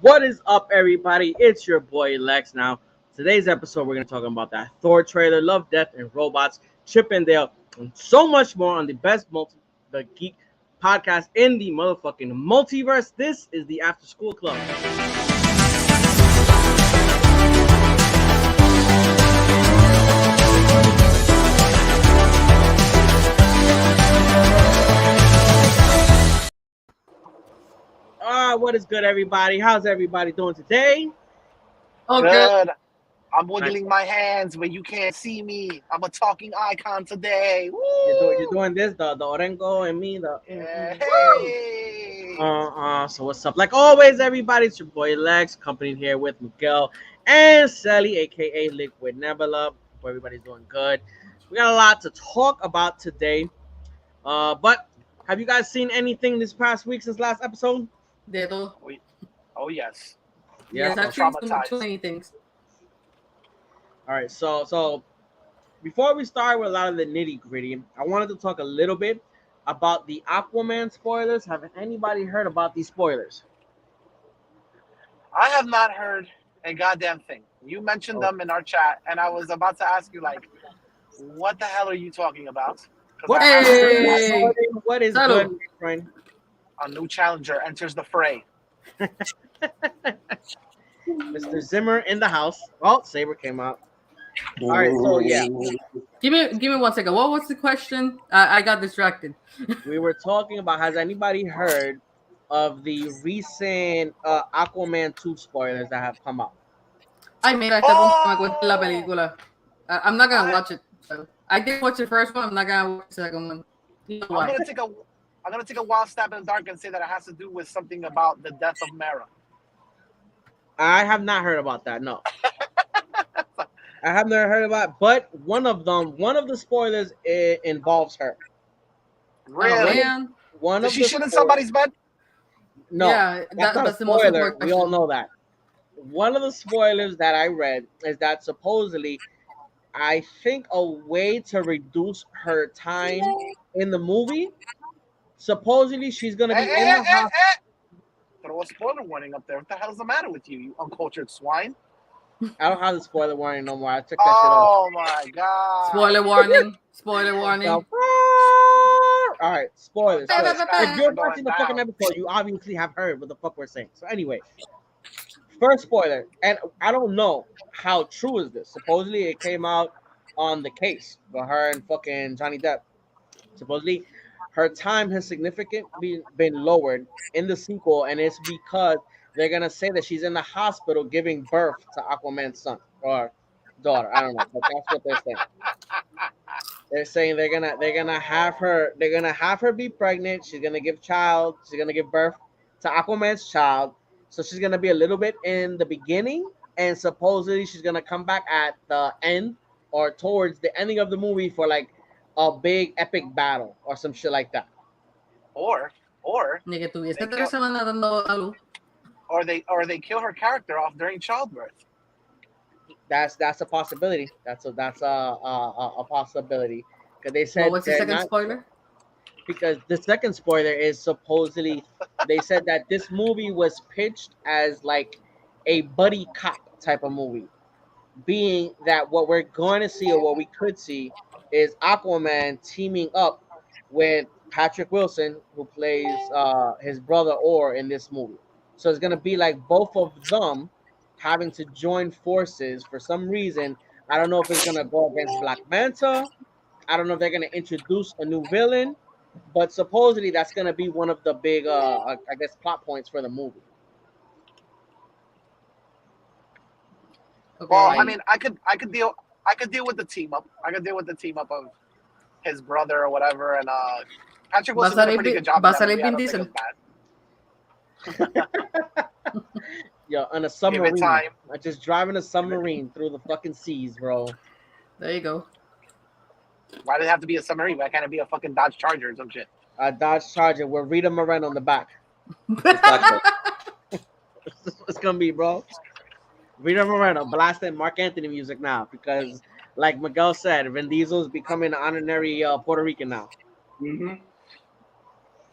What is up, everybody? It's your boy Lex. Now, today's episode, we're going to talk about that Thor trailer, Love, Death, and Robots, Chip and Dale, and so much more on the best the geek podcast in the motherfucking multiverse. This is the After School Club. What is good, everybody? How's everybody doing today? Good. I'm wiggling my hands, but you can't see me. I'm a talking icon today. Woo! You're doing this, the Orengo and me. Hey. So what's up? Like always, everybody, it's your boy Lex, accompanied here with Miguel and CELY, aka Liquid Nebula. Hope everybody's doing good. We got a lot to talk about today. But have you guys seen anything this past week since last episode? Oh yes. Yes, I've seen too many things. All right, so before we start with a lot of the nitty gritty, I wanted to talk a little bit about the Aquaman spoilers. Have anybody heard about these spoilers? I have not heard a goddamn thing. You mentioned them in our chat, and I was about to ask you, like, what the hell are you talking about? What is good, my friend? A new challenger enters the fray. Mr. Zimmer in the house. Oh, Saber came out. All right, so yeah. Give me 1 second. What was the question? I got distracted. We were talking about, has anybody heard of the recent Aquaman 2 spoilers that have come out? Ay, mira, esta me cuenta la película. I'm not gonna watch it. So I did watch the first one. I'm not gonna watch the second one. I'm gonna take a wild stab in the dark and say that it has to do with something about the death of Manera. I have not heard about that. No. I have never heard about it, but one of the spoilers involves her. Really? Did she shit in somebody's bed? No, yeah, that's not a spoiler. We all know that. One of the spoilers that I read is that supposedly, I think a way to reduce her time in the movie, supposedly she's gonna be in the house. Throw a spoiler warning up there. What the hell is the matter with you, you uncultured swine? I don't have the spoiler warning no more. I took that shit off. Oh my god. Spoiler warning. Spoiler warning. All right, spoilers. If you're watching the fucking episode, you obviously have heard what the fuck we're saying. So anyway, first spoiler, and I don't know how true is this. Supposedly it came out on the case for her and fucking Johnny Depp. Supposedly her time has significantly been lowered in the sequel, and it's because they're gonna say that she's in the hospital giving birth to Aquaman's son or daughter. I don't know, but that's what they're saying. They're saying they're gonna have her be pregnant. She's gonna give birth to Aquaman's child. So she's gonna be a little bit in the beginning, and supposedly she's gonna come back at the end or towards the ending of the movie for like a big epic battle or some shit like that. Or they kill her character off during childbirth. That's a possibility. That's a possibility. Because they said. What's the second spoiler? Because the second spoiler is supposedly they said that this movie was pitched as like a buddy cop type of movie, being that what we're going to see or what we could see is Aquaman teaming up with Patrick Wilson, who plays his brother Or in this movie. So it's gonna be like both of them having to join forces for some reason. I don't know if it's gonna go against Black Manta. I don't know if they're gonna introduce a new villain, but supposedly that's gonna be one of the big, I guess, plot points for the movie. Okay. Well, I mean, I could deal with the team up. I could deal with the team up of his brother or whatever, and Patrick Wilson did a pretty good job. Yo, on a submarine. I just driving a submarine through the fucking seas, bro. There you go. Why does it have to be a submarine? Why can't it be a fucking Dodge Charger or some shit? A Dodge Charger with Rita Moreno on the back. It's gonna be, bro. Rita Moreno blasting Mark Anthony music now because, like Miguel said, Vin Diesel is becoming an honorary Puerto Rican now. Mm-hmm.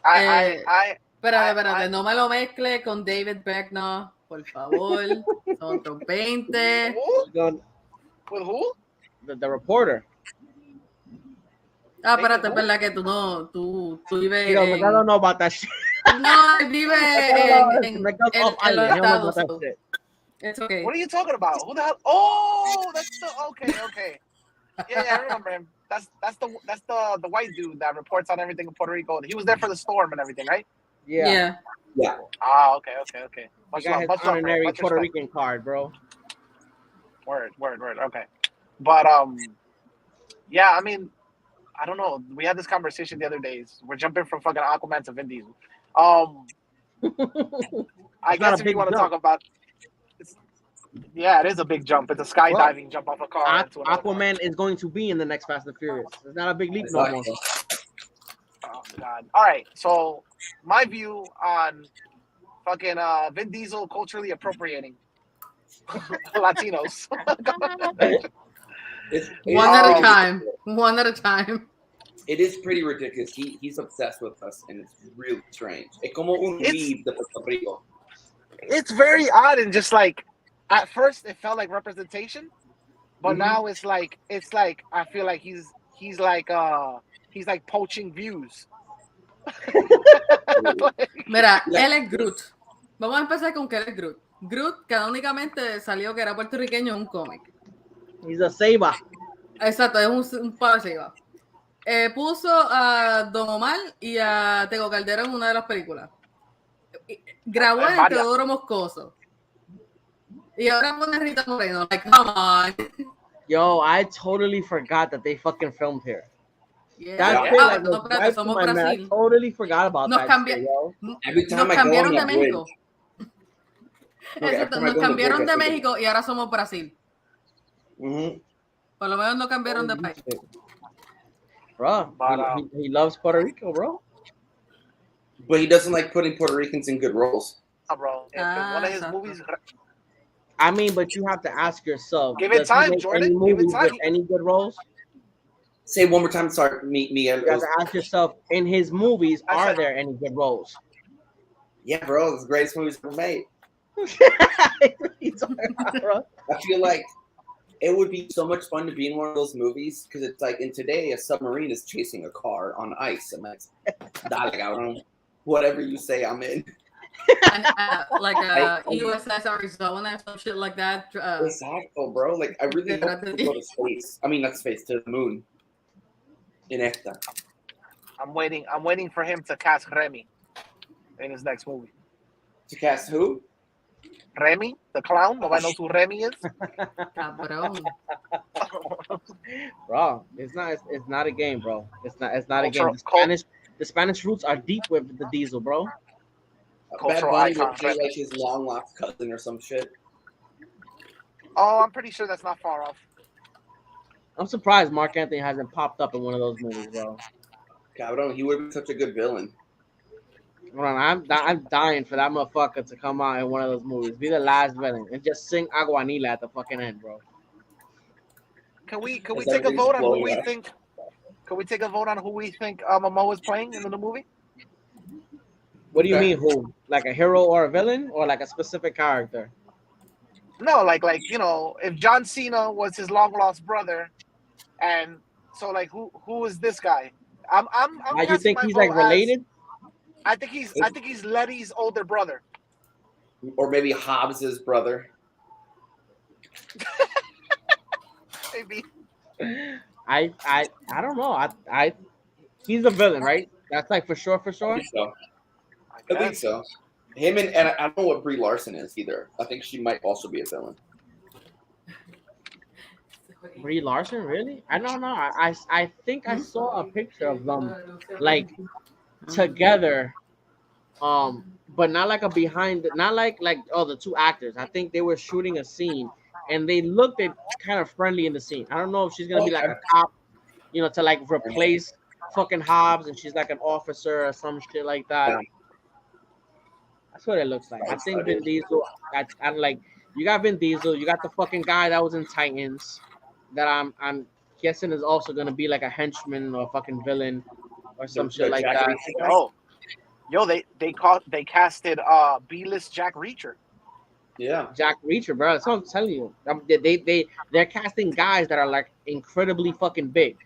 Espérate, no me lo mezcle con David Beckner, Por favor. Son otros 20. Who? With who? The reporter. Ah, espérate, es verdad que tú vives You know, I don't know about that shit. No, él vive en los Island. He don't know about Estados. that shit. It's okay. What are you talking about? Who the hell? Oh, that's the okay. Yeah, I remember him. That's the white dude that reports on everything in Puerto Rico. He was there for the storm and everything, right? Yeah. Ah, okay. He got his honorary Puerto Rican card, bro. Word. Okay, but yeah. I mean, I don't know. We had this conversation the other days. We're jumping from fucking Aquaman to Vin Diesel. I guess if you want to talk about, it is a big jump. It's a skydiving jump off a car. Aquaman is going to be in the next Fast and Furious. It's not a big leap no more. Oh God! All right, so my view on fucking Vin Diesel culturally appropriating Latinos. One at a time. It is pretty ridiculous. He's obsessed with us, and it's really strange. Es como un weeb de Puerto Rico. It's very odd, and just like at first it felt like representation, but now it's like I feel like he's like poaching views. Mira, él es Groot. Vamos a empezar con que él es Groot. Groot canónicamente salió que era puertorriqueño en un cómic. He's a Seiba. Exacto, es un pavo Seiba. Puso a Don Omar y a Tego Calderón en una de las películas. Grabó en Teodoro Moscoso. Y ahora pone a Rita Moreno. Like, come on. Yo, I totally forgot that they fucking filmed here. Yeah. Somos Brasil. I totally forgot about that shit, yo. Every time nos cambiaron de México. Exacto, nos cambiaron de México y ahora somos Brasil. Por lo menos no cambiaron de país. Bro, he loves Puerto Rico, bro. But he doesn't like putting Puerto Ricans in good roles. Bro, one of his movies. I mean, but you have to ask yourself. Give it time, Jordan. Any movies with any good roles? Say one more time. Sorry, Miguel. You have to ask yourself, in his movies, are there any good roles? Yeah, bro, it's the greatest movies ever made. I feel like it would be so much fun to be in one of those movies because it's like in today a submarine is chasing a car on ice and that's whatever you say I'm in. And, like USS Arizona, some shit like that. Exactly, bro. Like I really hope to go to space. I mean, not space, to the moon. In esta. I'm waiting for him to cast Remy in his next movie. To cast who? Remy, the clown. Nobody knows who Remy is. Bro, it's not a game, bro. It's not a game. The Spanish roots are deep with the Diesel, bro. Bad Bunny would play like his long lost cousin or some shit. Oh, I'm pretty sure that's not far off. I'm surprised Mark Anthony hasn't popped up in one of those movies, bro. Cabrón, he would be such a good villain. I'm dying for that motherfucker to come out in one of those movies. Be the last villain and just sing Aguanila at the fucking end, bro. Can we take a vote on who we think? Can we take a vote on who we think Momoa is playing in the movie? What do you mean who? Like a hero or a villain, or like a specific character? No, like you know, if John Cena was his long lost brother, and so like who is this guy? You think he's like related? I think he's Letty's older brother. Or maybe Hobbs's brother. Maybe. I don't know. He's a villain, right? That's like for sure. I think so. Him and I don't know what Brie Larson is either. I think she might also be a villain. Brie Larson, really? I don't know. I think I saw a picture of them like together, but not like a behind, not like the two actors. I think they were shooting a scene and they looked at kind of friendly in the scene. I don't know if she's gonna be like a cop, you know, to like replace fucking Hobbs, and she's like an officer or some shit like that. That's what it looks like. I think Vin Diesel. I'm like, you got Vin Diesel. You got the fucking guy that was in Titans. That I'm guessing is also gonna be like a henchman or a fucking villain or some shit like that. Yo, they casted B-list Jack Reacher. Yeah. Jack Reacher, bro. That's what I'm telling you. They're casting guys that are like incredibly fucking big.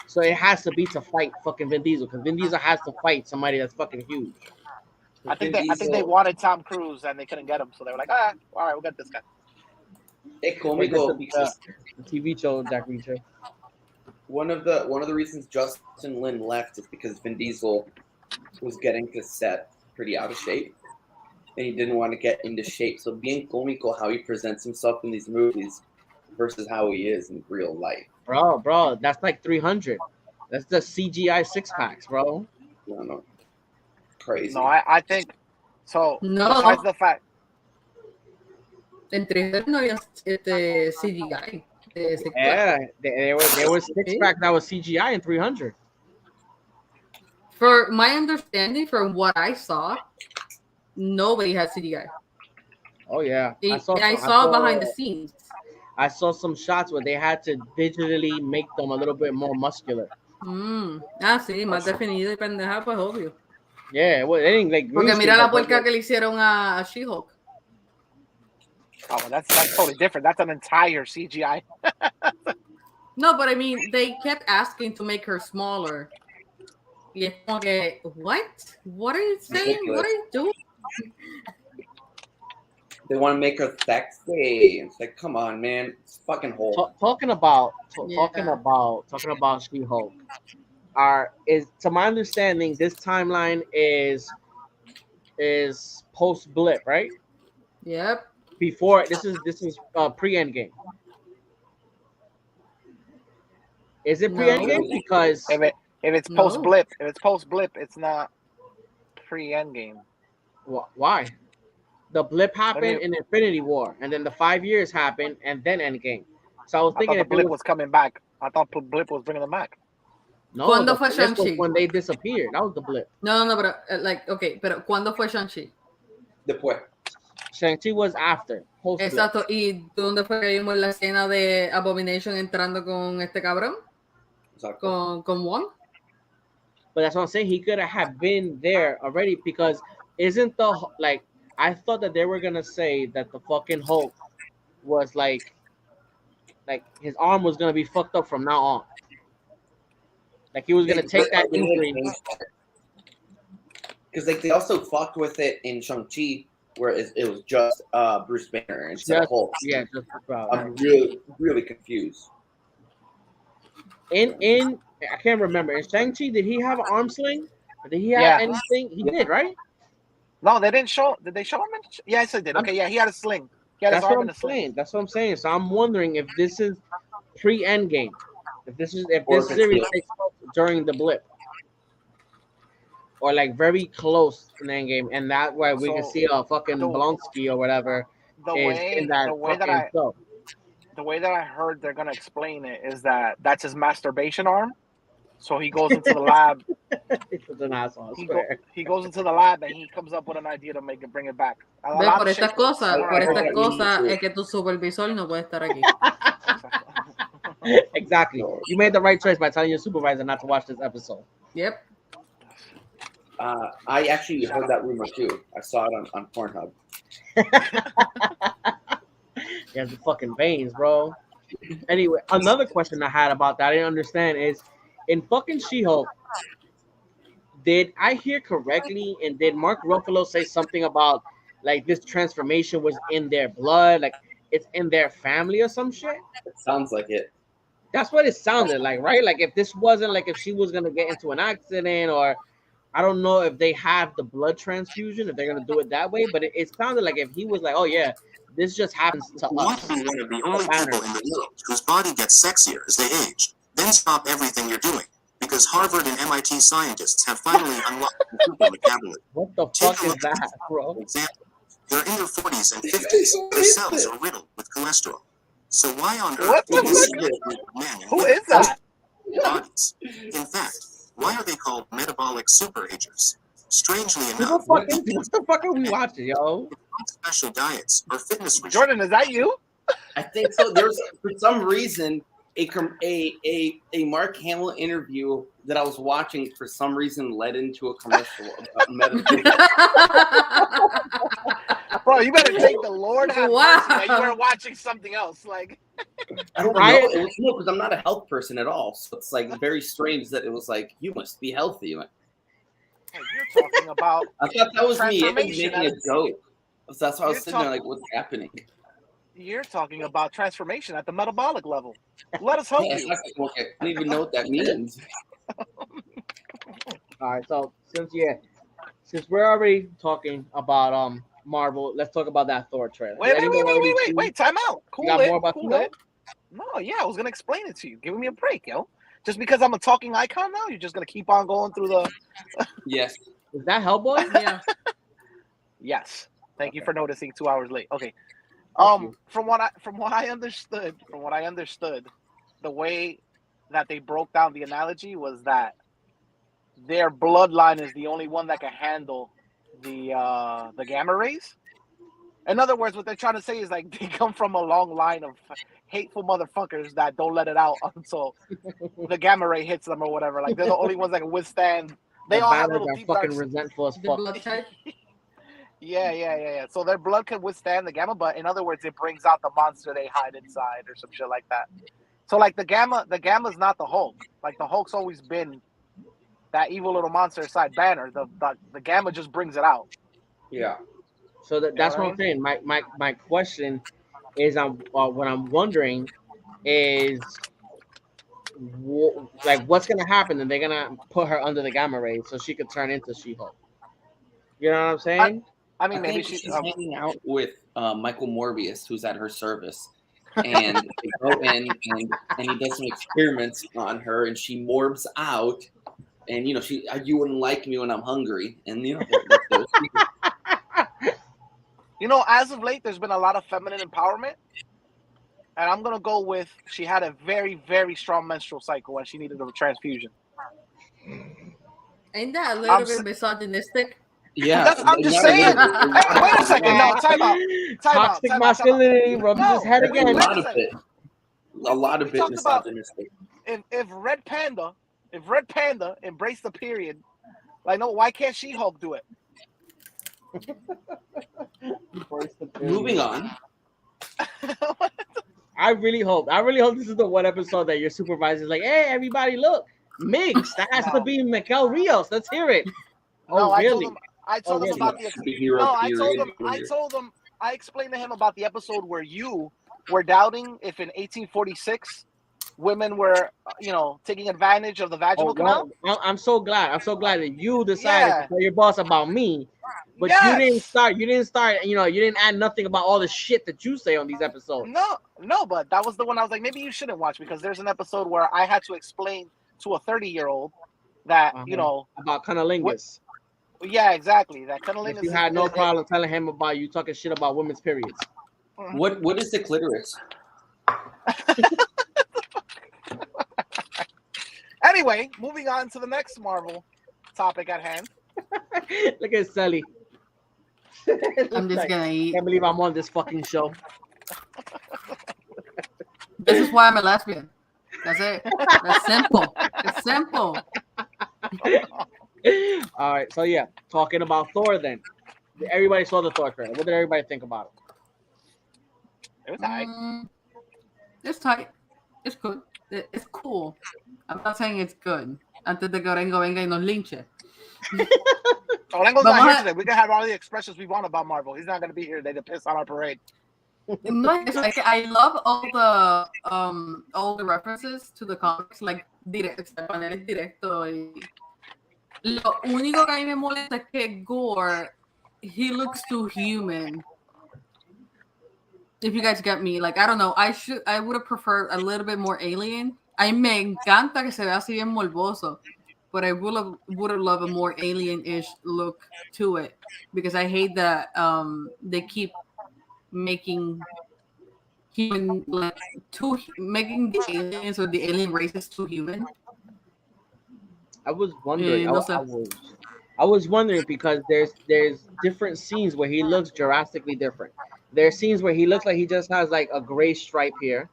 So it has to be to fight fucking Vin Diesel, because Vin Diesel has to fight somebody that's fucking huge. I think they wanted Tom Cruise and they couldn't get him, so they were like, all right, we'll get this guy. The TV show Jack Reacher. One of the reasons Justin Lin left is because Vin Diesel was getting to set pretty out of shape, and he didn't want to get into shape. So being comico, how he presents himself in these movies versus how he is in real life. Bro, that's like 300. That's the CGI six packs, bro. No, crazy. No, I think so. No. Besides the fact, En 300 no había CGI. Yeah, there was six pack that was CGI in 300. For my understanding, from what I saw, nobody had CGI. Oh yeah, I saw behind the scenes. I saw some shots where they had to digitally make them a little bit more muscular. Sí, más definido y pendeja, pues obvio. Yeah, well, they didn't like. Porque mira la puerca que le hicieron a She-Hulk. Oh, well, that's totally different. That's an entire CGI. No, but I mean, they kept asking to make her smaller. Y es como que, what? What are you saying? Ridiculous. What are you doing? They want to make her sexy. It's like, come on, man. It's fucking whole. Talking about She-Hulk. To my understanding, this timeline is post blip, right? Yep. Before this is pre-Endgame. Is it pre-Endgame? Because if it's post blip, it's not pre-Endgame. Why? The blip happened in Infinity War, and then the 5 years happened, and then Endgame. So I was thinking if blip was coming back. I thought blip was bringing them back. No, ¿Cuándo fue Shang-Chi? When they disappeared. That was the blip. No, pero pero ¿cuándo fue Shang-Chi? Después. Shang-Chi was after. Exacto. ¿Y dónde fue que vimos la escena de Abomination entrando con este cabrón? Exacto. Con Wong? But that's what I'm saying. He could have been there already, because I thought that they were gonna say that the fucking Hulk was like his arm was gonna be fucked up from now on. Like he was gonna take that injury. Because they also fucked with it in Shang-Chi, where it was just Bruce Banner instead of Hulk. Yeah, just I'm really confused. I can't remember. In Shang-Chi, did he have an arm sling? Did he have anything? He did, right? No, they didn't show. Did they show him? Yes, they did. Okay, yeah, he had a sling. He had his arm in a sling. That's what I'm saying. So I'm wondering if this is pre-Endgame. If this series takes place during the blip, or like very close to the Endgame, and that way we can see a fucking Blonsky or whatever the way that I heard they're gonna explain it is that's his masturbation arm. So he goes into the lab. He's an asshole. He goes into the lab and he comes up with an idea to bring it back. Por estas cosas es que tu supervisor no puede estar aquí. Exactly. You made the right choice by telling your supervisor not to watch this episode. Yep. I actually heard that rumor too. I saw it on Pornhub. He has the fucking veins, bro. Anyway, another question I had about that I didn't understand is, in fucking She-Hulk, did I hear correctly, and did Mark Ruffalo say something about like this transformation was in their blood, like it's in their family or some shit? It sounds like it. That's what it sounded like, right? Like if this wasn't like if she was gonna get into an accident, or I don't know if they have the blood transfusion, if they're gonna do it that way, but it sounded like if he was like, oh yeah, this just happens to us. Be one of the only people in the world whose body gets sexier as they age. Then stop everything you're doing, because Harvard and MIT scientists have finally unlocked the super metabolism. What the fuck is that, bro? For example, they're in their 40s and 50s. Their cells are riddled with cholesterol. So why on earth do you see men Who is that? bodies? In fact, why are they called metabolic superagers? Strangely enough, what the fuck are we watching, yo? Special diets or fitness regimes. Jordan, is that you? I think so. There's for some reason a Mark Hamill interview that I was watching for some reason led into a commercial about meditation. Bro, you better take the Lord have Wow. mercy that you were watching something else. Like, I don't know. It was no, because I'm not a health person at all. So it's like very strange that it was like, you must be healthy. Like, hey, you're talking about. I thought that was me Transformation, making a joke. So that's why I was You're sitting there like, what's happening? You're talking about transformation at the metabolic level. Let us help Yeah, you. okay. I don't even know what that means. All right, so since we're already talking about Marvel, let's talk about that Thor trailer. Wait. Time out. You got more about cool it. No, yeah, I was gonna explain it to you. Give me a break, yo. Just because I'm a talking icon now, you're just gonna keep on going through the. Yes. Is that Hellboy? Yeah. Yes. Thank you for noticing 2 hours late. Okay. Thank you. From what I understood, the way that they broke down the analogy was that their bloodline is the only one that can handle the gamma rays. In other words, what they're trying to say is like they come from a long line of hateful motherfuckers that don't let it out until the gamma ray hits them or whatever. Like they're the only ones that can withstand. They all have little deep fucking dark. resentful as The fuck. blood type. Yeah. So their blood can withstand the gamma, but in other words, it brings out the monster they hide inside or some shit like that. So like the gamma's not the Hulk. Like the Hulk's always been that evil little monster inside Banner. The gamma just brings it out. Yeah. So that's what I'm saying. My question is, what I'm wondering is, like, what's gonna happen? And they're gonna put her under the gamma ray so she could turn into She-Hulk. You know what I'm saying? I mean, I maybe think she's hanging out with Michael Morbius, who's at her service, and they go in and he does some experiments on her, and she morbs out, and you wouldn't like me when I'm hungry, and as of late, there's been a lot of feminine empowerment, and I'm gonna go with she had a very, very strong menstrual cycle and she needed a transfusion. Ain't that a little bit misogynistic? Yeah, I'm just saying. Hey, wait a second. No, time out. Toxic masculinity rubs his head again. A lot of it misogynistic. If Red Panda embraced the period, like, no, why can't She-Hulk do it? Moving on. I really hope this is the one episode that your supervisor is like, hey, everybody, look, MIGS. That has to be Miguel Rios. Let's hear it. No, really? I told him about I explained to him about the episode where you were doubting if in 1846 women were, taking advantage of the vaginal canal. I'm so glad that you decided to tell your boss about me, but you didn't start. You didn't add nothing about all the shit that you say on these episodes. No, but that was the one I was like, maybe you shouldn't watch, because there's an episode where I had to explain to a 30-year-old that about cunnilingus. Yeah, exactly. That cunnilingus. You had no problem telling him about you talking shit about women's periods. What is the clitoris? Anyway, moving on to the next Marvel topic at hand. Look at CELY. I'm just gonna eat. Can't believe I'm on this fucking show. This is why I'm a lesbian. That's it. That's simple. It's simple. All right, so talking about Thor then. Everybody saw the Thor trailer. What did everybody think about it? It was tight. It's tight. It's good. It's cool. I'm not saying it's good. Antes de que Orengo venga y nos linche. Orengo's not here today. We can have all the expressions we want about Marvel. He's not going to be here today to piss on our parade. No, I love all the references to the comics, like paneles directo. Lo único que a mí me molesta es que Gore, he looks too human. If you guys get me, like, I don't know, I would have preferred a little bit more alien. A mí me encanta que se vea así bien morboso, but I would have loved a more alien-ish look to it, because I hate that they keep making human, like, making the aliens or the alien races too human. I was wondering. I was wondering because there's different scenes where he looks drastically different. There's scenes where he looks like he just has like a gray stripe here,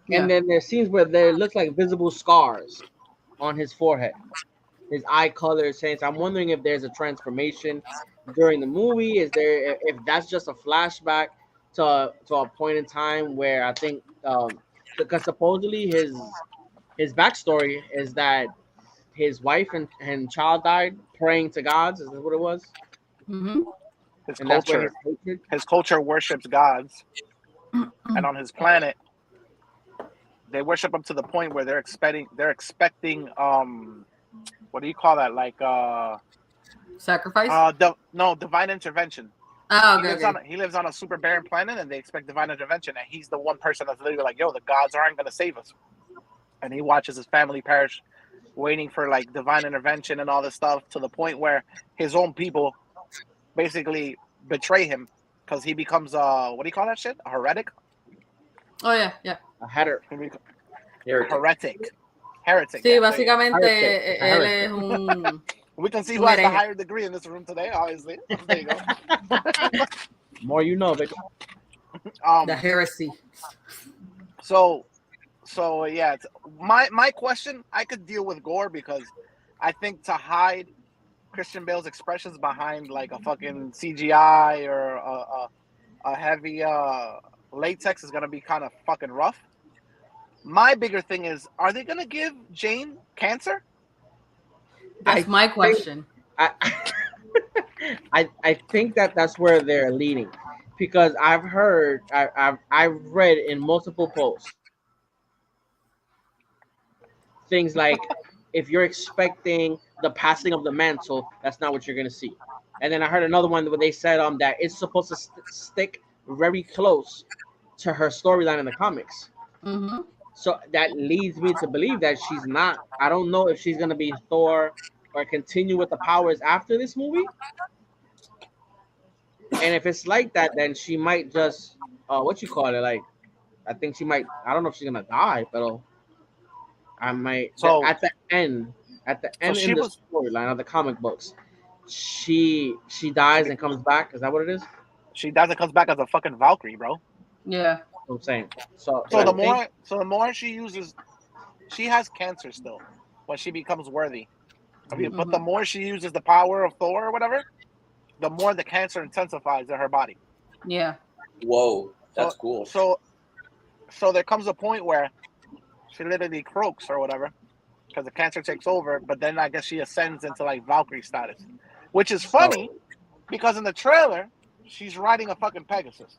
and then there's scenes where there looks like visible scars on his forehead, his eye color change. I'm wondering if there's a transformation, during the movie? Is there, if that's just a flashback to a point in time where I think because supposedly his backstory is that his wife and child died praying to gods. Is that what it was? Mm-hmm. His And that's where culture, his hatred. his culture worships gods, and on his planet, they worship them to the point where they're expecting what do you call that? Like Sacrifice. divine intervention. Ah, okay, okay. He lives on a super barren planet, and they expect divine intervention, and he's the one person that's literally like, yo, the gods aren't gonna save us, and he watches his family perish, waiting for like divine intervention and all this stuff, to the point where his own people basically betray him because he becomes what do you call that shit? A heretic? Oh, yeah, yeah. A header. Heretic. Sí, básicamente Heretic. él es un. We can see who has the higher degree in this room today, obviously. There you go. More you know, Vic. The heresy. So yeah, my question, I could deal with gore because I think to hide Christian Bale's expressions behind like a fucking CGI or a heavy latex is gonna be kind of fucking rough. My bigger thing is, are they gonna give Jane cancer? That's my question. I think that's where they're leading, because I've heard, I've read in multiple posts things like, if you're expecting the passing of the mantle, that's not what you're gonna see. And then I heard another one where they said that it's supposed to stick very close to her storyline in the comics. Mm-hmm. So that leads me to believe that she's not. I don't know if she's gonna be Thor or continue with the powers after this movie. And if it's like that, then she might just what you call it? Like, I think she might. I don't know if she's gonna die, but I might. So at the end in the storyline of the comic books, she dies and comes back. Is that what it is? She dies and comes back as a fucking Valkyrie, bro. Yeah. I'm saying. So the more she uses, she has cancer still when she becomes worthy. I mean, but the more she uses the power of Thor or whatever, the more the cancer intensifies in her body. Yeah. Whoa, that's cool. So there comes a point where she literally croaks or whatever because the cancer takes over. But then I guess she ascends into like Valkyrie status, which is funny because in the trailer she's riding a fucking Pegasus.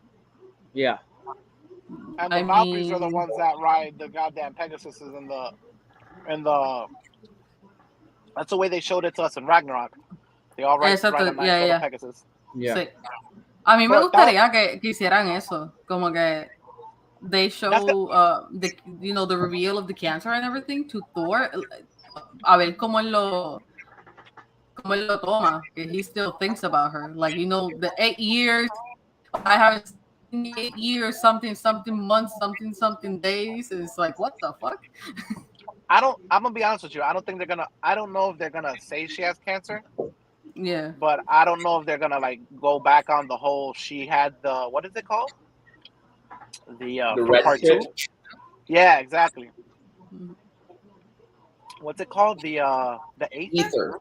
Yeah. And the Valkyries are the ones that ride the goddamn Pegasus in the. That's the way they showed it to us in Ragnarok. They all ride a nice little Pegasus. Yeah. Sí. A mí me gustaría que hicieran eso, como que they show the reveal of the cancer and everything to Thor, a ver cómo él lo toma, que he still thinks about her, like, the 8 years I haven't seen 8 years, something months, something days. It's like, what the fuck? I'm gonna be honest with you. I don't know if they're gonna say she has cancer. Yeah. But I don't know if they're gonna like go back on the whole she had the, what is it called? The red part shit? 2. Yeah, exactly. What's it called? The ether.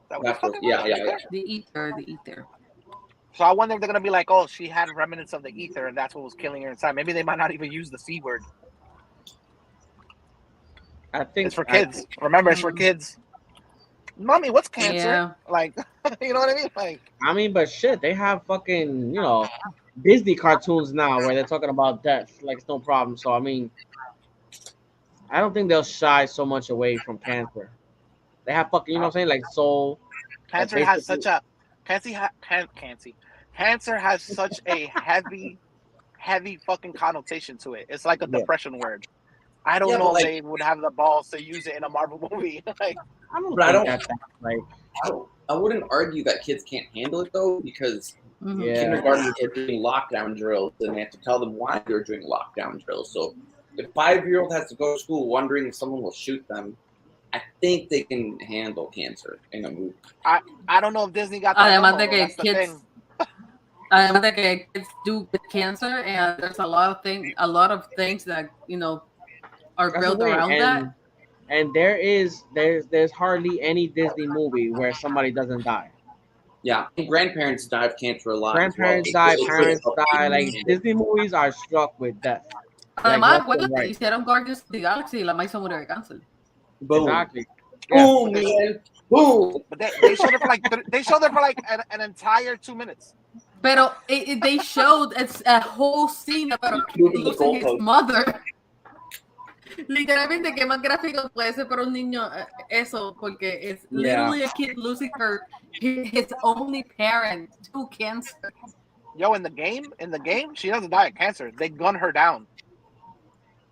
Yeah. The ether. So I wonder if they're gonna be like, oh, she had remnants of the ether, and that's what was killing her inside. Maybe they might not even use the C word. I think it's for kids. Remember, it's for kids. Mommy, what's cancer? Yeah. Like, you know what I mean? Like, I mean, but shit, they have fucking, Disney cartoons now where they're talking about death. Like, it's no problem. So, I mean, I don't think they'll shy so much away from cancer. They have fucking, what I'm saying? Like, soul. Cancer like has such a... Cancer has such a heavy fucking connotation to it. It's like a depression word. I don't know if they would have the balls to use it in a Marvel movie. Like, I wouldn't argue that kids can't handle it though, because kindergartens are doing lockdown drills, and they have to tell them why they're doing lockdown drills. So if a 5-year-old has to go to school wondering if someone will shoot them, I think they can handle cancer in a movie. I don't know if Disney got that. Además de que kids do get cancer, and there's a lot of things that are built around that. And there's hardly any Disney movie where somebody doesn't die. Yeah, and grandparents die of cancer a lot. Grandparents as well. die, parents die. Like Disney movies are struck with death. Además, left and acuérdate, right. hicieron Guardians of the Galaxy y la maíz se murió de cáncer. Boom. Exactly. Yeah. Boom, man. Boom. But they showed it for like an entire 2 minutes. Pero they showed it's a whole scene about a kid losing his mother. Literalmente, ¿qué más gráfico puede ser para un niño eso? Porque it's literally a kid losing his only parent to cancer. Yo, in the game, she doesn't die of cancer. They gun her down.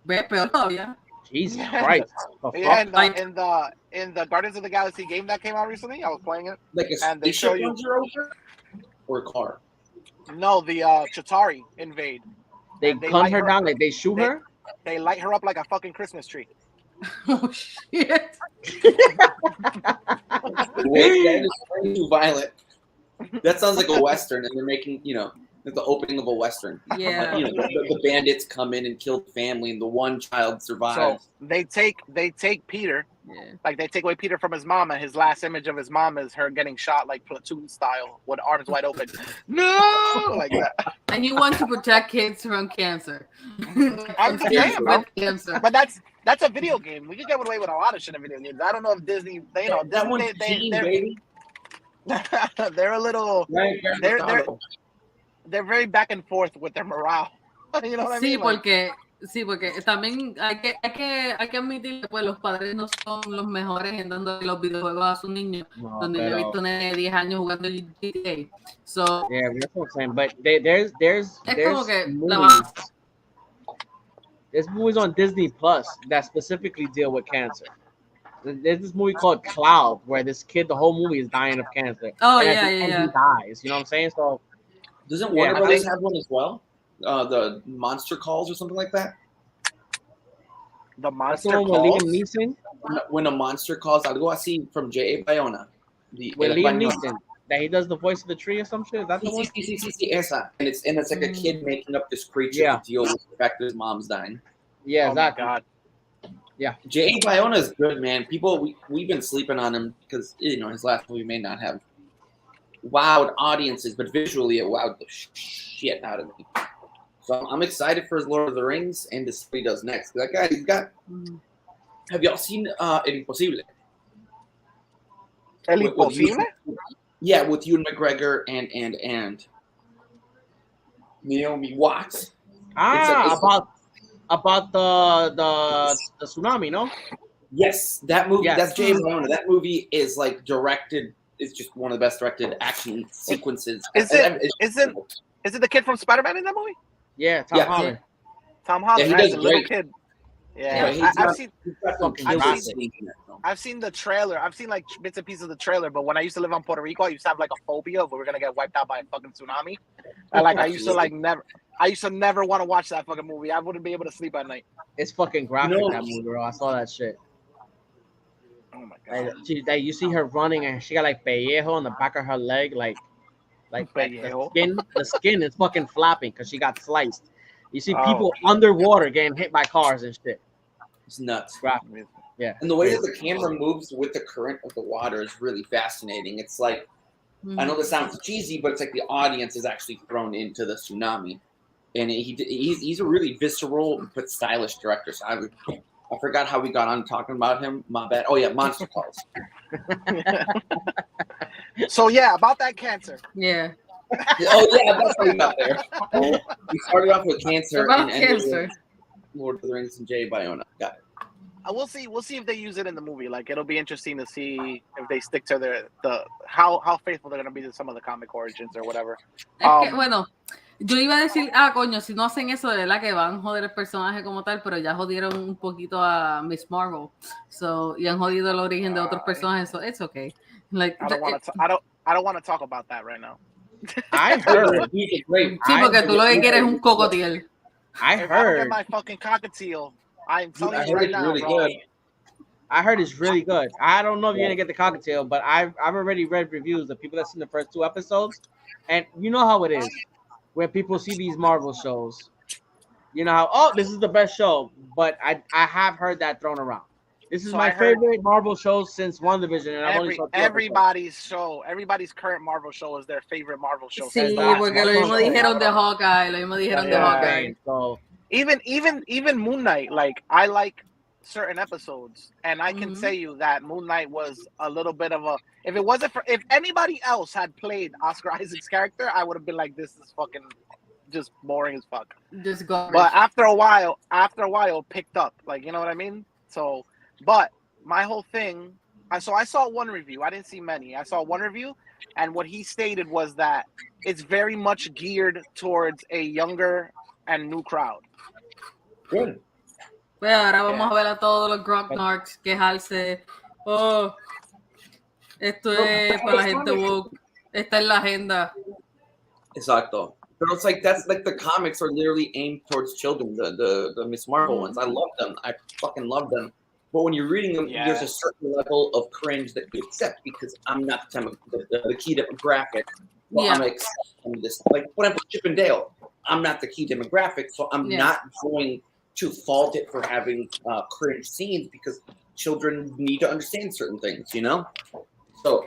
Ve, peor todavía. Jesus Christ. Yeah, in the Guardians of the Galaxy game that came out recently, I was playing it. Like and they show you or a car. No, the Chitauri invade. They gun her down, like they shoot her? They light her up like a fucking Christmas tree. Oh shit. Wait, that is way too violent. That sounds like a Western, and they're making, like the opening of a Western. Yeah. The bandits come in and kill the family, and the one child survives. So they take Peter, like they take away Peter from his mom, and his last image of his mom is her getting shot like platoon style with arms wide open. No, like that. And you want to protect kids from cancer. I'm saying, bro. Cancer. But that's a video game. We can get away with a lot of shit in video games. I don't know if Disney, That one's baby. They're a little. They're very back and forth with their morale. You know what I mean? Sí, porque también hay que admitir que pues, los padres no son los mejores en dando los videojuegos a sus niños. Donde yo he visto de 10 años jugando GTA. So, yeah, that's what I'm saying. But there's movies on Disney Plus that specifically deal with cancer. There's this movie called Cloud where this kid, the whole movie is dying of cancer. Oh, and yeah. He dies. You know what I'm saying? So, doesn't Warner Brothers have one as well? The Monster Calls or something like that? The Monster Calls? When a monster calls, algo así from J.A. Bayona. With Liam Neeson. That he does the voice of the tree or some shit? Is that the one? Esa. And it's like a kid making up this creature to deal with the fact that his mom's dying. Yeah, exactly. Oh my God. Yeah. J.A. Bayona is good, man. People, we've been sleeping on him because, his last movie may not have wowed audiences, but visually it wowed the shit out of me. So I'm excited for his Lord of the Rings and to see what he does next. That guy, he's got. Have y'all seen El Imposible? El Imposible? Yeah, with Ewan McGregor and Naomi Watts. About the tsunami, no? Yes, that movie. Yes. That's James Bond. That movie is like directed. It's just one of the best directed action sequences. Is it the kid from Spider-Man in that movie? Yeah, Tom Holland. Tom Holland, yeah, he does a little great. kid. I've seen the trailer. I've seen like bits and pieces of the trailer. But when I used to live on Puerto Rico, I used to have like a phobia of we were gonna get wiped out by a fucking tsunami. And like I used to never want to watch that fucking movie. I wouldn't be able to sleep at night. It's fucking graphic, that movie, bro. I saw that shit. Oh my God. You see her running and she got like pellejo on the back of her leg, like the skin is fucking flapping because she got sliced. You see people underwater getting hit by cars and shit. It's nuts. Graphic. Yeah. And the way that the camera moves with the current of the water is really fascinating. It's like, I know this sounds cheesy, but it's like the audience is actually thrown into the tsunami. And he's a really visceral but stylish director. So I forgot how we got on talking about him. My bad. Oh, yeah, Monster Calls. So, yeah, about that cancer. Yeah. Oh, yeah, that's how we got there. We started off with cancer. About cancer. Lord of the Rings and J. Bayona. Got it. We'll see if they use it in the movie. Like, it'll be interesting to see if they stick to how faithful they're going to be to some of the comic origins or whatever. Bueno, yo iba a decir, coño, si no hacen eso, de verdad que van a joder el personaje como tal, pero ya jodieron un poquito a Miss Marvel. Y han jodido el origen de otros personajes, so it's okay. Like, I don't want to talk about that right now. I heard. Sí, porque tú lo que quieres es un cocotiel. I heard. Get my fucking cockatiel. I'm telling you right now, really bro. Good. I heard it's really good. I don't know if you're gonna get the cockatiel, but I've already read reviews of people that seen the first 2 episodes, and you know how it is when people see these Marvel shows. You know how this is the best show, but I have heard that thrown around. This is So my I heard favorite Marvel show since WandaVision, and I've only saw 2 episodes. everybody's current Marvel show is their favorite Marvel show. Sí, Exacto. porque lo mismo dijeron de Hawkeye, lo mismo dijeron de Hawkeye. So Even Moon Knight, like I like certain episodes, and I can tell you that Moon Knight was a little bit of a. If it wasn't for, if anybody else had played Oscar Isaac's character, I would have been like, this is fucking just boring as fuck. Just garbage. But after a while, it picked up. Like, you know what I mean? So, but my whole thing, I saw one review. I didn't see many. I saw one review, and what he stated was that it's very much geared towards a younger and new crowd. Good. Pues ahora vamos a ver a todos los Grognarks quejarse. Oh, esto es para la gente woke. Está en la agenda. Exacto. But it's like that's like the comics are literally aimed towards children. The Miss Marvel ones, I love them. I fucking love them. But when you're reading them, there's a certain level of cringe that you accept because I'm not the key demographic. So I'm accepting this. Like when I put Chip and Dale, I'm not the key demographic, so I'm not going to fault it for having cringe scenes because children need to understand certain things, you know. So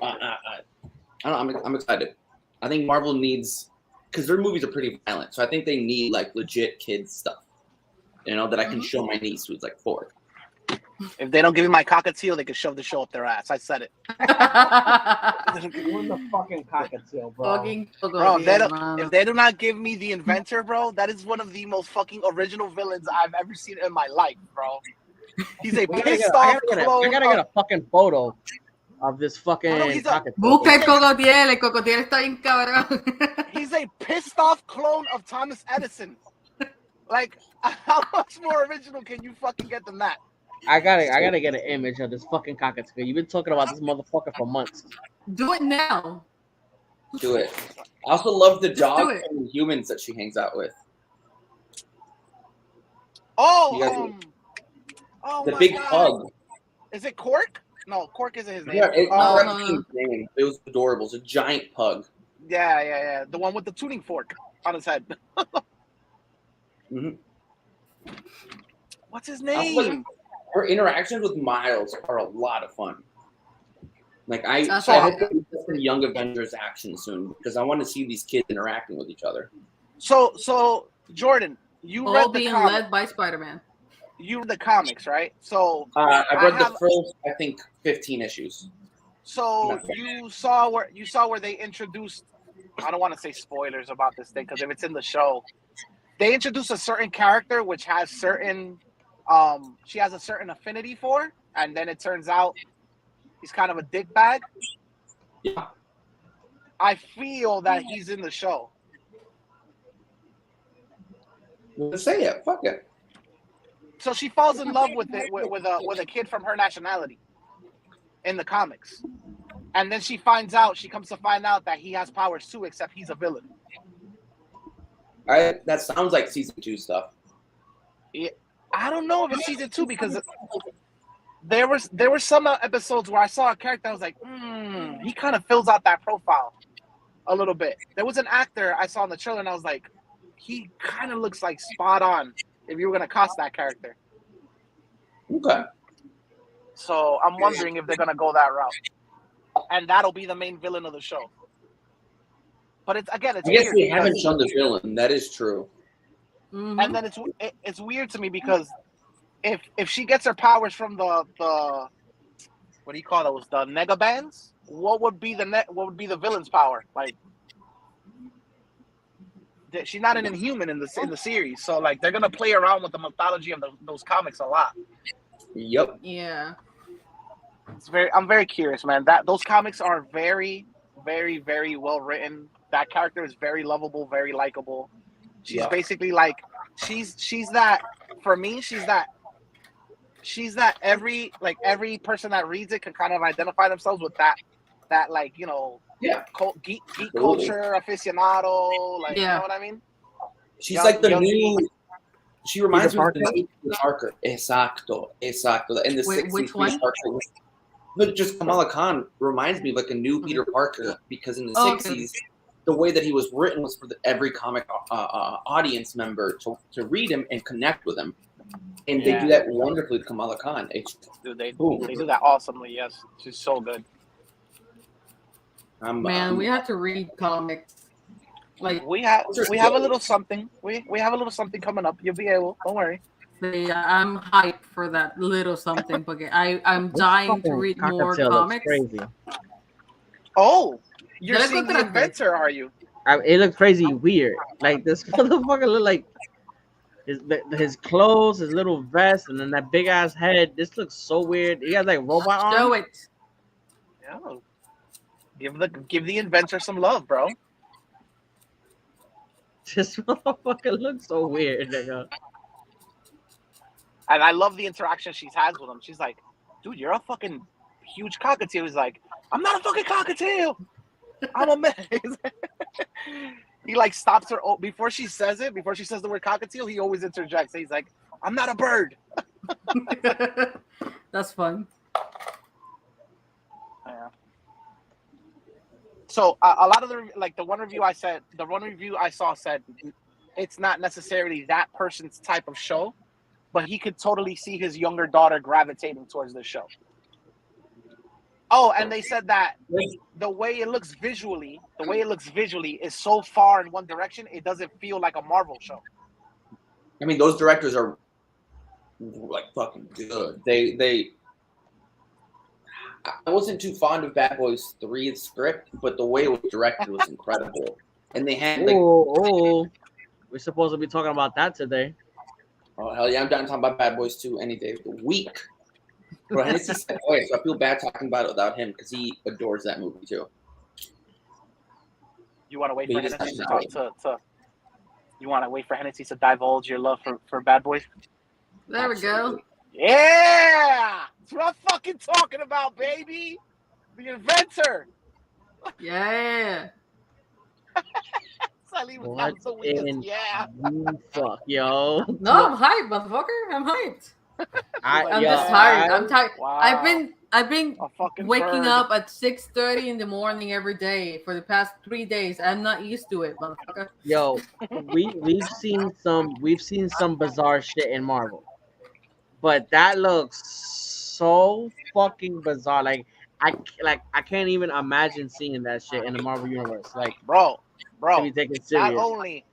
I'm excited. I think Marvel needs, because their movies are pretty violent, so I think they need like legit kids stuff, you know, that I can show my niece who's like 4. If they don't give me my cockatiel, they can shove the show up their ass. I said it. win the fucking cockatiel, bro. Bro, if they do not give me the inventor, bro, that is one of the most fucking original villains I've ever seen in my life, bro. He's a pissed off clone. I gotta get a fucking photo of this fucking cockatiel. Busca el cocotiel está bien cabrón. He's a pissed off clone of Thomas Edison. Like, how much more original can you fucking get than that? I gotta get an image of this fucking cockatiel. You've been talking about this motherfucker for months. Do it now. Do it. I also love the dogs and the humans that she hangs out with. Oh, the big pug. Is it Cork? No, Cork isn't his name. Yeah, no. Name. It was adorable. It's a giant pug. Yeah. The one with the tuning fork on his head. What's his name? Her interactions with Miles are a lot of fun. Like I hope that we get some Young Avengers action soon because I want to see these kids interacting with each other. So Jordan, you read the being comic. led by Spider-Man. You read the comics, right? So I read the first, I think, 15 issues. So you saw where they introduced. I don't want to say spoilers about this thing because if it's in the show, they introduce a certain character which has certain. She has a certain affinity for, and then it turns out he's kind of a dickbag. Yeah. I feel that he's in the show. Well, say it. Fuck it. So she falls in love with it with a kid from her nationality in the comics, and then she comes to find out that he has powers too, except he's a villain. That sounds like season 2 stuff. Yeah. I don't know if it's season 2 because there were some episodes where I saw a character I was like, he kind of fills out that profile a little bit. There was an actor I saw in the trailer and I was like, he kind of looks like spot on if you were gonna cast that character. Okay. So I'm wondering if they're gonna go that route, and that'll be the main villain of the show. But it's I guess weird they haven't shown the villain. That is true. And then it's weird to me because if she gets her powers from the what do you call those, the negabands, what would be the villain's power? Like, she's not an Inhuman in the series, so like they're gonna play around with the mythology of those comics a lot. Yep. Yeah. I'm very curious, man. Those comics are very, very, very well written. That character is very lovable, very likable. She's basically like she's that for me. She's that every person that reads it can kind of identify themselves with that like, you know, geek culture aficionado, like, you know what I mean? She's like the new. She reminds me of the new Peter Parker. Exacto. In the 60s, which one? Look, just Kamala Khan reminds me of like a new Peter Parker because in the 60s. The way that he was written was for every comic audience member to read him and connect with him. And they do that wonderfully with Kamala Khan. Dude, they do that awesomely. Yes, she's so good. We have to read comics. Like we have a little something. We have a little something coming up. You'll be able. Don't worry. I'm hyped for that little something. Because I'm dying to read more comics. Crazy. Oh, you're seeing the inventor, are you? It looks crazy weird. Like this motherfucker look like his clothes, his little vest, and then that big ass head. This looks so weird. He has like robot arms. Show it. Yeah. Give the inventor some love, bro. This motherfucker looks so weird, nigga. And I love the interaction she has with him. She's like, dude, you're a fucking huge cockatiel. He's like, I'm not a fucking cockatiel. I'm a man. He like stops her before she says it. Before she says the word cockatiel, he always interjects. He's like, I'm not a bird. That's fun. Yeah. So a lot of the one review I saw said it's not necessarily that person's type of show, but he could totally see his younger daughter gravitating towards this show. Oh, and they said that the way it looks visually is so far in one direction, it doesn't feel like a Marvel show. I mean, those directors are like fucking good. I wasn't too fond of Bad Boys 3's script, but the way it was directed was incredible. And they had like, we're supposed to be talking about that today. Oh hell yeah, I'm down to talk about Bad Boys 2 any day of the week. Bro, Hennessy said, so I feel bad talking about it without him because he adores that movie too. You want to wait for Hennessy You want to wait for Hennessy to divulge your love for Bad Boys? There we go. Yeah, that's what I'm fucking talking about, baby. The inventor. Yeah. What in fuck, yo? No, I'm hyped, motherfucker. I'm hyped. I'm just tired. I'm tired. Wow. I've been waking up at 6:30 in the morning every day for the past 3 days. I'm not used to it, motherfucker. Yo, we've seen some bizarre shit in Marvel, but that looks so fucking bizarre. Like I can't even imagine seeing that shit in the Marvel universe. Like, bro, be taken serious.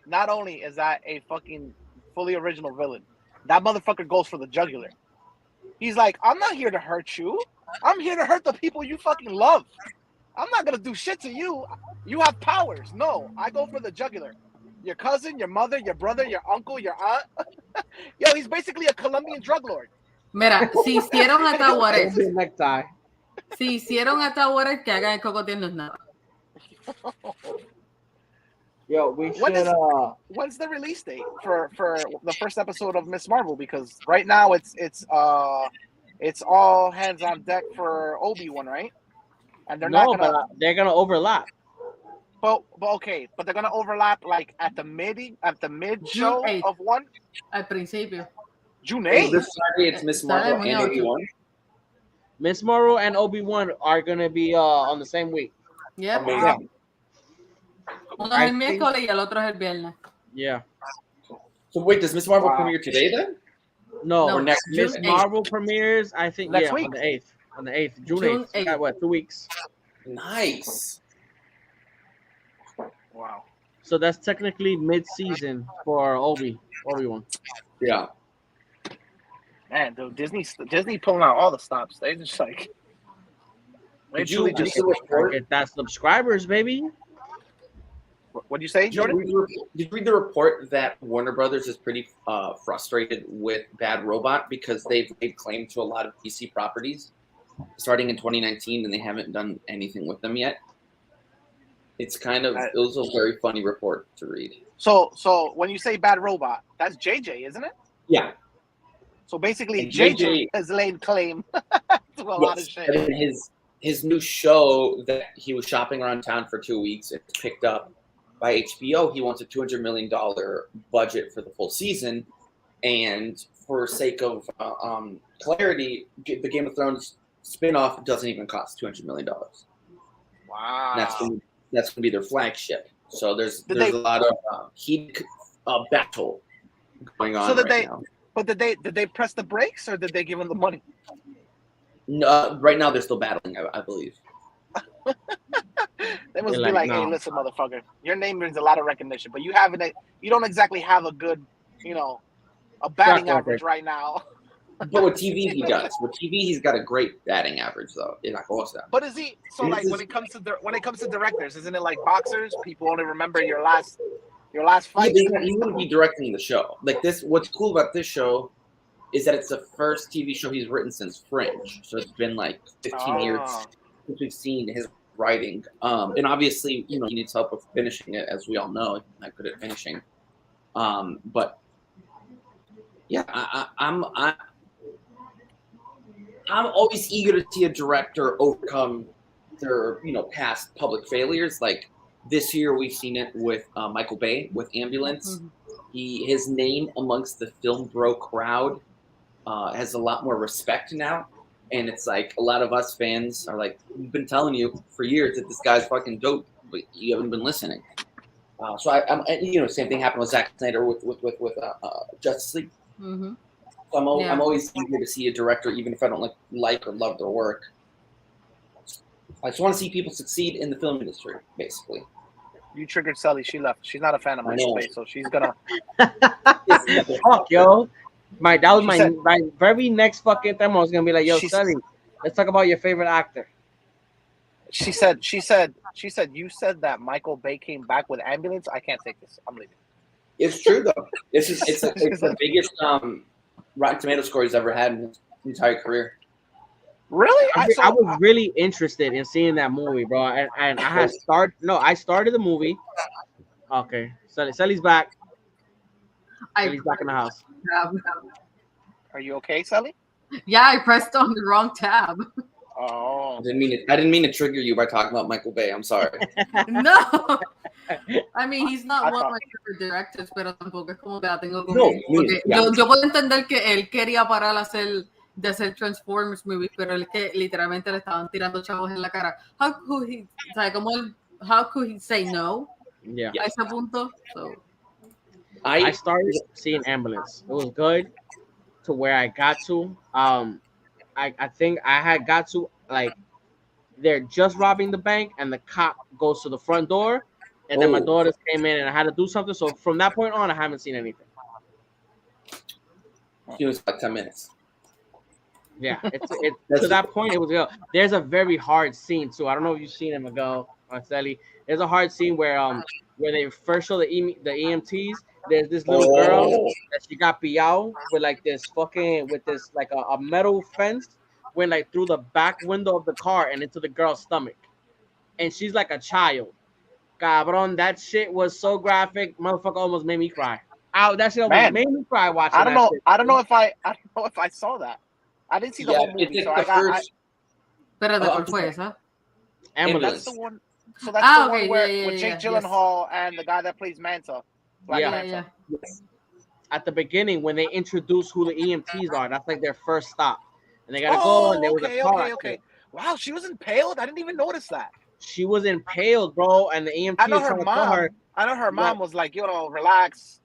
Not only is that a fucking fully original villain, that motherfucker goes for the jugular. He's like, I'm not here to hurt you. I'm here to hurt the people you fucking love. I'm not gonna do shit to you. You have powers. No, I go for the jugular. Your cousin, your mother, your brother, your uncle, your aunt. Yo, he's basically a Colombian drug lord. Mira, si hicieron a Tahuares. Si hicieron a Tahuares, que hagan el cocotín no es nada. Yo, we should. When's the release date for the first episode of Miss Marvel? Because right now it's all hands on deck for Obi-Wan, right? And they're they're gonna overlap. But they're gonna overlap like at the mid show of one. Al principio. June 8th. This Friday, it's Miss Marvel and Obi-Wan. Miss Marvel and Obi-Wan are gonna be on the same week. Yep. Yeah. Uno es el miércoles y el otro es el viernes. Yeah. So wait, does Miss Marvel premiere today then? No, or next Miss Marvel premieres, I think, next week. on the 8th. June 8th. Got, what, 2 weeks? Nice. Wow. So that's technically mid-season for Obi-Wan. Yeah. Man, dude, Disney pulling out all the stops. They just like Did you get that subscribers, baby? What'd you say, Jordan? Did you read the report that Warner Brothers is pretty frustrated with Bad Robot because they've made claim to a lot of DC properties starting in 2019 and they haven't done anything with them yet? It was a very funny report to read. So when you say Bad Robot, that's JJ, isn't it? Yeah. So basically, JJ has laid claim to a lot of shit. And his new show that he was shopping around town for 2 weeks, it's picked up by HBO. He wants a $200 million budget for the full season, and for sake of clarity, the Game of Thrones spinoff doesn't even cost $200 million. Wow. That's going to be their flagship. So there's a lot of heat battle going on now. But did they press the brakes or did they give him the money? No, right now they're still battling, I believe. They must They're be like, no. hey, listen, motherfucker, your name brings a lot of recognition, but you don't exactly have a good, a batting average right now. But with TV, he does. With TV, he's got a great batting average, though. But is he? So, like, when it comes to directors, isn't it like boxers? People only remember your last fight. Yeah, he wouldn't be directing the show. Like this. What's cool about this show is that it's the first TV show he's written since Fringe. So it's been like 15 years since we've seen his writing. And obviously, he needs help with finishing it, as we all know. He's not good at finishing. But yeah, I'm always eager to see a director overcome their, past public failures. Like this year, we've seen it with Michael Bay with Ambulance. His name amongst the film bro crowd has a lot more respect now, and it's like a lot of us fans are like, we've been telling you for years that this guy's fucking dope, but you haven't been listening. So I'm same thing happened with Zack Snyder with Justice League. Mm-hmm. So I'm always eager to see a director, even if I don't like or love their work. I just want to see people succeed in the film industry, basically. You triggered CELY. She left. She's not a fan of Michael Bay, so she's gonna. Fuck, yo. That was my very next fucking thing. I was gonna be like, yo, CELY, let's talk about your favorite actor. She said, you said that Michael Bay came back with Ambulance. I can't take this. I'm leaving. It's true though. It's the biggest Rotten Tomato score he's ever had in his entire career. Really? I was really interested in seeing that movie, bro. And I had I started the movie. Okay, CELY's back. CELY's back in the house. Are you okay, CELY? Yeah, I pressed on the wrong tab. Oh, I didn't mean to trigger you by talking about Michael Bay. I'm sorry. No. I mean, he's not one of my favorite directors, pero tampoco es como que la tengo como... Yo puedo entender que él quería parar de hacer Transformers movies, pero él que literalmente le estaban tirando chavos en la cara. How could he say no? Yeah. A ese punto. So. I started seeing Ambulance. It was good to where I got to. I think I had got to, like, they're just robbing the bank and the cop goes to the front door, and then my daughters came in and I had to do something. So from that point on, I haven't seen anything. It was like 10 minutes. Yeah, it's to that point. It was good. There's a very hard scene too. I don't know if you've seen it, Miguel or CELY. There's a hard scene where they first show the EMTs. There's this little girl that she got pillado with like this like a metal fence went like through the back window of the car and into the girl's stomach, and she's like a child. Cabron, that shit was so graphic. Motherfucker almost made me cry. That shit almost made me cry watching. I don't know if I saw that. I didn't see the whole movie. So Pero de cuál fue esa? Ambulance. That's the one. So that's the one with Jake Gyllenhaal and the guy that plays Manta. Yeah. At the beginning, when they introduce who the EMTs are, that's like their first stop, and they gotta go. And there was a car. Okay. Wow, she was impaled. I didn't even notice that. She was impaled, bro, and the EMT. I know her mom was like, relax.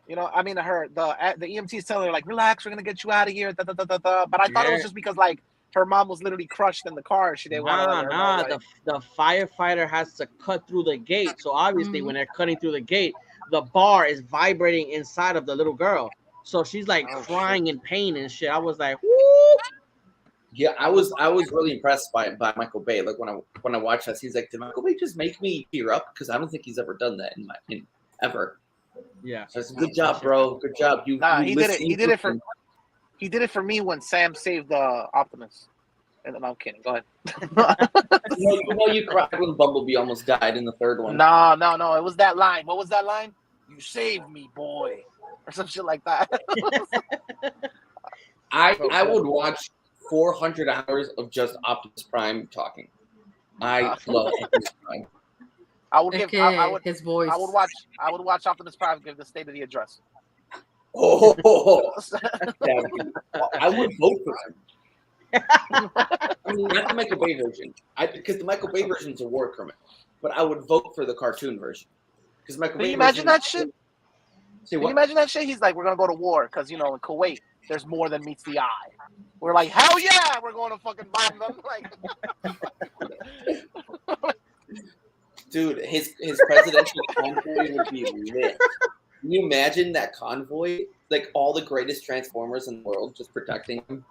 The EMT is telling her like, relax, we're gonna get you out of here. But I thought it was just because like her mom was literally crushed in the car. She didn't want to. The firefighter has to cut through the gate. So obviously, when they're cutting through the gate, the bar is vibrating inside of the little girl. So she's like crying in pain and shit. I was like, whoo. Yeah, I was really impressed by Michael Bay. Like when I watched this, he's like, did Michael Bay just make me tear up? Because I don't think he's ever done that in ever. Yeah. So it's a good job, bro. Good job. He did it. He did it for me when Sam saved Optimus. And then I'm kidding. Go ahead. You cried when Bumblebee almost died in the third one. No. It was that line. What was that line? You saved me, boy, or some shit like that. I would watch 400 hours of just Optimus Prime talking. I love Optimus Prime. His voice. I would watch Optimus Prime give the State of the Address. I would vote for him. I mean, not the Michael Bay version, because the Michael Bay version is a war criminal. But I would vote for the cartoon version. Because Michael Bay. Can you imagine that shit? Can you imagine that shit? He's like, we're gonna go to war because in Kuwait there's more than meets the eye. We're like, hell yeah, we're going to fucking bomb them. Like, dude, his presidential convoy would be lit. Can you imagine that convoy? Like all the greatest Transformers in the world just protecting him.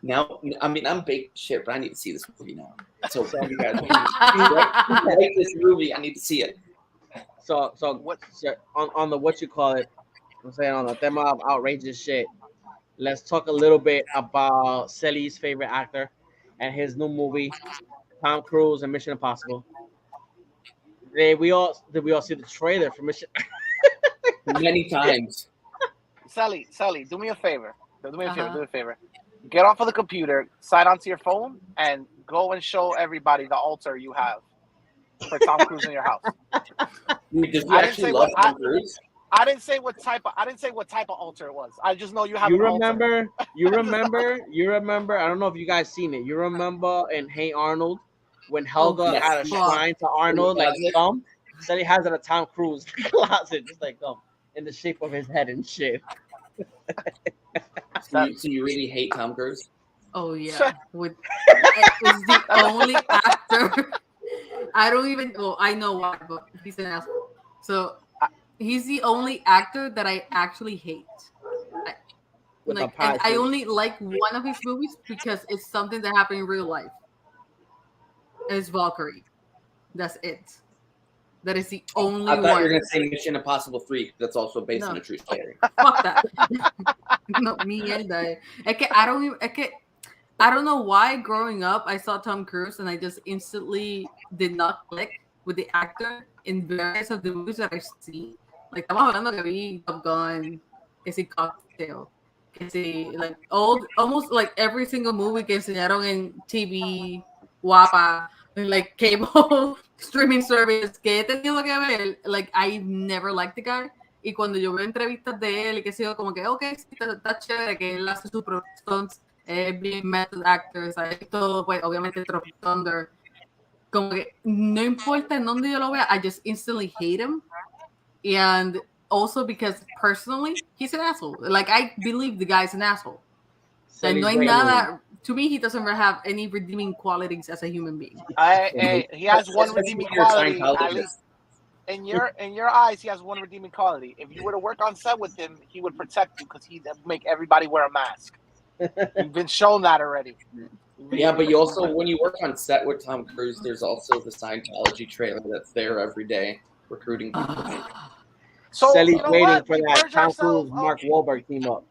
Now, I mean, I'm baked shit, but I need to see this movie now. So, you guys, like this movie, I need to see it. So on the what you call it, I'm saying on the theme of outrageous shit. Let's talk a little bit about CELY's favorite actor and his new movie, Tom Cruise and Mission Impossible. Did we all see the trailer for Mission? Many times. CELY, do me a favor. Do me a favor. Get off of the computer, sign onto your phone, and go and show everybody the altar you have for Tom Cruise in your house. Does he actually love Tom Cruise? I didn't say what type of altar it was. I just know you have. You remember? I don't know if you guys seen it. You remember in Hey Arnold when Helga had a shrine to Arnold, like thumb. Said he has it at Tom Cruise closet, just like in the shape of his head and shit. So you really hate Tom Cruise? Oh yeah, it was the only actor. I don't even know. I know why, but he's an asshole. So he's the only actor that I actually hate. I only like one of his movies because it's something that happened in real life. It's Valkyrie. That's it. That is the only one. I thought you were going to say Mission Impossible 3. That's also based on a true story. Fuck that. No, mierda. I don't know why growing up I saw Tom Cruise and I just instantly did not click with the actor in various of the movies that I've seen. Like, estamos hablando que vi Top Gun, ese Cocktail, like almost like every single movie que enseñaron en TV, Guapa, like cable streaming service que he tenido que ver, like I've never liked the guy. Y cuando yo veo entrevistas de él y que sigo como que, okay, sí, está chévere que él hace sus stunts, es bien method actor, ¿sabes? Todo, pues, obviamente, Tropic Thunder. Como que no importa en dónde yo lo vea, I just instantly hate him. And also because personally, he's an asshole. Like, I believe the guy's an asshole. And no hay nada, to me, he doesn't have any redeeming qualities as a human being. He has one redeeming quality. At least in your eyes, he has one redeeming quality. If you were to work on set with him, he would protect you because he'd make everybody wear a mask. You've been shown that already. Yeah, but you also, when you work on set with Tom Cruise, there's also the Scientology trailer that's there every day recruiting people. So CELY's waiting for that Tom Cruise Mark Wahlberg team up.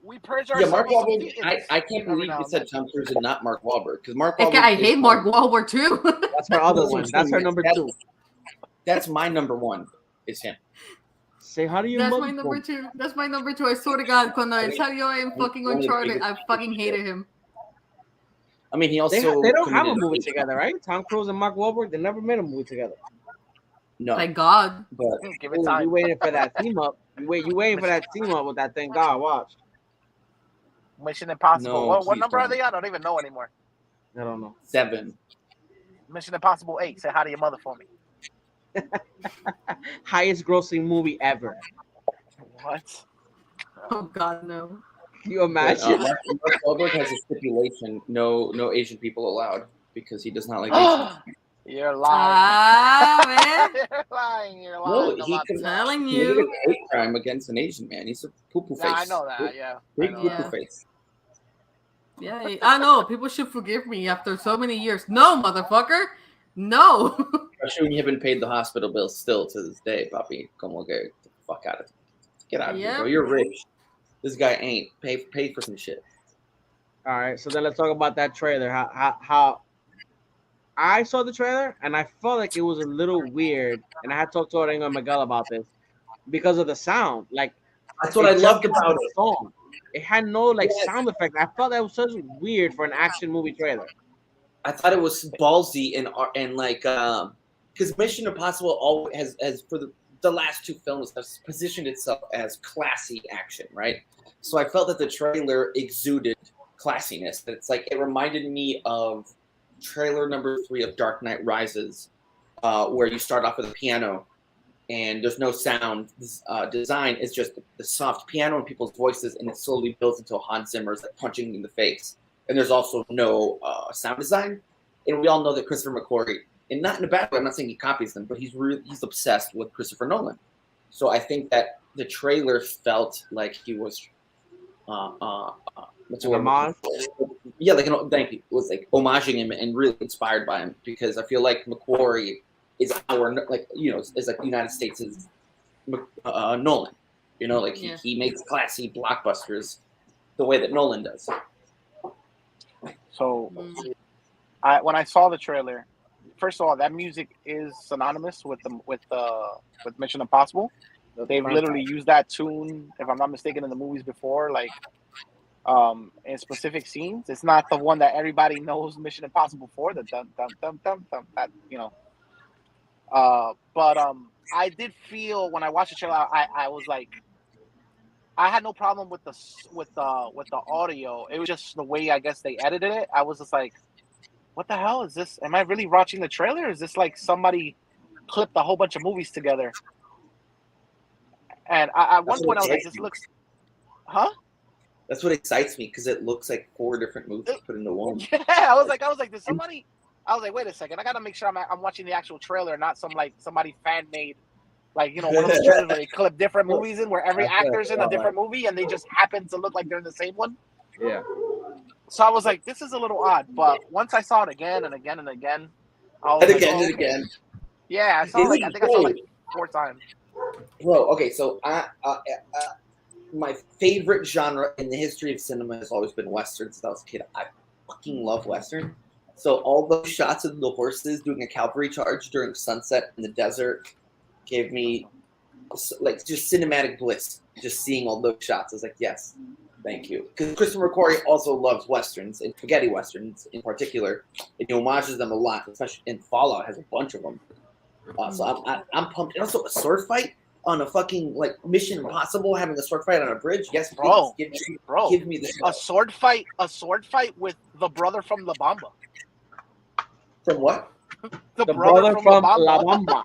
We purge ourselves. Yeah, Mark Wahlberg. I can't believe you said Tom Cruise and not Mark Wahlberg because Mark Wahlberg. I hate Mark Wahlberg too. That's her other one. That's her number 2. That's my number 1. Is him. Say, how do you? That's my number 2. That's my number 2. I swear to God, cuando él salió en fucking Uncharted, I fucking hated him. I mean, he also they don't have a movie together, right? Tom Cruise and Mark Wahlberg, they never made a movie together. No, thank God. But give it time. You waiting for that team up? You waiting for that team up with that thing? God, watch. Mission Impossible. No, what number are they on? I don't even know anymore. I don't know. 7. Mission Impossible 8. Say hi to your mother for me. Highest grossing movie ever. What? Oh God, no. Can you imagine? Mark Wahlberg has a stipulation: no Asian people allowed because he does not like Asians. You're lying. Man. You're lying. No, he telling you. A hate crime against an Asian man. He's a poo-poo face. Yeah, I know that. Yeah. Big poo-poo face. Yeah, I know. People should forgive me after so many years. No, motherfucker. No. Especially when you haven't paid the hospital bill still to this day, papi. Como que get the fuck out of it. Get out of here, bro. You're rich. This guy ain't. Pay for some shit. All right, so then let's talk about that trailer. How I saw the trailer and I felt like it was a little weird, and I had talked to Orengo and Miguel about this because of the sound. Like, that's what I loved about the song. It had no sound effect. I felt that was so weird for an action movie trailer. I thought it was ballsy and like because Mission Impossible always has for the last 2 films has positioned itself as classy action, right? So I felt that the trailer exuded classiness. It's like it reminded me of trailer number 3 of Dark Knight Rises, where you start off with a piano and there's no sound design. It's just the soft piano and people's voices, and it slowly builds into Hans Zimmer's like punching in the face. And there's also no sound design. And we all know that Christopher McQuarrie, and not in a bad way, I'm not saying he copies them, but he's obsessed with Christopher Nolan. So I think that the trailer felt like he was what's the word? Homage? Yeah, like thank you. It was like homaging him and really inspired by him, because I feel like McQuarrie is our, like, you know, is like the United States' Nolan. You know, like he makes classy blockbusters the way that Nolan does. So when I saw the trailer, first of all, that music is synonymous with Mission Impossible. They've literally used that tune, if I'm not mistaken, in the movies before, like in specific scenes. It's not the one that everybody knows Mission Impossible for, the dum dum dum dum dum, that, you know. But I did feel when I watched the trailer, I was like, I had no problem with the audio. It was just the way I guess they edited it. I was just like, what the hell is this? Am I really watching the trailer? Is this like somebody clipped a whole bunch of movies together? And at one point I was like, this looks, huh? That's what excites me, because it looks like 4 different movies put into one. Yeah, I was like, did somebody? I was like, wait a second, I gotta make sure I'm watching the actual trailer, not somebody fan made, like, you know, one of those trailers where they clip different movies in, where every actor's in a different movie and they just happen to look like they're in the same one. Yeah. So I was like, this is a little odd. But once I saw it again and again and again, And again. Yeah, I saw I think I saw like 4 times. Bro, okay, so my favorite genre in the history of cinema has always been Western since I was a kid. I fucking love Western. So all those shots of the horses doing a cavalry charge during sunset in the desert gave me like just cinematic bliss. Just seeing all those shots, I was like, yes, thank you. Because Christopher McQuarrie also loves Westerns, and spaghetti Westerns in particular, and he homages them a lot, especially in Fallout has a bunch of them. So I'm pumped. And also a sword fight on a fucking like Mission Impossible, having a sword fight on a bridge. Yes, bro. Give me the a sword fight with the brother from La Bamba. From what? The brother from La Bamba.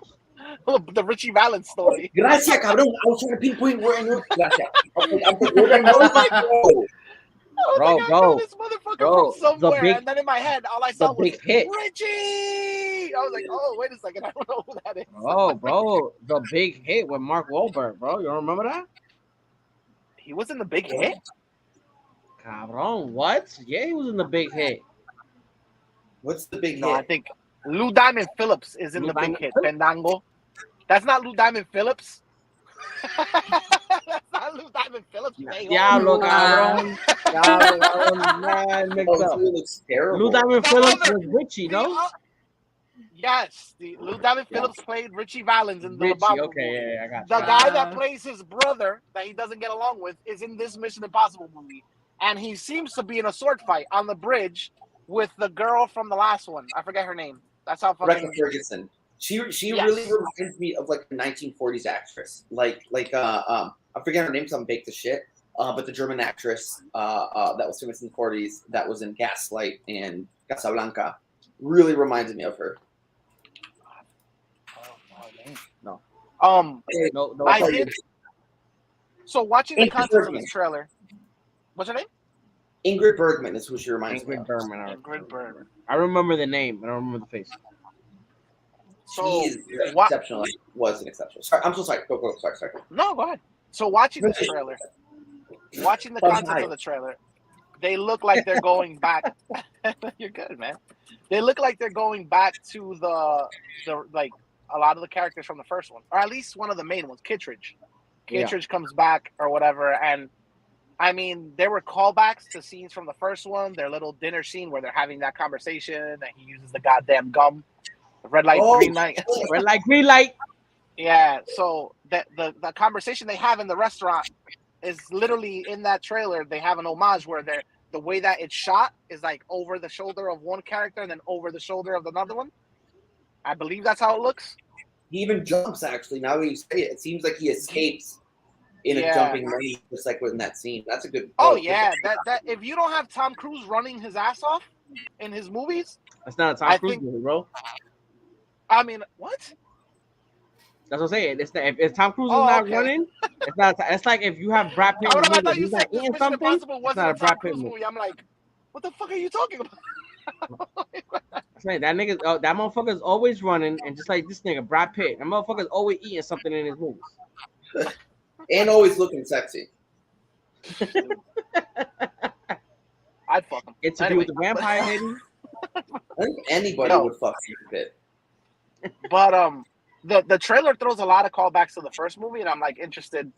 Bamba. The Richie Valens story. Gracias, cabrón. I was trying to pinpoint where I know. Gracias. Bro, this motherfucker from somewhere, and then in my head, all I saw was hit. Richie. I was like, oh, wait a second, I don't know who that is. Bro, the big hit with Mark Wahlberg, bro. You don't remember that? He was in the big hit? Cabrón, what? Yeah, he was in the big hit. What's the big hit? No, I think Lou Diamond Phillips is in the big hit. Pendango. That's not Lou Diamond Phillips. That's not Lou Diamond Phillips. Diablo, cabrón. Lou Diamond Phillips was Richie, no? Yes, Lou Diamond Phillips played Richie Valens in the Richie, Bob okay, movie. yeah, I got the guy that plays his brother that he doesn't get along with is in this Mission Impossible movie, and he seems to be in a sword fight on the bridge with the girl from the last one. I forget her name. That's how fucking Ferguson. She really reminds me of like a 1940s actress, like I forget her name because I'm baked to shit. But the German actress that was famous in the 40s, that was in Gaslight and Casablanca, really reminded me of her. No. No. I did. So watching the content of this trailer, what's her name? Ingrid Bergman is who she reminds me of. Ingrid Bergman. I remember the name, but I don't remember the face. So she is exceptional. Was an exceptional. Sorry, I'm so sorry. Go. Sorry. No, go ahead. So watching this trailer, watching the content of the trailer, they look like they're going back. You're good, man. They look like they're going back to the like a lot of the characters from the first one, or at least one of the main ones, Kittredge. Kittredge comes back or whatever, and I mean, there were callbacks to scenes from the first one. Their little dinner scene where they're having that conversation, and he uses the goddamn gum, red light, green light, red light, green light. Yeah. So the conversation they have in the restaurant is literally in that trailer. They have an homage where the way that it's shot is like over the shoulder of one character and then over the shoulder of another one. I believe that's how it looks. He even jumps, actually. Now that you say it, it seems like he escapes in a jumping way, just like in that scene. That's a good. Oh yeah, that if you don't have Tom Cruise running his ass off in his movies, that's not a Tom Cruise movie, bro. I mean, what? That's what I'm saying. It's not, if Tom Cruise is Oh, not okay. running, it's not. It's like if you have Brad Pitt in I the movie, thought you he's said not this eating Mission something. Impossible It's wasn't not a a Brad Tom Pitt Cruise movie. movie. I'm like, what the fuck are you talking about? That's right. That nigga, that motherfucker's always running, and just like this nigga, Brad Pitt, that motherfucker's always eating something in his movies. And always looking sexy. I'd fuck him. Interview Anyway, with the Vampire Lady. I think anybody would fuck Brad Pitt. but the trailer throws a lot of callbacks to the first movie, and I'm like interested.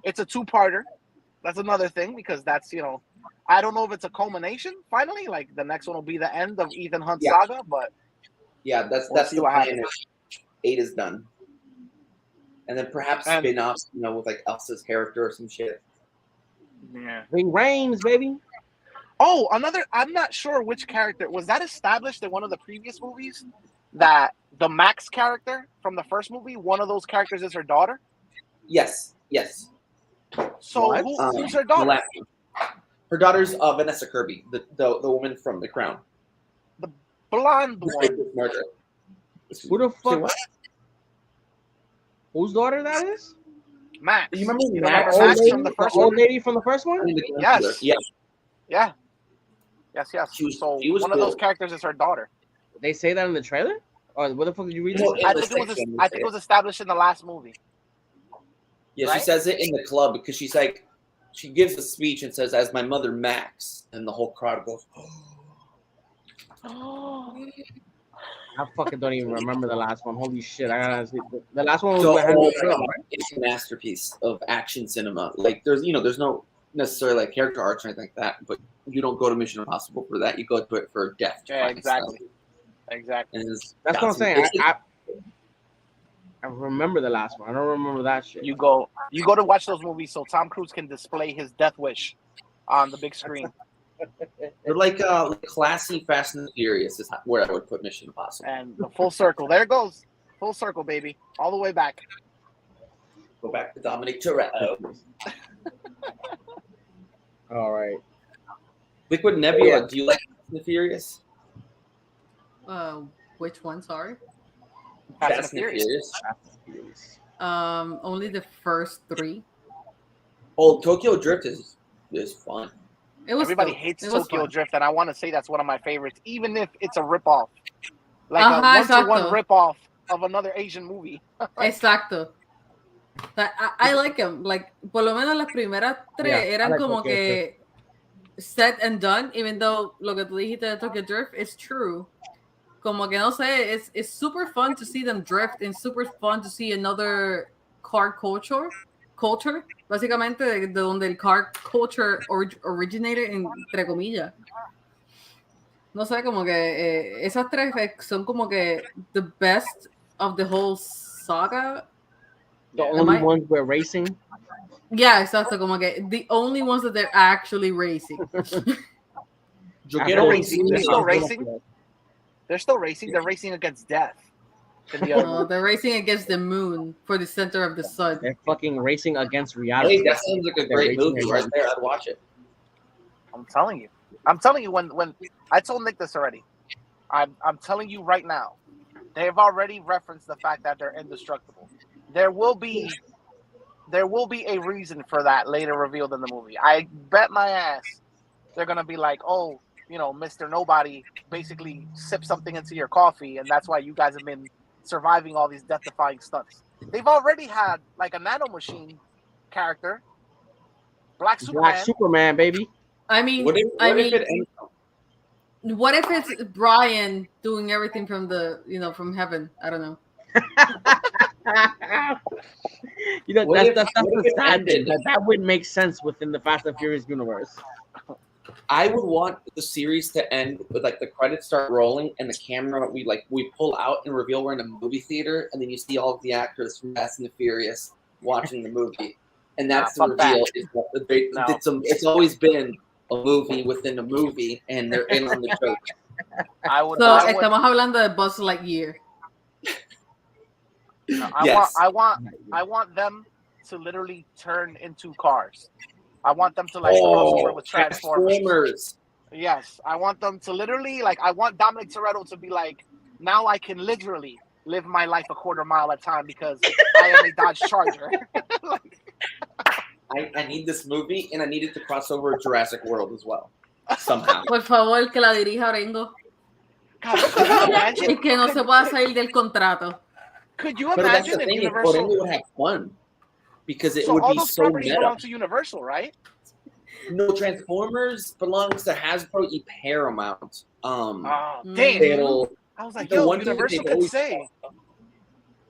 It's a two-parter. That's another thing because that's I don't know if it's a culmination. Finally, like the next one will be the end of Ethan Hunt's saga, but yeah, that's see the what plan. happens. 8 is done, and then perhaps spin-offs, with like Elsa's character or some shit. Yeah. Ring Rames, baby. Oh, another. I'm not sure which character was that established in one of the previous movies. That the Max character from the first movie, one of those characters is her daughter. Yes. So who's her daughter? Her daughter's Vanessa Kirby, the woman from The Crown. The blonde one. Murder. Who the fuck? What? Whose daughter that is? Max. You remember Max Lady, from the first old one? lady from the first one? Yes. Yeah. Yeah. Yes. She was So one of those characters is her daughter. They say that in the trailer? Or what the fuck did you read? No, I think it was established in the last movie. Yeah, right? she says it in the club because she's like, she gives a speech and says, "As my mother Max," and the whole crowd goes, Oh. I fucking don't even remember the last one. Holy shit! I gotta see. The last one was So, with Henry Cavill, right? it's a masterpiece of action cinema. Like there's no necessarily like character arcs or anything like that, but you don't go to Mission Impossible for that. You go to it for death. Yeah, exactly. Exactly. And That's what I'm saying. I remember the last one. I don't remember that shit. You go to watch those movies so Tom Cruise can display his death wish on the big screen. They're like classy Fast and Furious is where I would put Mission Impossible. And the full circle. There it goes. Full circle, baby. All the way back. Go back to Dominic Toretto. All right. Liquid Nebula. Do you like Fast and Furious? Which one? Sorry. Fast and Furious. Only the first 3. Oh, Tokyo Drift is fun. It was Everybody fun. hates It was Tokyo fun. Drift, and I want to say that's one of my favorites, even if it's a ripoff. Like Ajá, a one-to-one exacto. ripoff of another Asian movie. Exacto. O sea, I like them. Like, por lo menos las primeras 3 Yeah, I eran like como Tokyo que set and done, even though lo que tú dijiste de Tokyo Drift is true. Como que no sé, it's super fun to see them drift and super fun to see another car culture, básicamente de donde el car culture originated, entre comillas. No sé, como que esas 3 son como que the best of the whole saga. The only ones we're racing. Yeah, exacto, como que the only ones that they're actually racing. They're still racing. They're still racing. They're racing against death. No, they're racing against the moon for the center of the sun. They're fucking racing against reality. Hey, that sounds like a great movie right there. I'd watch it. I'm telling you. When I told Nick this already. I'm telling you right now. They've already referenced the fact that they're indestructible. There will be a reason for that later revealed in the movie. I bet my ass they're gonna be like, oh, Mr. Nobody basically sipped something into your coffee, and that's why you guys have been surviving all these death-defying stunts. They've already had like a nanomachine character, Black Superman, baby. I mean, What if it's Brian doing everything from from heaven? I don't know. That's the sad thing. That wouldn't make sense within the Fast and Furious universe. I would want the series to end with like the credits start rolling and the camera we pull out and reveal we're in a movie theater, and then you see all of the actors from Fast and the Furious watching the movie, and that's the reveal. It's always been a movie within a movie, and they're in on the joke. Estamos hablando de Buzz Lightyear. I want them to literally turn into cars. I want them to cross over with Transformers. Yes, I want them to literally I want Dominic Toretto to be like, now I can literally live my life a quarter mile at a time because I am a Dodge Charger. I need this movie, and I need it to cross over with Jurassic World as well, somehow. Por favor, que la dirija Orengo. God, could you imagine? Y que no se pueda salir del contrato. Could you But that's the imagine if thing, Universal? Orengo would have fun because it So would all be those so properties meta. belong to Universal, right? No, Transformers belongs to Hasbro y Paramount. Oh, damn. Pero I was like, the yo, one thing that Universal they've could always say. thought-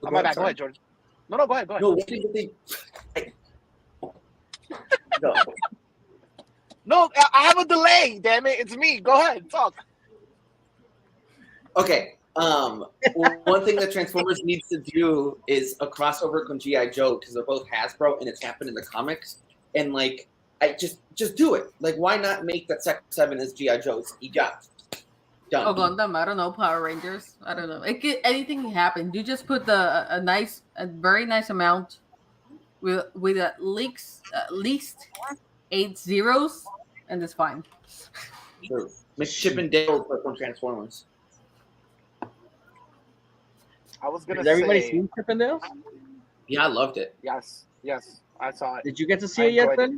Oh, my bad. Go Sorry. ahead, Jordan. No, go ahead. No, one thing that they. No. No, I have a delay. Damn it, it's me. Go ahead, talk. Okay. One thing that Transformers needs to do is a crossover with G.I. Joe because they're both Hasbro and it's happened in the comics. And like, I just do it. Like, why not make that Sector 7 as G.I. Joe's? You got done. Oh, Gundam, I don't know, Power Rangers. I don't know. Anything can happen. You just put a very nice amount with at least 8 zeros, and it's fine. True. Make Chip and Dale put on Transformers. I was gonna Has everybody say seen Chip and Dale? Yeah, I loved it. yes, I saw it. Did you get to see it yet then?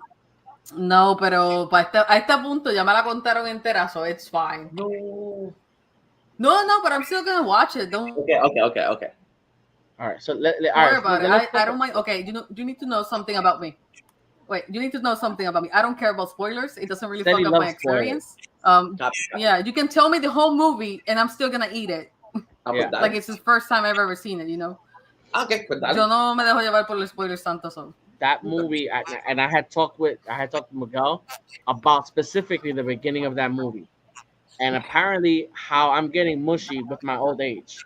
No, pero a este punto ya me la contaron entera, so it's fine. No. No, but I'm still gonna watch it. Don't Okay. All right, so all worry right, about so it. let's I don't mind. Okay, you need to know something about me. Wait, you need to know something about me. I don't care about spoilers. It doesn't really Steady fuck up my loves spoilers. experience. Copy. Yeah, you can tell me the whole movie, and I'm still gonna eat it. Yeah. Like it's the first time I've ever seen it. You know. Okay, but that, Yo no me dejo llevar por los spoilers tanto, so. that movie, and I had talked with Miguel about specifically the beginning of that movie, and apparently how I'm getting mushy with my old age.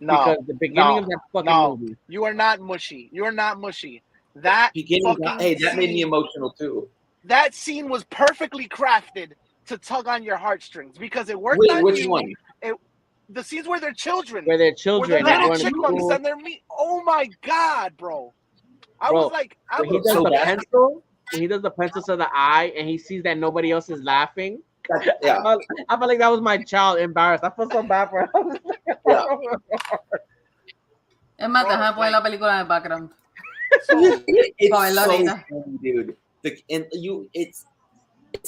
No, Because the beginning of that fucking movie. you are not mushy. You are not mushy. That beginning, fucking hey, that made me scene- emotional too. That scene was perfectly crafted to tug on your heartstrings because it worked Wait, on which you. one? The scenes where they're children, Where they're where children, they're they're little going to chipmunks school. and they're meat. Oh my god, bro! I Bro, was like, I When he was does so the bad. pencil, when he does the pencil to the eye, and he sees that nobody else is laughing. Yeah. I felt like that was my child embarrassed. I felt so bad for him. Yeah. Es más, Bro, deja de poner like- la película en el background. It's Bye, so Lorena. funny, dude. It's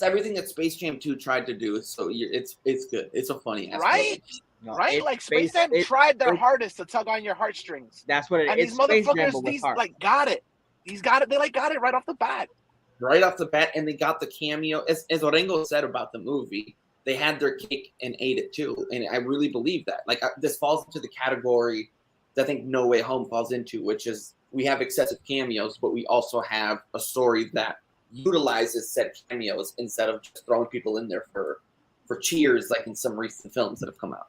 everything that Space Jam 2 tried to do. So it's good. It's a funny ass Right? movie. No, right? it's Like Space Jam it- tried their it- hardest to tug on your heartstrings, That's what it and is. these Space Jam, motherfuckers, but with these heart. like got it. He's got it. They like got it right off the bat. Right off the bat, and they got the cameo. As Orengo said about the movie, they had their cake and ate it too. And I really believe that. Like this falls into the category that I think No Way Home falls into, which is we have excessive cameos, but we also have a story that utilizes said cameos instead of just throwing people in there for cheers, like in some recent films that have come out.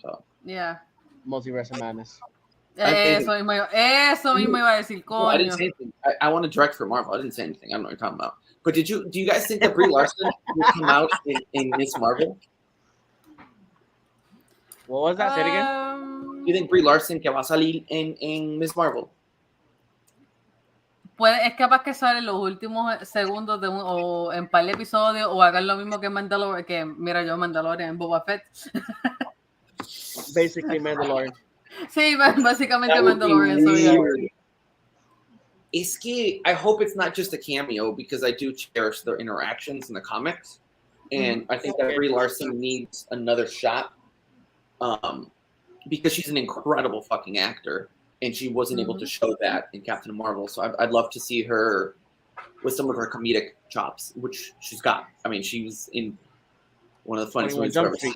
So Yeah. Multiverse of Madness. Eso mismo iba a decir, no, I didn't coño. say anything. I want to direct for Marvel. I didn't say anything. I don't know what you're talking about. But do you guys think that Brie Larson will come out in Miss Marvel? What was that? Say it again. Do you think Brie Larson que va a salir en Miss Marvel? Es capaz que sale en los últimos segundos o en par de episodios o hagan lo mismo que Mandalorian, que mira yo Mandalorian en Boba Fett. Basically, Mandalorian. Sí, básicamente That would be Mandalorian. So yeah. weird. Es que I hope it's not just a cameo because I do cherish their interactions in the comics, and I think that Brie Larson needs another shot, because she's an incredible fucking actor, and she wasn't able to show that in Captain Marvel. So I'd love to see her with some of her comedic chops, which she's got. I mean, she was in one of the funniest movies I've ever seen.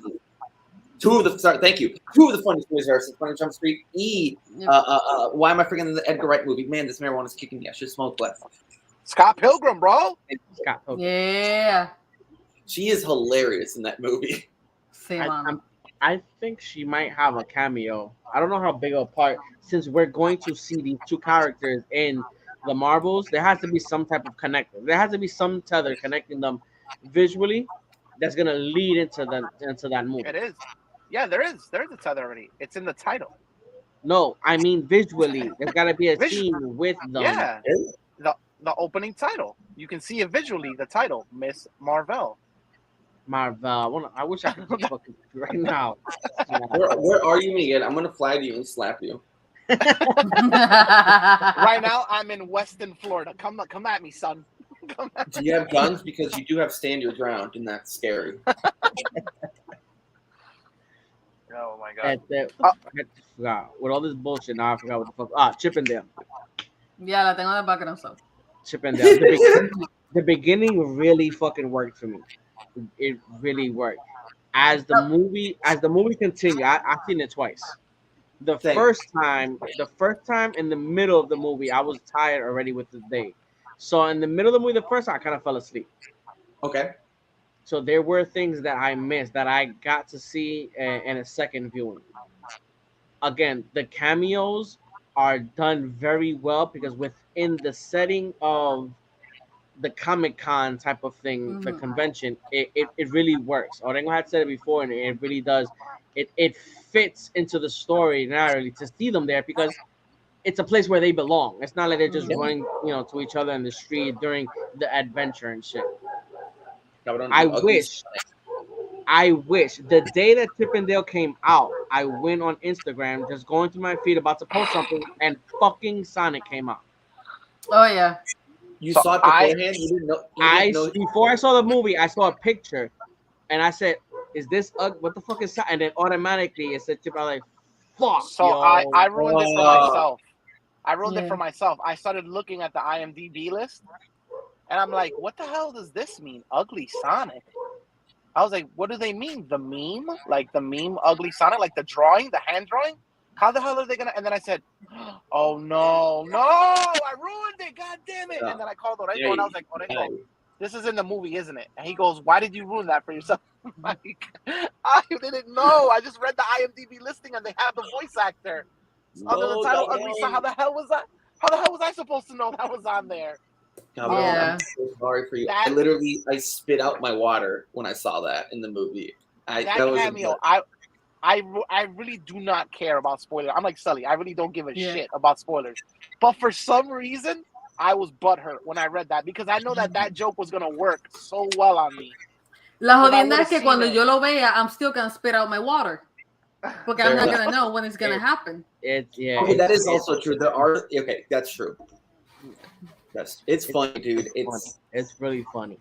Two of the funniest movies I've ever seen. Funny Jump Street. Why am I forgetting the Edgar Wright movie? Man, this marijuana's kicking me. I should smoke less. Scott Pilgrim, bro. Scott Pilgrim. Yeah. She is hilarious in that movie. Sí, mano. I think she might have a cameo. I don't know how big of a part. Since we're going to see these two characters in the Marvels, there has to be some type of connector. There has to be some tether connecting them visually that's gonna lead into that movie. It is. Yeah, there is. There's a tether already. It's in the title. No, I mean visually. There's gotta be a Visually. scene with them. Yeah. The opening title. You can see it visually. The title, Miss Marvel. Marvel. I wish I could fucking right now. Where are you again? I'm gonna fly to you and slap you. Right now, I'm in Weston, Florida. Come at me, son. Do you have guns? Because you do have stand your ground, and that's scary. Oh my god. I forgot. With all this bullshit, now I forgot what the fuck. Chippendale. Yeah, la tengo de background, so. Chippendale. The beginning really fucking worked for me. It really worked. As the movie continued, I've seen it twice. The first time in the middle of the movie, I was tired already with the day. So in the middle of the movie, the first time I kind of fell asleep. Okay. So there were things that I missed that I got to see in a second viewing. Again, the cameos are done very well because within the setting of the Comic-Con type of thing, the convention, it really works. Orengo had said it before, and it really does. It fits into the story narrowly to see them there because it's a place where they belong. It's not like they're just running, to each other in the street during the adventure and shit. I wish the day that Chippendale came out, I went on Instagram, just going through my feed about to post something, and fucking Sonic came out. Oh yeah. You saw it beforehand. You didn't know. Before I saw the movie, I saw a picture, and I said, "Is this what the fuck is that?" And then automatically it said, "Chip." I was like, "Fuck." So yo. I ruined it for myself. It for myself. I started looking at the IMDb list, and I'm like, "What the hell does this mean? Ugly Sonic." I was like, "What do they mean? The meme? Like the meme Ugly Sonic? Like the drawing, the hand drawing? How the hell are they gonna?" And then I said, "Oh no, I ruined it! God damn it!" And then I called Orengo and I was like, "Orengo, this is in the movie, isn't it?" And he goes, "Why did you ruin that for yourself?" I'm like, I didn't know. I just read the IMDb listing and they have the voice actor under the title Ugly Sonic. How the hell was I supposed to know that was on there? I'm so sorry for you. I spit out my water when I saw that in the movie. That cameo, I really do not care about spoilers. I'm like CELY. I really don't give a shit about spoilers. But for some reason, I was butthurt when I read that because I know that joke was gonna work so well on me. La jodienda es que cuando yo lo vea, I'm still gonna spit out my water. Because I'm not gonna know when it's gonna happen. That is also true. There are that's true. It's funny, dude. It's really funny.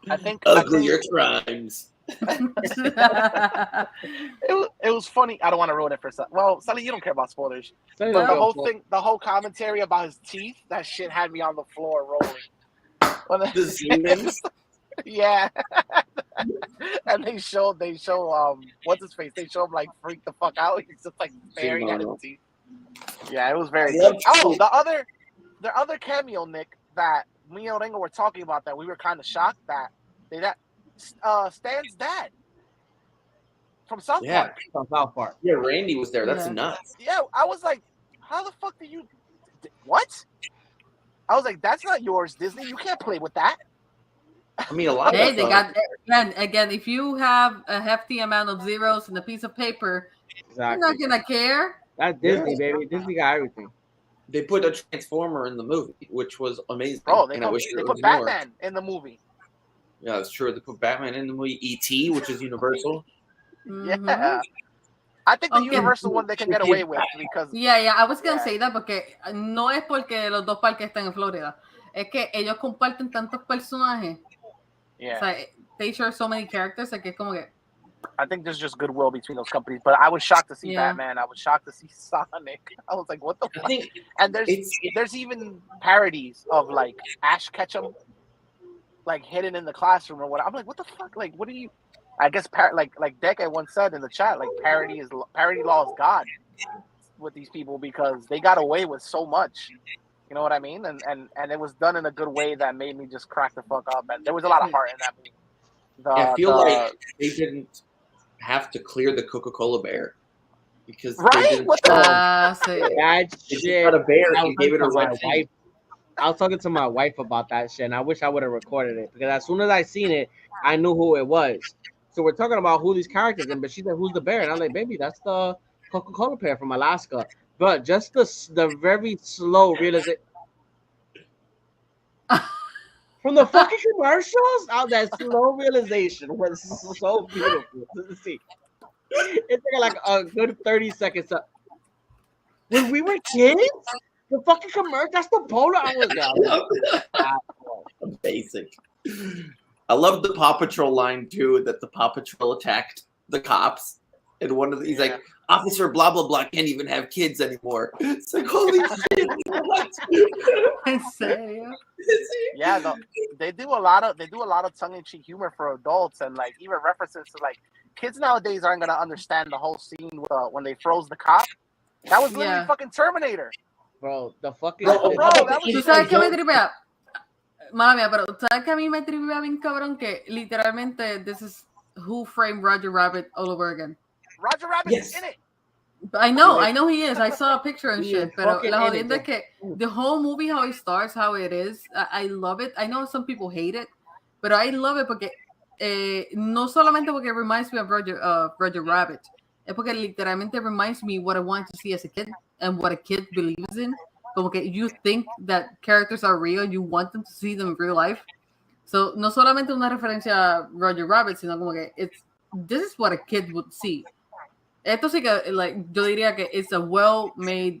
I think your crimes. It was funny. I don't want to ruin it for CELY. Well, CELY, you don't care about spoilers. But the whole commentary about his teeth, that shit had me on the floor rolling. The Siemens. Yeah. And they show what's his face? They show him like freak the fuck out. He's just like staring at his teeth. Yeah, it was very good. Oh, the other cameo, Nick, that me and Orengo were talking about that we were kind of shocked that Stan's dad from South Park. From South Park. Yeah, Randy was there. That's nuts. Yeah, I was like, how the fuck do you? What? I was like, that's not yours, Disney. You can't play with that. I mean, a lot of they got again. If you have a hefty amount of zeros in a piece of paper, you're not gonna care. That's Disney, baby. Disney got everything. They put a Transformer in the movie, which was amazing. Oh, they put Batman in the movie. Yeah, that's true. They put Batman in the movie. E.T., which is Universal. Mm-hmm. Yeah. I think the Universal one they can get away with because... Yeah, I was going to say that porque no es porque los dos parques están en Florida. Es que ellos comparten tantos personajes. Yeah. O sea, they share so many characters, que es como que... I think there's just goodwill between those companies, but I was shocked to see Batman. I was shocked to see Sonic. I was like, what the fuck? And there's even parodies of like Ash Ketchum, like hidden in the classroom or whatever. I'm like, what the fuck? Like, what do you? I guess like Decade once said in the chat, like parody law is God with these people because they got away with so much. You know what I mean? And it was done in a good way that made me just crack the fuck up. And there was a lot of heart in that movie. I feel like they didn't have to clear the Coca-Cola bear because what the that shit. Got a bear and gave it to my wife. I was talking to my wife about that shit, and I wish I would have recorded it because as soon as I seen it, I knew who it was. So we're talking about who these characters are, but she said, "Who's the bear?" And I'm like, "Baby, that's the Coca-Cola bear from Alaska." But just the very slow realization. From the fucking commercials, out that slow realization was so beautiful to see. It took like a good 30 seconds. When we were kids, the fucking commercial, that's the polo I was Basic. I love the Paw Patrol line too, that the Paw Patrol attacked the cops. And one of the, he's like, Officer blah blah blah can't even have kids anymore. It's like, holy shit. What? ¿En serio? Yeah, they do a lot of tongue-in-cheek humor for adults, and like even references to like kids nowadays aren't gonna understand the whole scene when they froze the cop. That was literally fucking Terminator. Bro, the fucking ¿Tú sabes qué me tripea? Mala mía, pero ¿sabes que a mí me tripea bien cabrón? Que literalmente this is Who Framed Roger Rabbit all over again. Roger Rabbit's in it. I know he is. I saw a picture and shit. Pero la jodienda es que the whole movie, how it starts, how it is, I love it. I know some people hate it, but I love it porque no solamente porque it reminds me of Roger Rabbit, es porque literalmente reminds me what I want to see as a kid and what a kid believes in. Como que you think that characters are real and you want them to see them in real life. So no solamente una referencia a Roger Rabbit, sino como que this is what a kid would see. Esto sí que, like, yo diría que it's a well-made,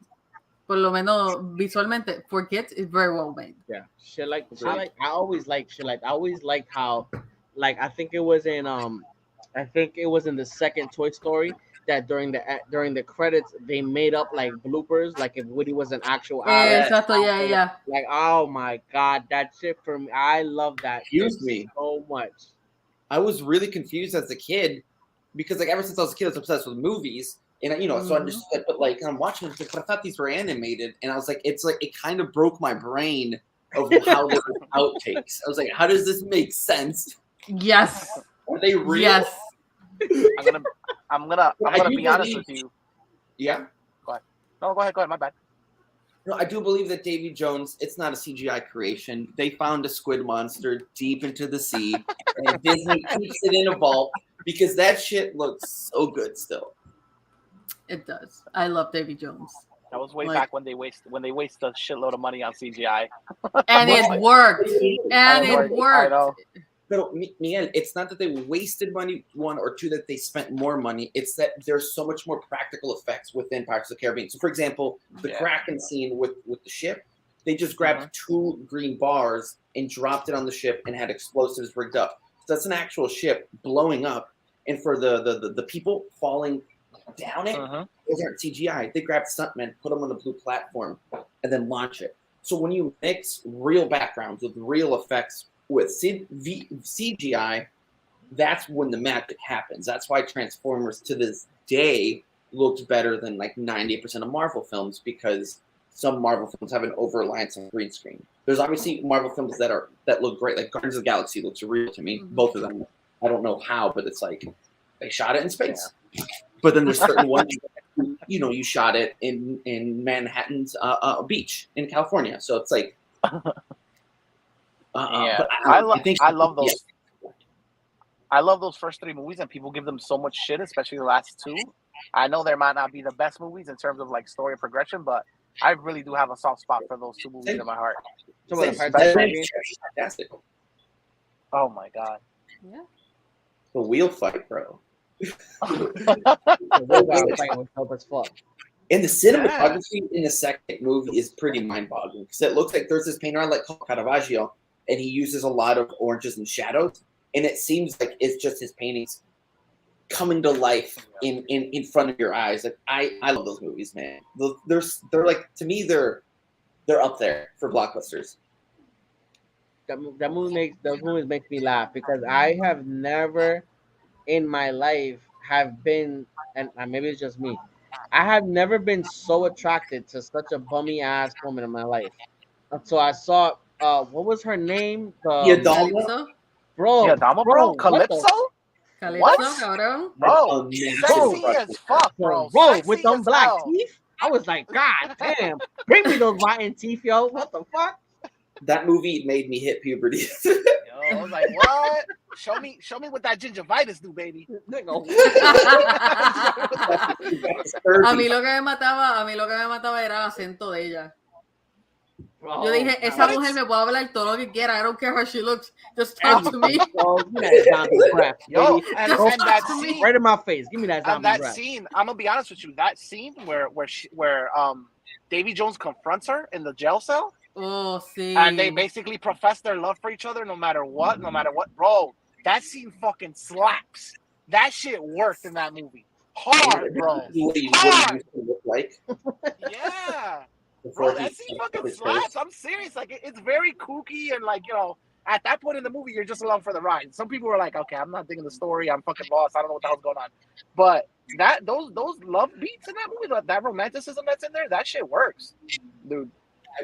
por lo menos visualmente, for kids, it's very well-made. Yeah, shit like I always like shit like I always liked how, like, I think it was in the second Toy Story that during the credits they made up like bloopers, like if Woody was an actual Exacto, yeah. Like, oh my god, that shit for me, I love that. Excuse me so much. I was really confused as a kid. Because like ever since I was a kid, I was obsessed with movies, and so I understood. But like I'm watching it, but I thought these were animated, and I was like, it's like it kind of broke my brain of how they were outtakes. I was like, how does this make sense? Yes. Are they real? Yes. I'm gonna be honest with you. Yeah. Go ahead. No, go ahead. My bad. No, I do believe that Davy Jones, it's not a CGI creation. They found a squid monster deep into the sea, and Disney keeps it in a vault because that shit looks so good still. It does. I love Davy Jones. That was way back when they waste a shitload of money on CGI. And it worked. And it worked. I know. But Miguel, it's not that they wasted money, one, or two, that they spent more money. It's that there's so much more practical effects within Pirates of the Caribbean. So, for example, the Kraken scene with the ship, they just grabbed 2 green bars and dropped it on the ship and had explosives rigged up. So that's an actual ship blowing up. And for the people falling down it, those aren't CGI. They grabbed stuntmen, put them on the blue platform, and then launch it. So when you mix real backgrounds with real effects with CGI, that's when the magic happens. That's why Transformers to this day looks better than like 90% of Marvel films, because some Marvel films have an over-reliance on green screen. There's obviously Marvel films that look great, like Guardians of the Galaxy looks real to me. Both of them. I don't know how, but it's like they shot it in space. Yeah. But then there's certain ones, you shot it in Manhattan's beach in California. So it's like. But I love those. Yeah. I love those first 3 movies, and people give them so much shit, especially the last 2. I know they might not be the best movies in terms of like story progression, but I really do have a soft spot for those 2 movies in my heart. Fantastic. Oh my god! Yeah. The wheel fight, bro. The wheel fight was dope as fuck. And the cinematography in the second movie is pretty mind-boggling, because it looks like there's this painter I like called Caravaggio, and he uses a lot of oranges and shadows, and it seems like it's just his paintings coming to life in front of your eyes. Like I love those movies, man. They're like, to me, they're up there for blockbusters. Those movies make me laugh, because I have never in my life have been, and maybe it's just me, I have never been so attracted to such a bummy ass woman in my life. So I saw what was her name? Calypso? Bro, Calypso? What? Cabrón? Bro, sexy as fuck, bro. Bro, with them black teeth. I was like, God damn, bring me those rotten teeth, yo. What the fuck? That movie made me hit puberty. Yo, I was like, what? Show me what that gingivitis do, baby. A mí lo que me mataba era el acento de ella. Yo dije, esa mujer me puede hablar todo lo que quiera. I don't care how she looks. Just talk to me. Yo, give me that zombie breath, Yo, baby. and Go that fuck me scene, right in my face. Give me that zombie and that breath. scene, I'm gonna be honest with you. That scene where Davy Jones confronts her in the jail cell, Oh, sí. and they basically profess their love for each other no matter what, bro. That scene fucking slaps. That shit worked in that movie. Hard, bro. What he Hard. used to look like Yeah. before Bro, that he scene fucked fucking his slaps. face. I'm serious. Like, it's very kooky, and like, you know, at that point in the movie, you're just along for the ride. Some people were like, okay, I'm not digging the story. I'm fucking lost. I don't know what the hell's going on. But those love beats in that movie, that romanticism that's in there, that shit works, dude.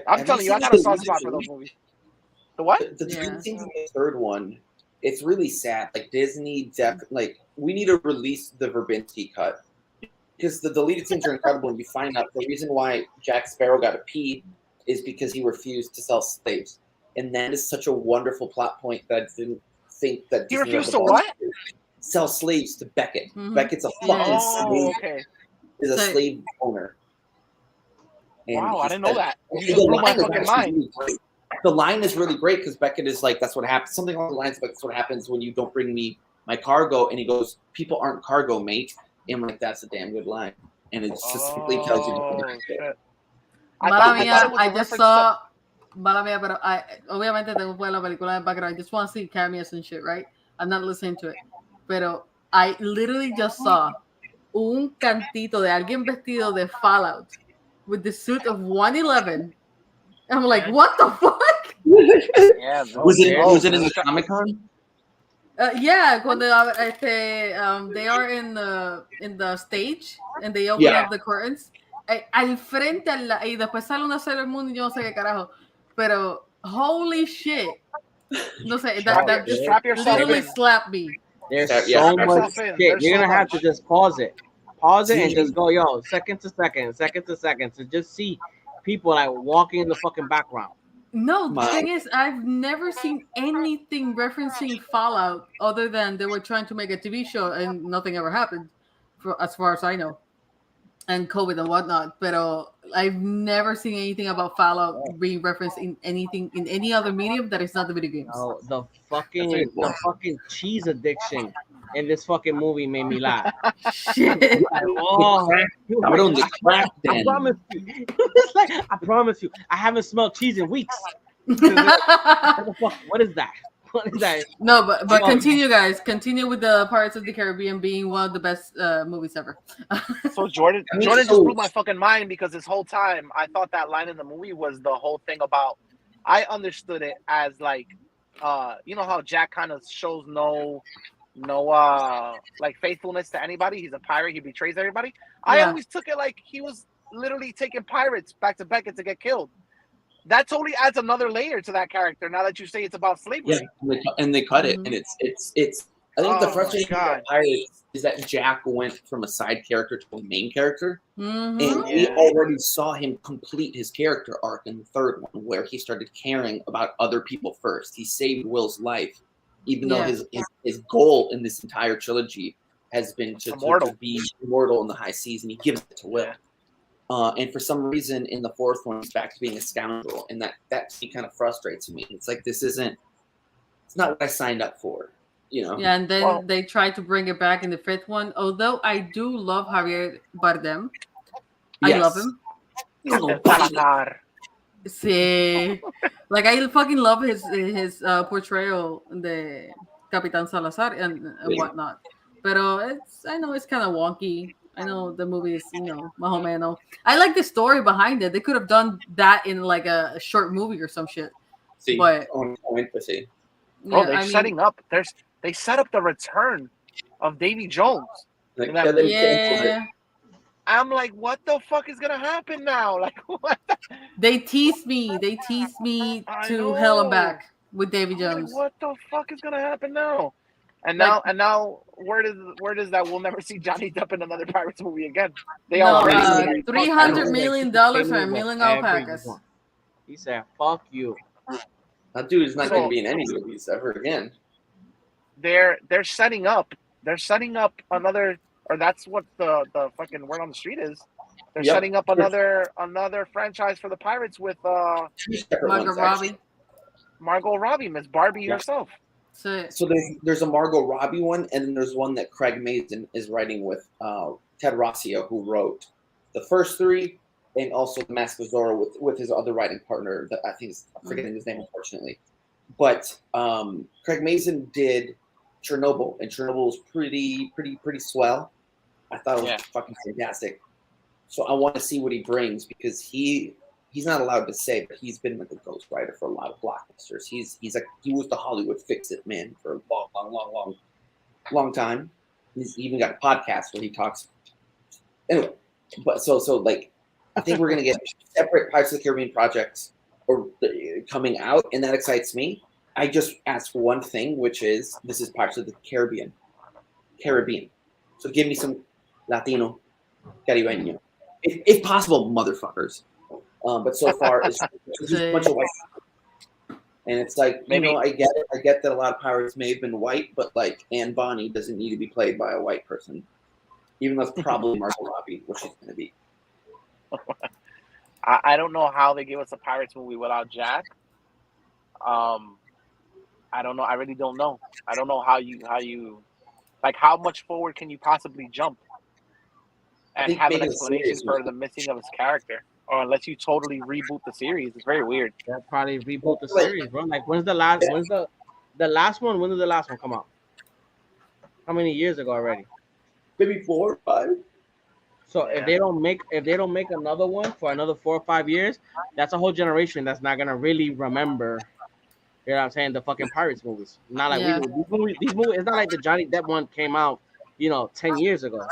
I'm Have telling you, I seen got a the soft spot deleted for those scenes? movies. The what? The Yeah. deleted scenes in the third one, it's really sad. Like Disney, like we need to release the Verbinski cut because the deleted scenes are incredible. And you find out the reason why Jack Sparrow got a P is because he refused to sell slaves, and that is such a wonderful plot point that I didn't think that He Disney refused ever to thought what? to sell slaves to Beckett. Mhm. Beckett's a Yeah. fucking Oh, slave. okay. Is a So- slave owner. And Wow, I he didn't know said- that. You the just blew line my is fucking actually mind. really great. The line is really great because Beckett is like, that's what happens. Something along the lines of, like, that's what happens when you don't bring me my cargo. And he goes, people aren't cargo, mate. And I'm like, that's a damn good line. And it specifically tells you. Oh, shit. Mala thought mía, it was I a just reference saw. Mala mía, pero obviamente tengo pues la película en background. I just want to see cameos and shit, right? I'm not listening to it. Pero I literally just saw un cantito de alguien vestido de Fallout with the suit of 111. I'm like, what the fuck? Yeah, Was it in the this guy- Comic Con? Yeah, cuando they are in the stage and they open Yeah. up the curtains. Al frente y después sale una Sailor Moon y yo no sé qué carajo. Pero holy shit. No sé, that just strap yourself literally in. slapped me. There's Yeah. so Strap much yourself in. shit. There's You're so gonna have much. to just pause it and See? just go, yo, second to second, to just see people like walking in the fucking background. No, the My- thing is, I've never seen anything referencing Fallout other than they were trying to make a TV show and nothing ever happened, as far as I know, and COVID and whatnot. But I've never seen anything about Fallout being referenced in anything in any other medium that is not the video games. Oh, the That's a good point. fucking cheese addiction in this fucking movie made me laugh. Shit. Oh, I would only crack I then. promise you. It's like, I promise you, I haven't smelled cheese in weeks. What the fuck? What is that? What is that? No, but Come on. continue, guys. Continue with the Pirates of the Caribbean being one of the best movies ever. So Jordan I mean, just so- blew my fucking mind because this whole time I thought that line in the movie was the whole thing about. I understood it as like, you know how Jack kind of shows no like faithfulness to anybody. He's a pirate. He betrays everybody. I Yeah. always took it like he was literally taking pirates back to Beckett to get killed. That totally adds another layer to that character. Now that you say it's about slavery. Yeah, and they cut it, Mhm. and it's. I think the Oh, frustrating thing God. about Pirates is that Jack went from a side character to a main character, Mhm. and we Yeah. already saw him complete his character arc in the third one, where he started caring about other people first. He saved Will's life, even though Yeah. his goal in this entire trilogy has been to Immortal. be immortal in the high seas, and he gives it to Will. Yeah. And for some reason, in the fourth one, he's back to being a scoundrel, and that kind of frustrates me. It's like it's not what I signed up for, you know. Yeah, and then Well- they tried to bring it back in the fifth one. Although I do love Javier Bardem. I Yes. love him. El Palatar. Sí. Like I fucking love his portrayal the Capitan Salazar and whatnot. Pero I know it's kind of wonky. I know the movie is, más o menos. I like the story behind it. They could have done that in like a short movie or some shit. See, But- on point, but see. Bro, Yeah, they're I mean, setting up. They set up the return of Davy Jones. Like, That- they canceled it. yeah. I'm like, what the fuck is gonna happen now? Like, what? They teased me. They teased me I to hell and know. back with Davy I'm like, Jones. what the fuck is gonna happen now? And Like- now, where does that we'll never see Johnny Depp in another Pirates movie again? They No, all already $300 million for a Everyone. million alpacas. He said, "Fuck you." That dude is not So- going to be in any movies ever again. they're setting up another, or that's what the fucking word on the street is. They're Yep. setting up another franchise for the Pirates with Two separate Margot ones, Robbie. actually. Margot Robbie, Miss Barbie Yeah. herself. Sí. So there's a Margot Robbie one, and then there's one that Craig Mazin is writing with Ted Rossio, who wrote the first three, and also The Mask of Zorro with his other writing partner. That I think I'm forgetting his name, unfortunately. But Craig Mazin did Chernobyl, and Chernobyl was pretty swell. I thought it was fucking fantastic. So I want to see what he brings, because he's not allowed to say, but he's been like a ghostwriter for a lot of blockbusters. He was the Hollywood fix-it man for a long time. He's even got a podcast where he talks. Anyway, but so like, I think we're gonna get separate Pirates of the Caribbean projects coming out, and that excites me. I just ask one thing, which is this is Pirates of the Caribbean. So give me some Latino, Caribeño, if possible, motherfuckers. But so far, it's just a bunch of white people. And it's like, Maybe. I get it. I get that a lot of pirates may have been white, but like Anne Bonny doesn't need to be played by a white person, even though it's probably Margot Robbie, what she's going to be. I don't know how they give us a Pirates movie without Jack. I don't know. I really don't know. I don't know how you like, how much forward can you possibly jump and have an explanation for the missing of his character, or unless you totally reboot the series. It's very weird. They'll probably reboot the series, bro. Like, when's the last one? When did the last one come out? How many years ago already? Maybe 4 or 5. So if they don't make another one for another 4 or 5 years, that's a whole generation that's not gonna really remember. You know what I'm saying? The fucking Pirates movies. Not like we do. These movies. It's not like the Johnny Depp one came out, 10 years ago.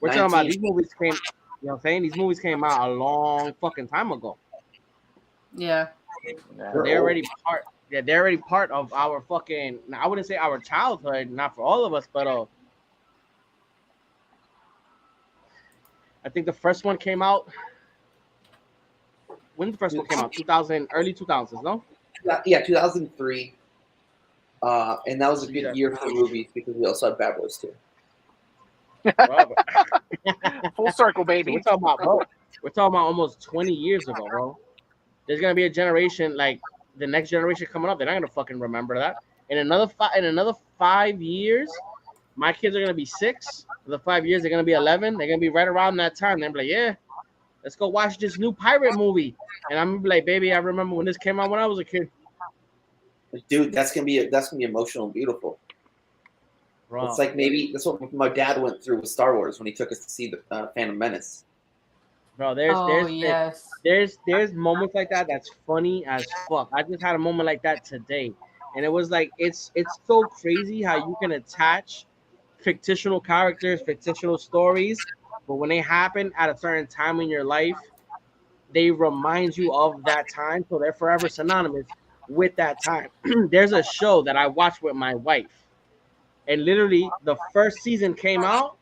We're talking about these movies came. You know what I'm saying? These movies came out a long fucking time ago. Yeah. So they're already part. Yeah, they're already part of our fucking. Now, I wouldn't say our childhood, not for all of us, but I think the first one came out. When the first one came out? 2000, early 2000s, no? Yeah, 2003. And that was a good year for movies because we also had Bad Boys too. Full circle, baby. So we're talking about almost 20 years ago, bro. There's gonna be a generation, like the next generation coming up. They're not gonna fucking remember that. In another 5 years, my kids are gonna be 6. For the 5 years, they're gonna be 11. They're gonna be right around that time. They're gonna be like, yeah, let's go watch this new pirate movie. And I'm gonna be like, baby, I remember when this came out when I was a kid. Dude, that's gonna be emotional and beautiful. Bro. It's like maybe that's what my dad went through with Star Wars when he took us to see the Phantom Menace. Bro, there's moments like that that's funny as fuck. I just had a moment like that today, and it was like it's so crazy how you can attach fictional characters, fictional stories, but when they happen at a certain time in your life, they remind you of that time, so they're forever synonymous with that time. There's a show that I watched with my wife, and literally the first season came out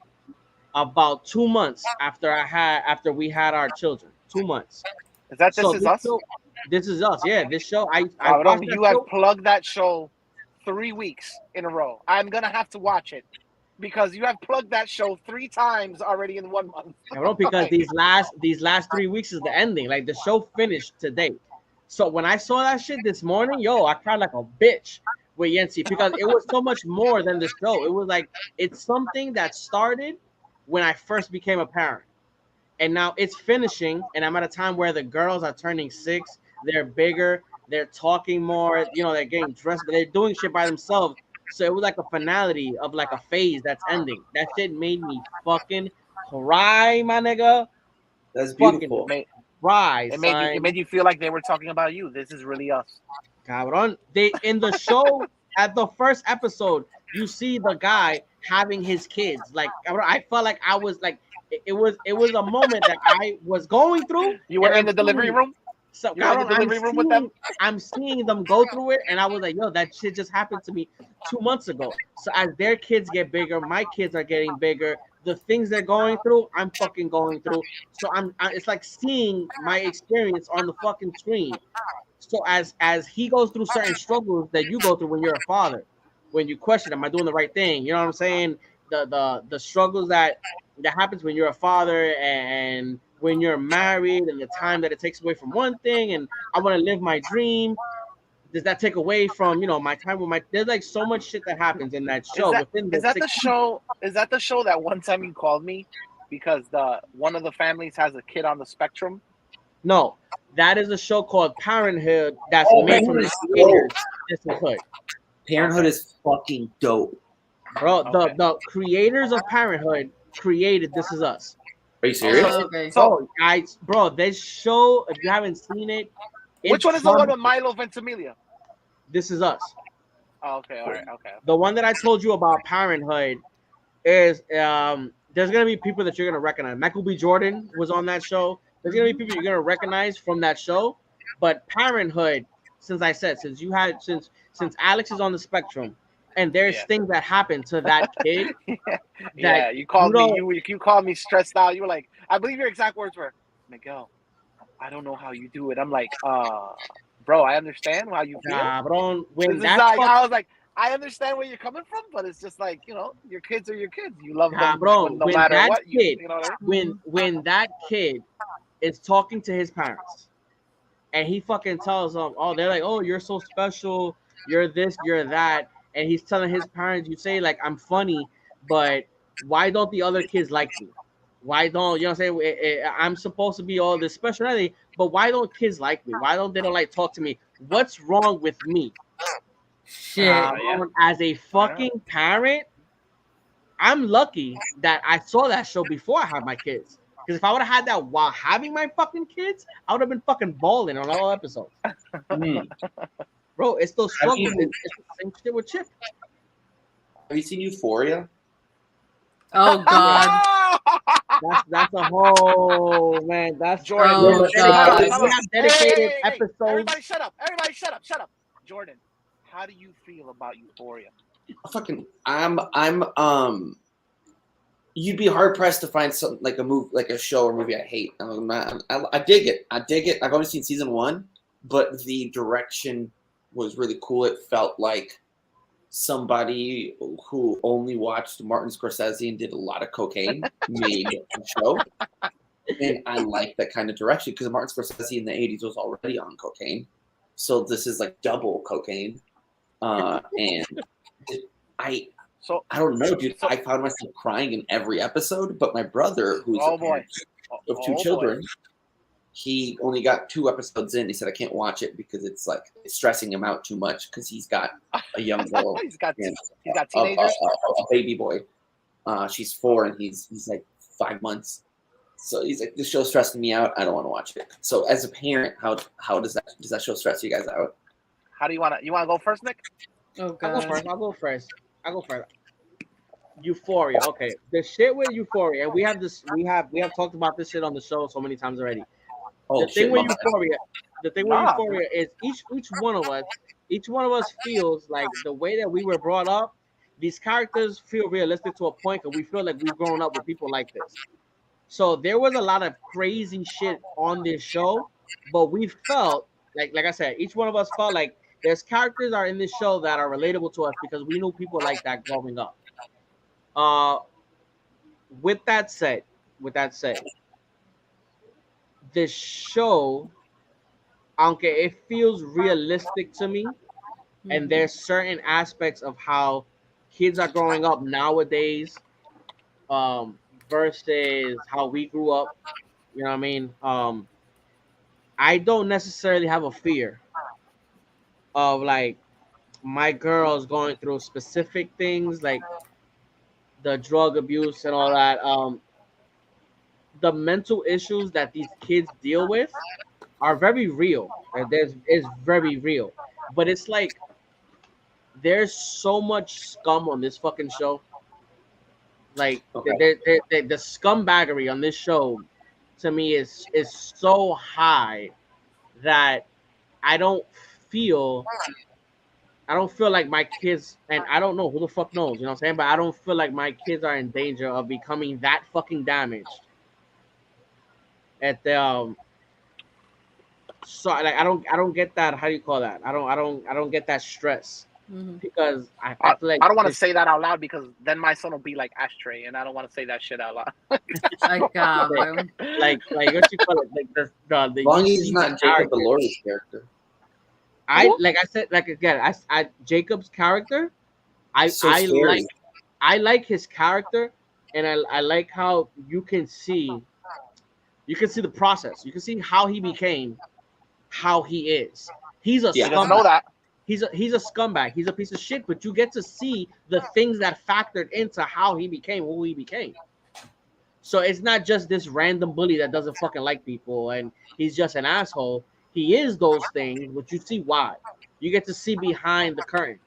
about 2 months after we had our children. 2 months. Is that This Is Us? This Is Us. Yeah, this show. You have plugged that show 3 weeks in a row. I'm gonna have to watch it because you have plugged that show 3 times already in 1 month. No, because these last 3 weeks is the ending. Like the show finished today. So when I saw that shit this morning, I cried like a bitch with Yancy because it was so much more than the show. It was like it's something that started when I first became a parent, and now it's finishing. And I'm at a time where the girls are turning 6. They're bigger. They're talking more. They're getting dressed. They're doing shit by themselves. So it was like a finality of like a phase that's ending. That shit made me fucking cry, my nigga. That's beautiful. It made you feel like they were talking about you. This is really us. Cabrón. In the show at the first episode, you see the guy having his kids. Like I felt like I was like it was a moment that I was going through. You were in the delivery room. So with them. I'm seeing them go through it, and I was like, yo, that shit just happened to me 2 months ago. So as their kids get bigger, my kids are getting bigger. The things they're going through, I'm fucking going through. So it's like seeing my experience on the fucking screen. So as he goes through certain struggles that you go through when you're a father, when you question, am I doing the right thing? You know what I'm saying? The struggles that that happens when you're a father and when you're married and the time that it takes away from one thing and I want to live my dream. Does that take away from my time with my? There's like so much shit that happens in that show within the is that 6 the show? Is that the show that one time you called me because one of the families has a kid on the spectrum? No, that is a show called Parenthood that's Oh, made from Parenthood the is creators. dope. This is Hood. Parenthood is fucking dope. Bro, Okay. the creators of Parenthood created This Is Us. Are you serious? Okay. So, Bro, this show, if you haven't seen it, which one is the one with Milo Ventimiglia? This Is Us. Oh, okay, all right, okay. The one that I told you about Parenthood is there's gonna be people that you're gonna recognize. Michael B. Jordan was on that show. There's gonna be people you're gonna recognize from that show. But Parenthood, since Alex is on the spectrum, and there's things that happen to that kid. Yeah, you called me. You called me stressed out. You were like, I believe your exact words were, Miguel, I don't know how you do it. I'm like, bro, I understand how you feel. Bro, I was like, I understand where you're coming from, but it's just like, your kids are your kids. You love them, bro, no matter what. Kid, you know what I mean? when that kid is talking to his parents, and he fucking tells them, oh, they're like, oh, you're so special, you're this, you're that, and he's telling his parents, you say like, I'm funny, but why don't the other kids like me? Why don't you know what I'm saying? I'm supposed to be all this speciality, but why don't kids like me? Why don't they like talk to me? What's wrong with me? Shit. As a fucking parent, I'm lucky that I saw that show before I had my kids. Because if I would have had that while having my fucking kids, I would have been fucking balling on all episodes. Bro, it's those struggles. It's the same shit with Chip. Have you seen Euphoria? Oh God. That's a whole man. That's Jordan. Oh, God. We have dedicated episodes. Everybody shut up. Everybody shut up. Jordan, how do you feel about Euphoria? You'd be hard pressed to find something like a show or movie I hate. I dig it. I've only seen season 1, but the direction was really cool. It felt like somebody who only watched Martin Scorsese and did a lot of cocaine made a show. And I like that kind of direction because Martin Scorsese in the 80s was already on cocaine. So this is like double cocaine. And I don't know, dude. I found myself crying in every episode, but my brother, who's a parent of 2 children, he only got 2 episodes in. He said, I can't watch it because it's stressing him out too much because he's got a young girl. he's got teenagers. A baby boy. She's 4 and he's like 5 months. So he's like, this show's stressing me out. I don't want to watch it. So as a parent, how does that show stress you guys out? How do you want to go first, Nick? Oh God. I'll go first. Euphoria. Okay. The shit with Euphoria, and we have talked about this shit on the show so many times already. The thing with Euphoria is each one of us feels like the way that we were brought up, these characters feel realistic to a point because we feel like we've grown up with people like this. So there was a lot of crazy shit on this show, but we felt like I said, each one of us felt like there's characters are in this show that are relatable to us because we knew people like that growing up. With that said, the show, aunque it feels realistic to me, and there's certain aspects of how kids are growing up nowadays, versus how we grew up. You know what I mean? I don't necessarily have a fear of like my girls going through specific things like the drug abuse and all that. The mental issues that these kids deal with are very real. It's very real. But it's like there's so much scum on this fucking show. Like the scumbaggery on this show to me is so high that I don't feel like my kids, and I don't know who the fuck knows, you know what I'm saying? But I don't feel like my kids are in danger of becoming that fucking damaged. At the so like I don't get that. How do you call that? I don't get that stress because I feel like I don't want to say that out loud because then my son will be like Ashtray, and I don't want to say that shit out loud. Ay, cabrón. like what you call it, like the As long as he's not Jacob Elordi's character. Like I said, like again, I Jacob's character, I like his character, and I like how you can see the process. You can see how he became how he is. He's a He doesn't know that. He's a scumbag. He's a piece of shit, but you get to see the things that factored into how he became who he became. So it's not just this random bully that doesn't fucking like people and he's just an asshole. He is those things, but you see why. You get to see behind the curtain.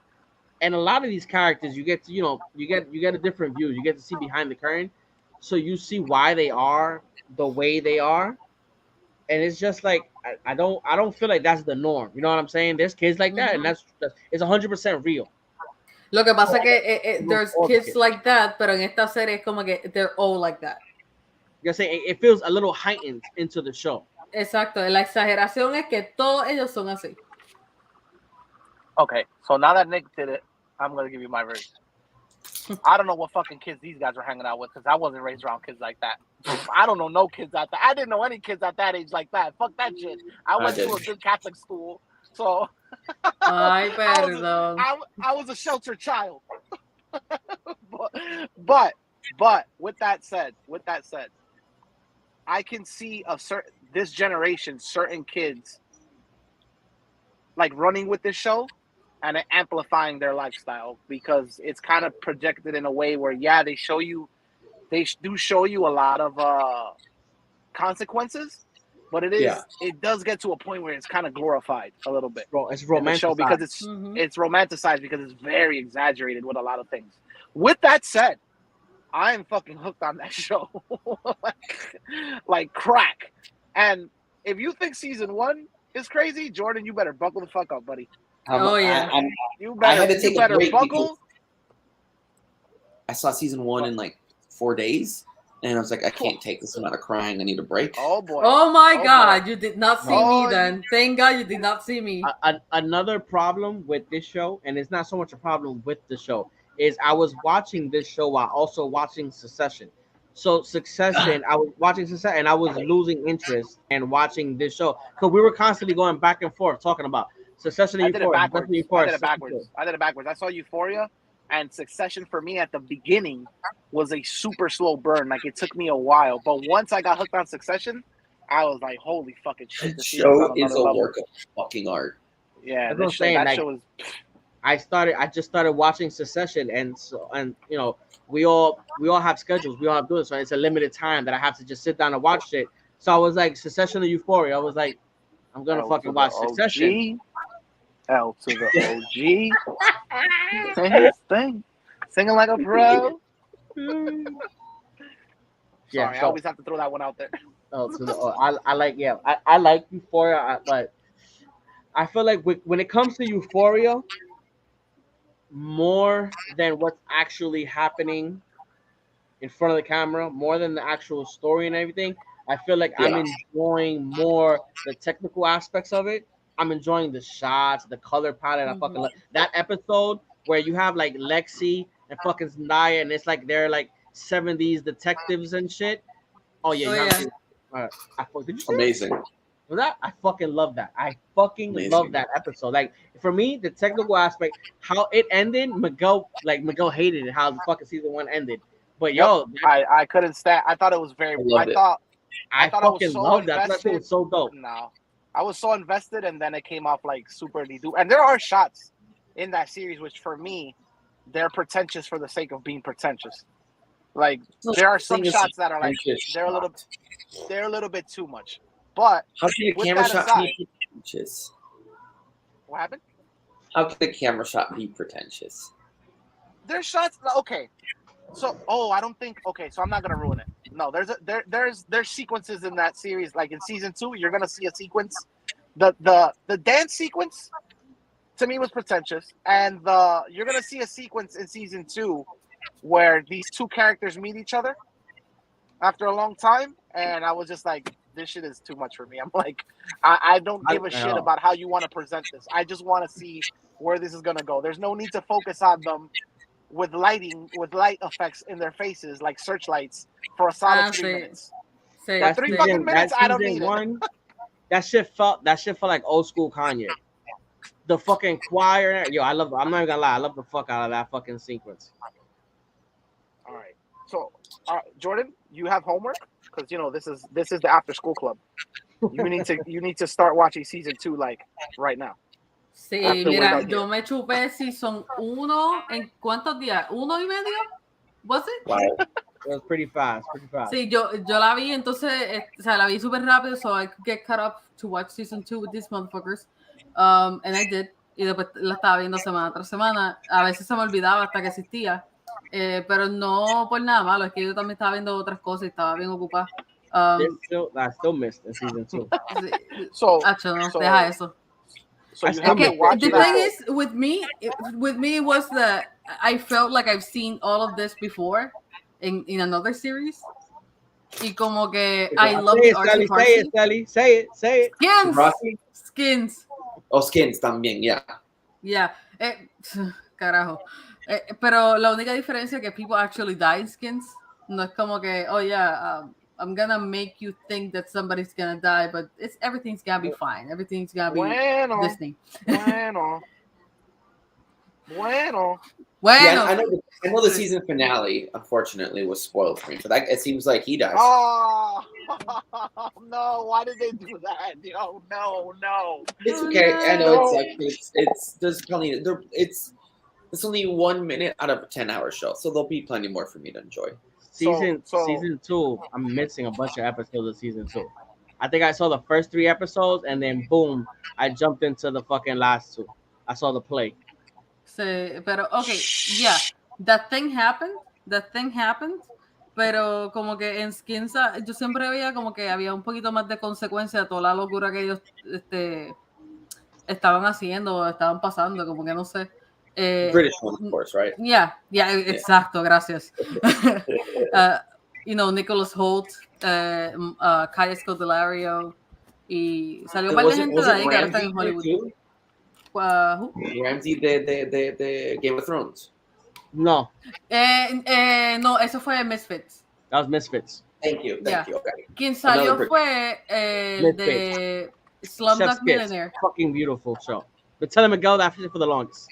And a lot of these characters, you get to, you get a different view. You get to see behind the curtain. So you see why they are the way they are. And it's just like I don't feel like that's the norm. You know what I'm saying? There's kids like that, and it's 100% real. Lo que pasa que there's kids like that, pero en esta serie es como que they're all like that. You're saying it feels a little heightened into the show. Exacto. La exageración es que todos ellos son así. Okay, so now that Nick did it, I'm gonna give you my version. I don't know what fucking kids these guys were hanging out with because I wasn't raised around kids like that. I don't know no kids at that. I didn't know any kids at that age like that. Fuck that shit. I went to a good Catholic school, so Ay, perdón. I was a sheltered child. but with that said, I can see this generation, certain kids like running with this show and amplifying their lifestyle because it's kind of projected in a way where, they do show you a lot of consequences, but it does get to a point where it's kind of glorified a little bit. Bro, it's romanticized because it's romanticized because it's very exaggerated with a lot of things. With that said, I am fucking hooked on that show like crack. And if you think season 1 is crazy, Jordan, you better buckle the fuck up, buddy. You better buckle. I saw season 1 in like 4 days, and I was like, I can't take this amount of crying. I need a break. Oh boy! Oh my God! You did not see me then. Thank God you did not see me. Another problem with this show, and it's not so much a problem with the show, is I was watching this show while also watching Succession. So Succession, I was watching Succession, and I was losing interest in watching this show because we were constantly going back and forth talking about Succession and Euphoria. I did it backwards. I saw Euphoria and Succession for me at the beginning was a super slow burn. Like it took me a while, but once I got hooked on Succession, I was like, "Holy fucking shit!" The show is a work of fucking art. Yeah, that show was. I just started watching Succession, and we all have schedules. We all have to do it, so it's a limited time that I have to just sit down and watch it. So I was like, Succession or Euphoria. I was like, I'm gonna fucking watch Succession. L to the OG. Say his thing. Singing like a pro. Sorry, I always have to throw that one out there. I like Euphoria, but I feel like when it comes to Euphoria, more than what's actually happening in front of the camera, more than the actual story and everything, I feel like I'm enjoying more the technical aspects of it. I'm enjoying the shots, the color palette. I fucking love that episode where you have like Lexi and fucking Zendaya, and it's like they're like 70s detectives and shit. Oh yeah, did you see amazing. Was that? I fucking love that. I fucking love that episode. Like for me, the technical aspect, how it ended, Miguel hated it how the fucking season 1 ended. But I couldn't stand. I thought it was very. I thought fucking loved that. I thought it was so dope. No. I was so invested, and then it came off like super de-dupe. And there are shots in that series which, for me, they're pretentious for the sake of being pretentious. Like there are some shots that are like they're a little bit too much. But how can a camera shot be pretentious? What happened? How can a camera shot be pretentious? There's shots. Okay, so I don't think. Okay, so I'm not gonna ruin it. No, there's sequences in that series. Like in season 2, you're gonna see a sequence. The dance sequence to me was pretentious, and you're gonna see a sequence in season 2 where these two characters meet each other after a long time, and I was just like, this shit is too much for me. I'm like, I don't give a shit about how you want to present this. I just want to see where this is gonna go. There's no need to focus on them with light effects in their faces like searchlights for a solid 3 minutes. That 3 fucking minutes, I don't need it. That shit felt like old school Kanye. The fucking choir, yo, I'm not even gonna lie, I love the fuck out of that fucking sequence. All right, so Jordan, you have homework because you know this is the after school club. You need to start watching season 2 like right now. Sí, mira, yo me chupé season 1 en ¿cuántos días? ¿1 y medio? Was it? Wow. It was pretty fast. Sí, yo la vi, entonces, o sea, la vi súper rápido, so I could get caught up to watch season 2 with these motherfuckers. And I did. Y después la estaba viendo semana tras semana. A veces se me olvidaba hasta que existía. Pero no por nada malo, es que yo también estaba viendo otras cosas y estaba bien ocupada. I still missed in season 2. Deja eso. So you have to watch the thing is, with me was that I felt like I've seen all of this before in another series. Y como que I love the artsy fartsy. Say it. Skins. Oh, Skins también, yeah. Yeah. Carajo. Pero la única diferencia es que people actually die in Skins. No es como que, oh yeah, I'm gonna make you think that somebody's gonna die, but everything's gonna be fine. Everything's gonna be Disney. Bueno. Yeah, I know the season finale, unfortunately, was spoiled for me. But it seems like he dies. Oh no! Why did they do that? No. It's okay. I know it's only 1 minute out of a 10-hour show, so there'll be plenty more for me to enjoy. Season 2, I'm missing a bunch of episodes of season 2. I think I saw the first 3 episodes, and then boom, I jumped into the fucking last 2. I saw the play. Sí, pero okay, yeah, that thing happened, pero como que en Skins yo siempre veía como que había un poquito más de consecuencia de toda la locura que ellos estaban haciendo, estaban pasando, como que no sé. British one, of course, right? Yeah, exacto, gracias. Nicholas Hoult, Kaya Scodelario, y salió un par de gente de ahí que ahora están en Hollywood. Ramsey de Game of Thrones. No. No, eso fue Misfits. That was Misfits. Thank you. Okay. Quien salió fue el de Slumdog Millionaire. Fucking beautiful show. But tell Miguel that for the longest.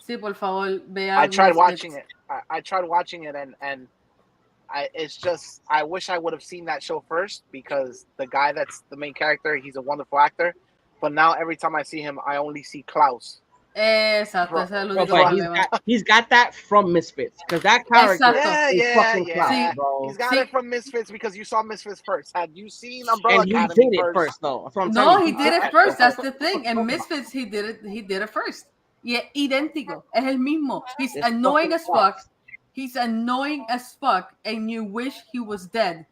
Sí, por favor, vean. I tried watching it. I tried watching it, and it's just I wish I would have seen that show first because the guy that's the main character, he's a wonderful actor. But now every time I see him, I only see Klaus. Exacto, ese es el único problema. He's got that from Misfits because that character is fucking Klaus, sí, bro. He's got it from Misfits because you saw Misfits first. Had you seen Umbrella and Academy he did it first, though. That's what I'm no, telling he you. did it first. That's the thing. And Misfits, he did it first. Y es idéntico. Es el mismo. He's annoying as fuck. He's annoying as fuck, and you wish he was dead.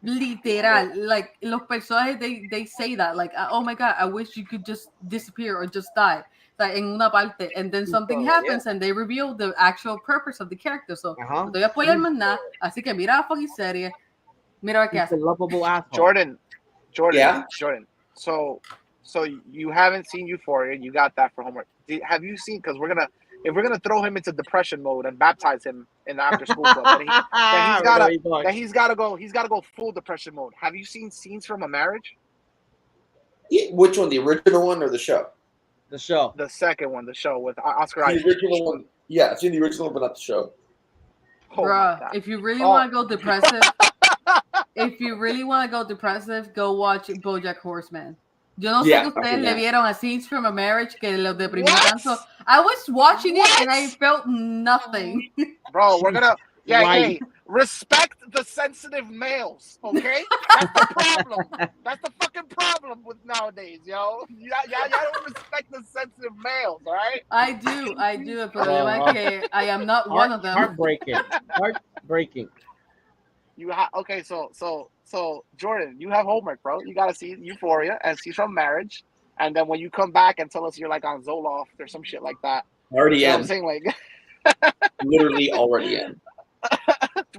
Literal, like los personajes, they say that, like, oh my god, I wish you could just disappear or just die, like en una parte, and then something happens and they reveal the actual purpose of the character. So no te voy a spoiler más nada, así que mira la fucking serie, mira qué hace. Jordan, yeah? Jordan. So you haven't seen Euphoria, you got that for homework. Have you seen? Because if we're gonna throw him into depression mode and baptize him in the after school club, then he's gotta go full depression mode. Have you seen Scenes from a Marriage? Yeah, which one, the original one or the show? The show. The second one, the show with Oscar Isaac. The original one. Yeah, I've seen the original, but not the show. Oh bruh, if you really want to go depressive, go watch BoJack Horseman. Yo no sé que ustedes le vieron a Scenes from a Marriage que los deprimió tanto. I was watching it and I felt nothing. Bro, we're gonna hey, respect the sensitive males, okay? That's the problem. That's the fucking problem with nowadays, yo. Y'all don't respect the sensitive males, all right? I do. El problema es que I am not one of them. Heartbreaking. Okay, so Jordan, you have homework, bro. You gotta see Euphoria and Scenes from Marriage, and then when you come back and tell us you're like on Zoloft or some shit like that. Already am. I'm saying, like, literally already am.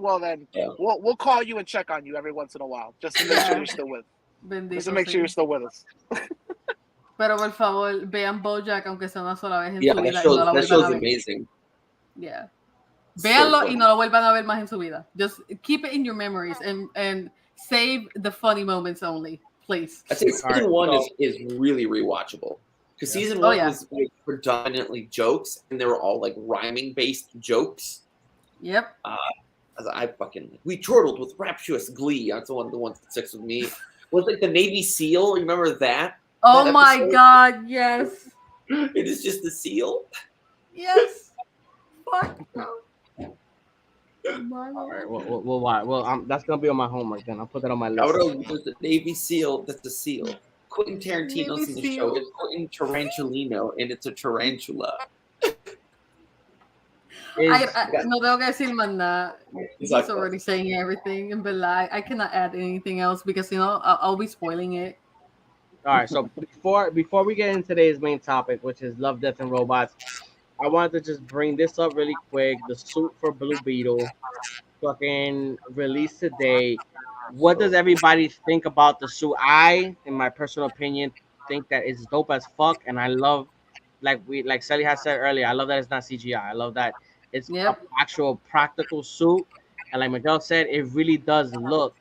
well then Yeah. we'll call you and check on you every once in a while, just to make sure you're still with. Bendito Just to make sea. sure you're still with us. Pero por favor, vean BoJack aunque sea una sola vez en Yeah, su vida that y no la show's vuelvan a ver. amazing. Yeah. So Véanlo funny. y no lo vuelvan a ver más en su vida. Just keep it in your memories and save the funny moments only, please. I think season Alright, one so- is really rewatchable because season Oh, one yeah. was predominantly jokes, and they were all like rhyming based jokes. Yep. I fucking we chortled with rapturous glee. That's one of the ones that sticks with me. Was like the Navy SEAL. Remember that? Oh That my episode? God, yes. It is just the SEAL. Yes. Fuck no. All right, well, that's gonna be on my homework. Then I'll put that on my list. Cabrón, there's the Navy SEAL. That's a SEAL. Quentin Tarantino's in the Navy show. SEAL. It's Quentin Tarantulino, and it's a tarantula. No tengo que decir más nada. He's Exactly. already saying everything, and verdad, I cannot add anything else because I'll be spoiling it. All right, so before we get into today's main topic, which is Love, Death, and Robots, I wanted to just bring this up really quick. The suit for Blue Beetle, fucking released today. What does everybody think about the suit? I, in my personal opinion, think that it's dope as fuck, and I love, like CELY has said earlier, I love that it's not CGI. I love that it's Yep. an actual practical suit, and like Miguel said, it really does look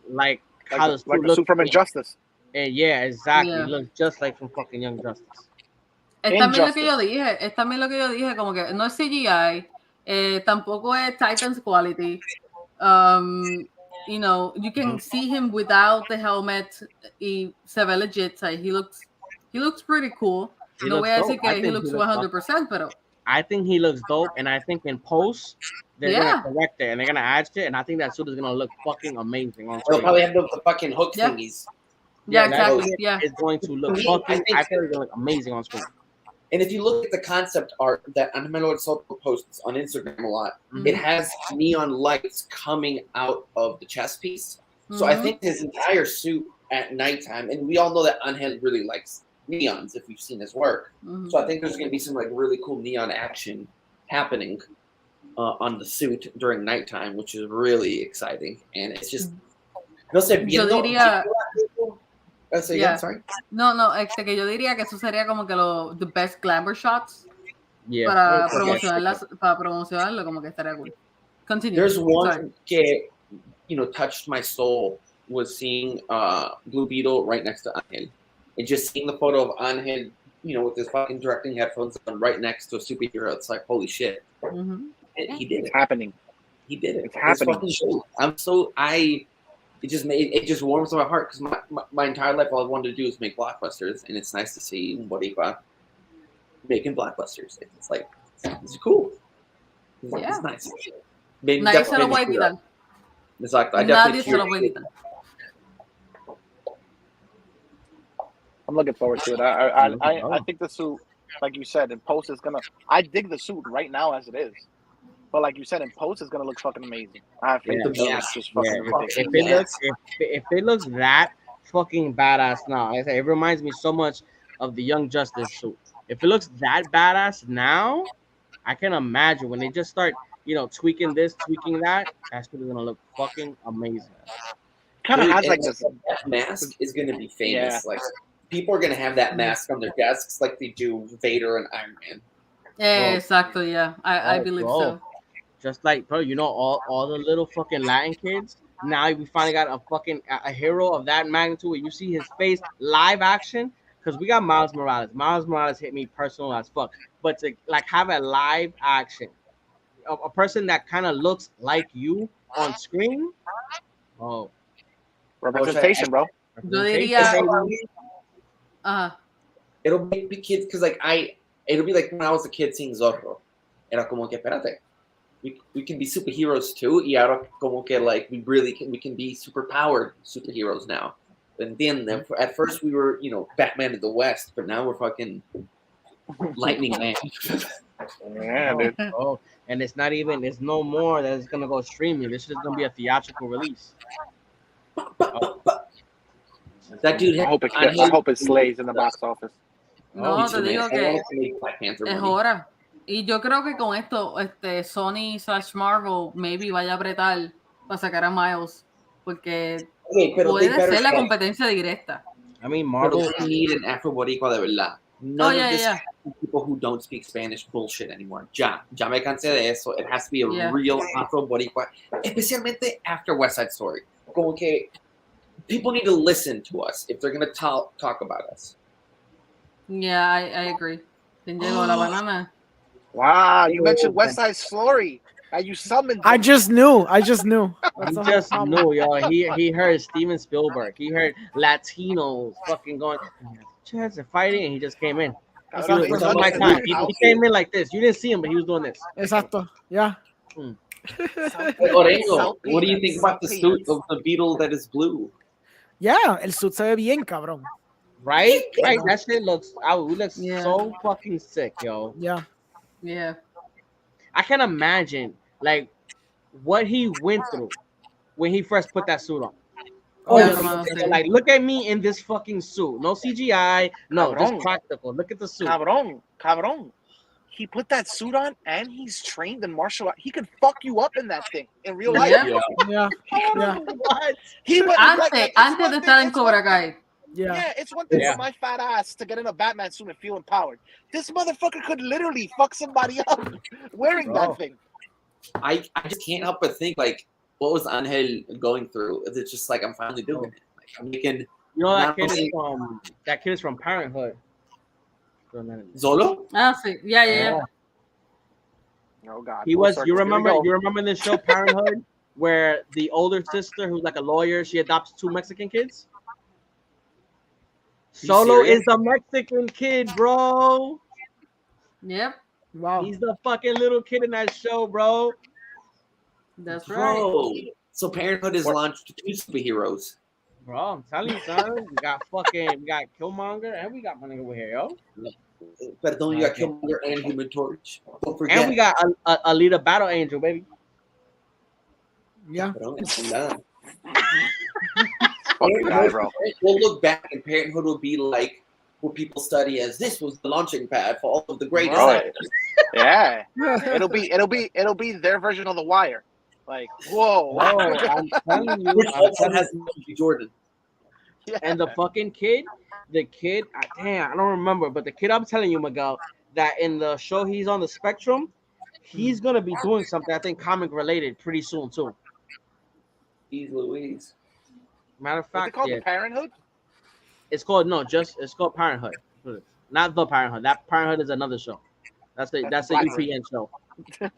like how the suit Like the looks. suit from Injustice. And yeah, exactly. Yeah. It looks just like from fucking Young Justice. Es también lo que yo Injustice. dije. Es también lo que yo dije, como que no es CGI, tampoco es Titans quality. You know, you can see him without the helmet. Y se ve legit. He looks pretty cool. He No looks voy a dope. decir que I he think looks he looks 100%, pero I think he looks dope, and I think in post they're Yeah. gonna correct it and they're gonna add shit, and I think that suit is gonna look fucking amazing on They'll screen. probably have the fucking hook Yeah. thingies. yeah, that exactly. shit Yeah. is going to look I fucking. think- I think it's gonna look amazing on screen. And if you look at the concept art that Anamelo Soto posts on Instagram a lot, Mhm. it has neon lights coming out of the chest piece. So I Mhm. think his entire suit at nighttime, and we all know that Angel really likes neons if we've seen his work. Mhm. So I think there's going to be some like really cool neon action happening on the suit during nighttime, which is really exciting. And it's just no sé, Yo viendo. diría- Say Yeah. again, sorry. No, que yo diría que eso sería como que the best glamour shots Yeah. para Okay. promocionarlo, como que estaría cool. Continue. There's one Sorry. que touched my soul was seeing Blue Beetle right next to Angel, and just seeing the photo of Angel, with his fucking directing headphones on right next to a superhero. It's like holy shit, Mhm. and he did It's it. happening. He did it. It's happening. Fucking dope. It just warms my heart because my entire life all I wanted to do is make blockbusters, and it's nice to see Boricua making blockbusters. It's like it's cool. Yeah. It's nice. Maybe Nadie se lo definitely puede made me tear up. quitar. Exactly. I Nadie definitely se lo teared puede up. quitar. I'm looking forward to it. I think the suit, like you said, in post is gonna. I dig the suit right now as it is, but like you said, in post it's gonna look fucking amazing. I have faith Yeah. in the suit. It's just fucking Yeah. ridiculous. If it looks that fucking badass now, like I said, it reminds me so much of the Young Justice suit. If it looks that badass now, I can imagine when they just start, tweaking this, tweaking that shit is gonna look fucking amazing. Kind of Dude, has and like this. that mask is going to be famous. Yeah. Like people are going to have that mask on their desks, like they do Vader and Iron Man. Exactly, yeah. I believe so. Just like, bro, all the little fucking Latin kids. Now we finally got a hero of that magnitude where you see his face live action. Because we got Miles Morales. Miles Morales hit me personal as fuck. But to like have a live action, a person that kind of looks like you on screen. Oh, Representation, bro. Yo diría, It'll make the kids because it'll be like when I was a kid seeing Zorro. Era como que espérate, we can be superheroes too. Y ahora como que like we can be super powered superheroes now. And then at first we were Batman in the West, but now we're fucking Lightning Man. Yeah, dude. Oh, and it's no more that it's gonna go streaming. This is gonna be a theatrical release. That dude. I hope it slays in the box office. no, te digo que Black Panther es money. hora. Y yo creo que con esto, Sony / Marvel maybe vaya a apretar para sacar a Miles, porque Okay, pero they puede better ser la start. competencia directa. I mean, Pero Marvel. we need an Afro Boricua de verdad. None Oh, yeah, of this yeah. people who don't speak Spanish bullshit anymore. Ya me cansé de eso. It has to be a Yeah. real Afro Boricua, especialmente after West Side Story. Como que people need to listen to us if they're going to talk about us. Yeah, I agree. ¿Quién llegó? La banana. Wow, you mentioned West Side Story. And you summoned I him. just knew. He That's the whole just problem. knew, yo. He heard Steven Spielberg. He heard Latinos fucking going, chance and fighting, and he just came in. He was, Exacto. it's on my time. He came in like this. You didn't see him, but he was doing this. Exacto. Yeah. Orengo, what do you think about the suit of the beetle that is blue? Yeah, el suit se ve bien, cabrón. Right? Right. That shit looks. We look Yeah. so fucking sick, yo. Yeah. Yeah. I can imagine like what he went through when he first put that suit on. Oh, Yeah, yeah. hermano, sí. Like, look at me in this fucking suit. No CGI. No, just Cabrón. practical. Look at the suit. Cabron. He put that suit on and he's trained in martial art. He could fuck you up in that thing in real life. Yeah. Yeah. Yeah. What? He would, Antes de estar en Cobra Kai. Yeah. Yeah, it's one thing Yeah. for my fat ass to get in a Batman suit and feel empowered. This motherfucker could literally fuck somebody up wearing Bro. that thing. I just can't help but think like what was Angel going through? It's just like I'm finally doing it. Like, I'm making You know Not that kid is from Parenthood. Zolo. Ah, sí. Yeah. Oh God. He full was. circle. You Here we remember? go. You remember the show Parenthood, where the older sister, who's like a lawyer, she adopts 2 Mexican kids. You Solo serious? is the Mexican kid, bro. Yep. Wow. He's the fucking little kid in that show, bro. That's right. Bro. So Parenthood has launched 2 superheroes. Bro, I'm telling you, son. We got Killmonger, and we got money over here, yo. Perdón, you got Killmonger and Human Torch. Don't forget. And we got a leader battle angel, baby. Yeah. Perdón, es verdad. Fucking guy, bro. We'll look back and Parenthood will be like what people study as this was the launching pad for all of the great Bro. scientists. Yeah. It'll be their version of The Wire. Like, whoa. Bro, I'm telling you. Which I'm also telling has Michael B. Jordan. Yeah. And the fucking kid, damn, I don't remember, but the kid, I'm telling you, Miguel, that in the show he's on the Spectrum, he's gonna be doing something, I think, comic related pretty soon too. He's Louise. Matter of What's it fact, called? yeah, The Parenthood? it's called Parenthood, not the Parenthood. That Parenthood is another show. That's the UPN show.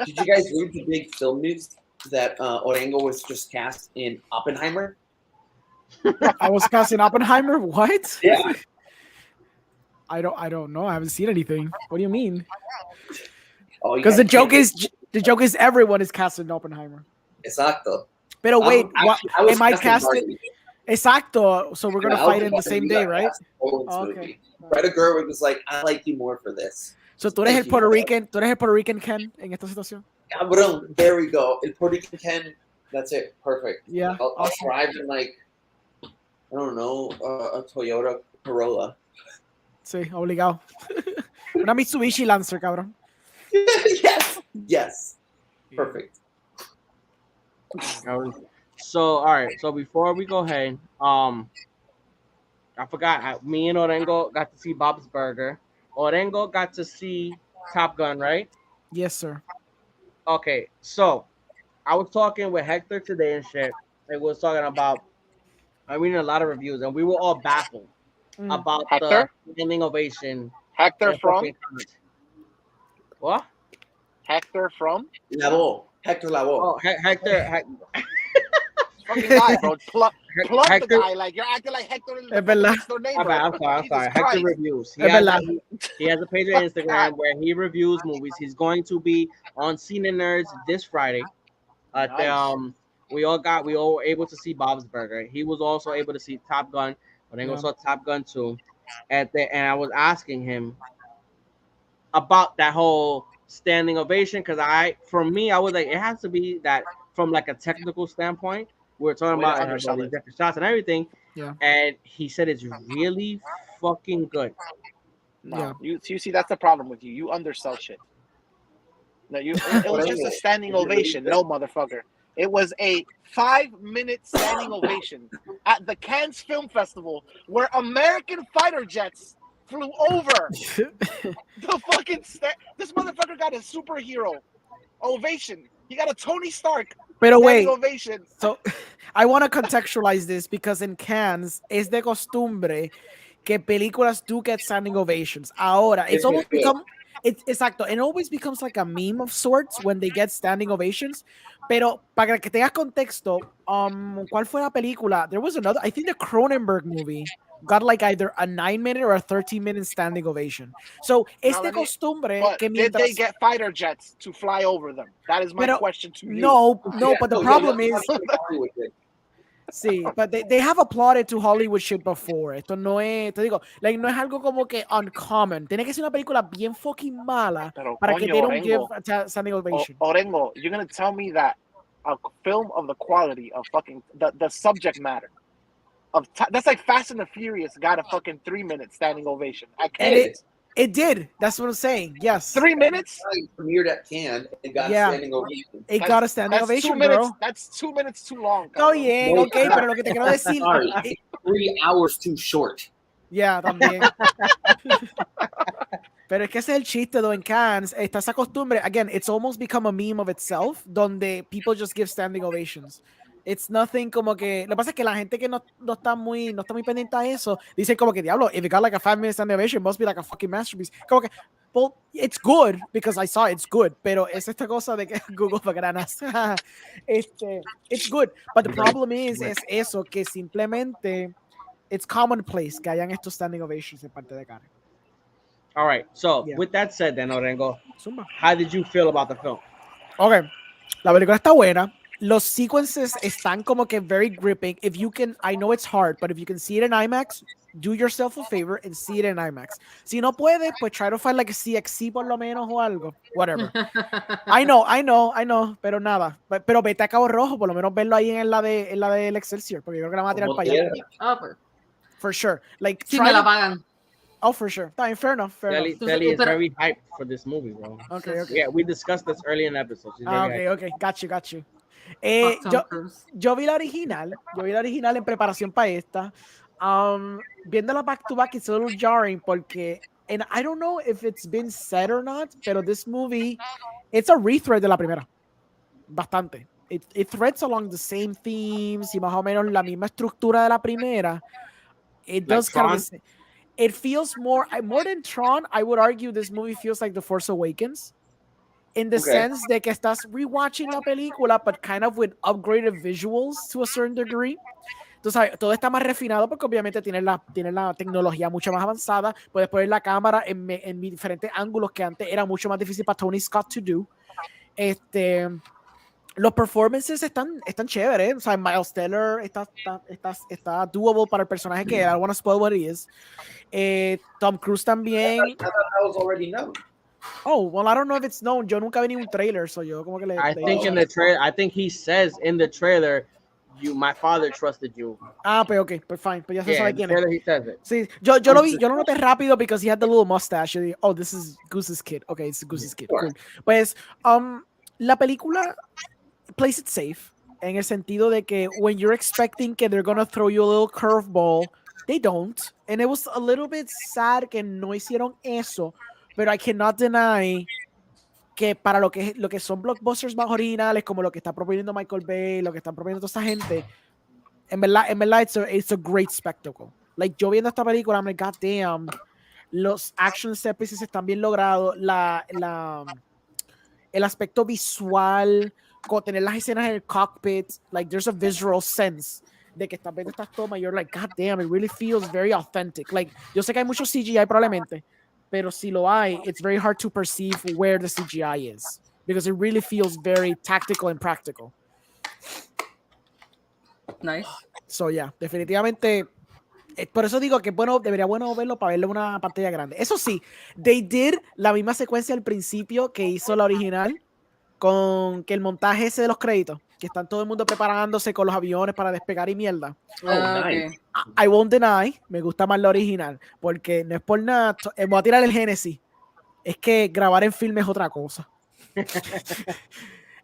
Did you guys read the big film news that Orengo was just cast in Oppenheimer? I was casting Oppenheimer. What? Yeah. I don't know. I haven't seen anything. What do you mean? Oh, Because the joke is everyone is casting Oppenheimer. Exacto. Pero wait, what, was am I casting casted? Exacto. So we're gonna Yeah, I was fight in the about to same do day, that right? last Poland's Oh, movie. okay. Greta Gerwig was like, I like you more for this. So tú eres el Puerto Rican Ken en esta situación. Cabrón, there we go. El Puerto Rican Ken, that's it. Perfect. Yeah. I'll awesome. drive in like, I don't know, a Toyota Corolla. Sí, obligado. Una Mitsubishi Lancer, cabrón. Yes. Perfect. So all right. So before we go ahead, I forgot. Me and Orengo got to see Bob's Burger. Orengo got to see Top Gun, right? Yes, sir. Okay. So I was talking with Hector today and shit. And we was talking about. I'm reading a lot of reviews, and we were all baffled about Hector? the standing ovation. Hector from? What? Hector from? Hector Lavoe. Oh, Hector. Fucking guy, bro. Plug Hector- the guy. Like, you're acting like Hector is Es verdad. your name, I'm bro. sorry. Jesus Hector Christ. reviews. Es verdad. He has a page on Instagram where he reviews movies. He's going to be on Cine Nerds this Friday. Nice. We all were able to see Bob's Burger. He was also able to see Top Gun. But then we saw Top Gun 2. And I was asking him about that whole standing ovation because I was like, it has to be that from like a technical standpoint. We're talking Way to about undersell all it. these different shots and everything. Yeah. And he said it's really fucking good. No, Yeah. you see, that's the problem with you. You undersell shit. No, it was just a standing ovation. No, motherfucker. It was a 5-minute standing ovation at the Cannes Film Festival where American fighter jets flew over the fucking this motherfucker got a superhero ovation. He got a Tony Stark Pero standing wait, ovation. so I want to contextualize this because in Cannes es de costumbre que películas do get standing ovations. Ahora, it's almost become exacto, it always becomes like a meme of sorts when they get standing ovations. Pero para que tengas contexto, ¿cuál fue la película? There was another, I think the Cronenberg movie got like either a 9-minute or a 13-minute standing ovation. So, es de costumbre que did they get fighter jets to fly over them? That is my question to you. No, but the problem is sí, but they have applauded to Hollywood shit before. Esto no es, te digo, like, no es algo como que uncommon. Tiene que ser una película bien fucking mala para que they don't give a standing ovation. Orengo, you're gonna tell me that a film of the quality of fucking the subject matter of that's like Fast and the Furious got a fucking 3-minute standing ovation. I can't. It did. That's what I'm saying. Yes. 3 minutes? Premiered at Cannes and got a standing ovation. It got a standing ovation, 2 minutes, bro. That's 2 minutes too long. Está bien, okay, pero lo que te quiero decir. Sorry, 3 hours too short. Yeah, también. Pero es que ese es el chiste, though, en Cannes. Está esa costumbre. Again, it's almost become a meme of itself, donde people just give standing ovations. It's nothing como que... Lo que pasa es que la gente que no está muy pendiente a eso, dice como que, diablo, if it got like a 5-minute standing ovation, it must be like a fucking masterpiece. Como que, well, it's good, because I saw it's good, pero es esta cosa de que Google for granas. It's good, but the problem is eso, que simplemente it's commonplace que hayan estos standing ovations de parte de Karen. All right, so with that said, then, Orengo, how did you feel about the film? Okay, la película está buena. Los sequences están como que very gripping. If you can, I know it's hard, but if you can see it in IMAX, do yourself a favor and see it in IMAX. Si no puedes, pues try to find like a CXC por lo menos o algo. Whatever. I know, pero nada. Pero vete a Cabo Rojo, por lo menos verlo ahí en la del Excelsior, porque yo creo que la van a tirar para allá. Pues. For sure. Like, si me la pagan. Oh, for sure. Fair enough. CELY is very hyped for this movie, bro. Okay. Yeah, we discussed this early in the episode. Okay. Got you. Yo vi la original en preparación para esta. Viéndola back to back, it's a little jarring porque, and I don't know if it's been said or not, pero this movie, it's a rethread de la primera. Bastante. It threads along the same themes y más o menos la misma estructura de la primera. It does kind of. It feels more than Tron. I would argue this movie feels like The Force Awakens. In the sense de que estás rewatching la película, but kind of with upgraded visuals to a certain degree. Entonces, todo está más refinado porque obviamente tiene la tecnología mucho más avanzada. Puedes poner la cámara en diferentes ángulos que antes era mucho más difícil para Tony Scott to do. Los performances están chéveres. O sea, Miles Teller está doable para el personaje que era. I don't want to spoil what he is. Tom Cruise también. I thought that was already known. Oh, well, I don't know if it's known. Yo nunca vi un trailer, so yo como que le... I think in the trailer, I think he says in the trailer, my father trusted you. Pues okay, pues fine. Pues ya se sabe quién es. He says it. Sí, yo lo noté rápido because he had the little mustache. Yo dije, oh, this is Goose's kid. Okay, it's Goose's kid. Cool. Pues, la película plays it safe en el sentido de que when you're expecting que they're gonna throw you a little curveball, they don't. And it was a little bit sad que no hicieron eso. Pero I cannot deny que para lo que son blockbusters más originales, como lo que está proponiendo Michael Bay, lo que están proponiendo toda esa gente, en verdad it's a great spectacle. Like, yo viendo esta película, I'm like, god damn, los action set pieces están bien logrados, el aspecto visual, con tener las escenas en el cockpit, like, there's a visceral sense de que estás viendo estas tomas, you're like, god damn, it really feels very authentic. Like, yo sé que hay mucho CGI probablemente, pero si lo hay, it's very hard to perceive where the CGI is because it really feels very tactical and practical. Nice. So yeah, definitivamente. Por eso digo que debería verlo para verlo en una pantalla grande. Eso sí, they did la misma secuencia al principio que hizo la original con que el montaje ese de los créditos, que están todo el mundo preparándose con los aviones para despegar y mierda. Okay. I won't deny, me gusta más la original, porque no es por nada, voy a tirar el Génesis, es que grabar en film es otra cosa.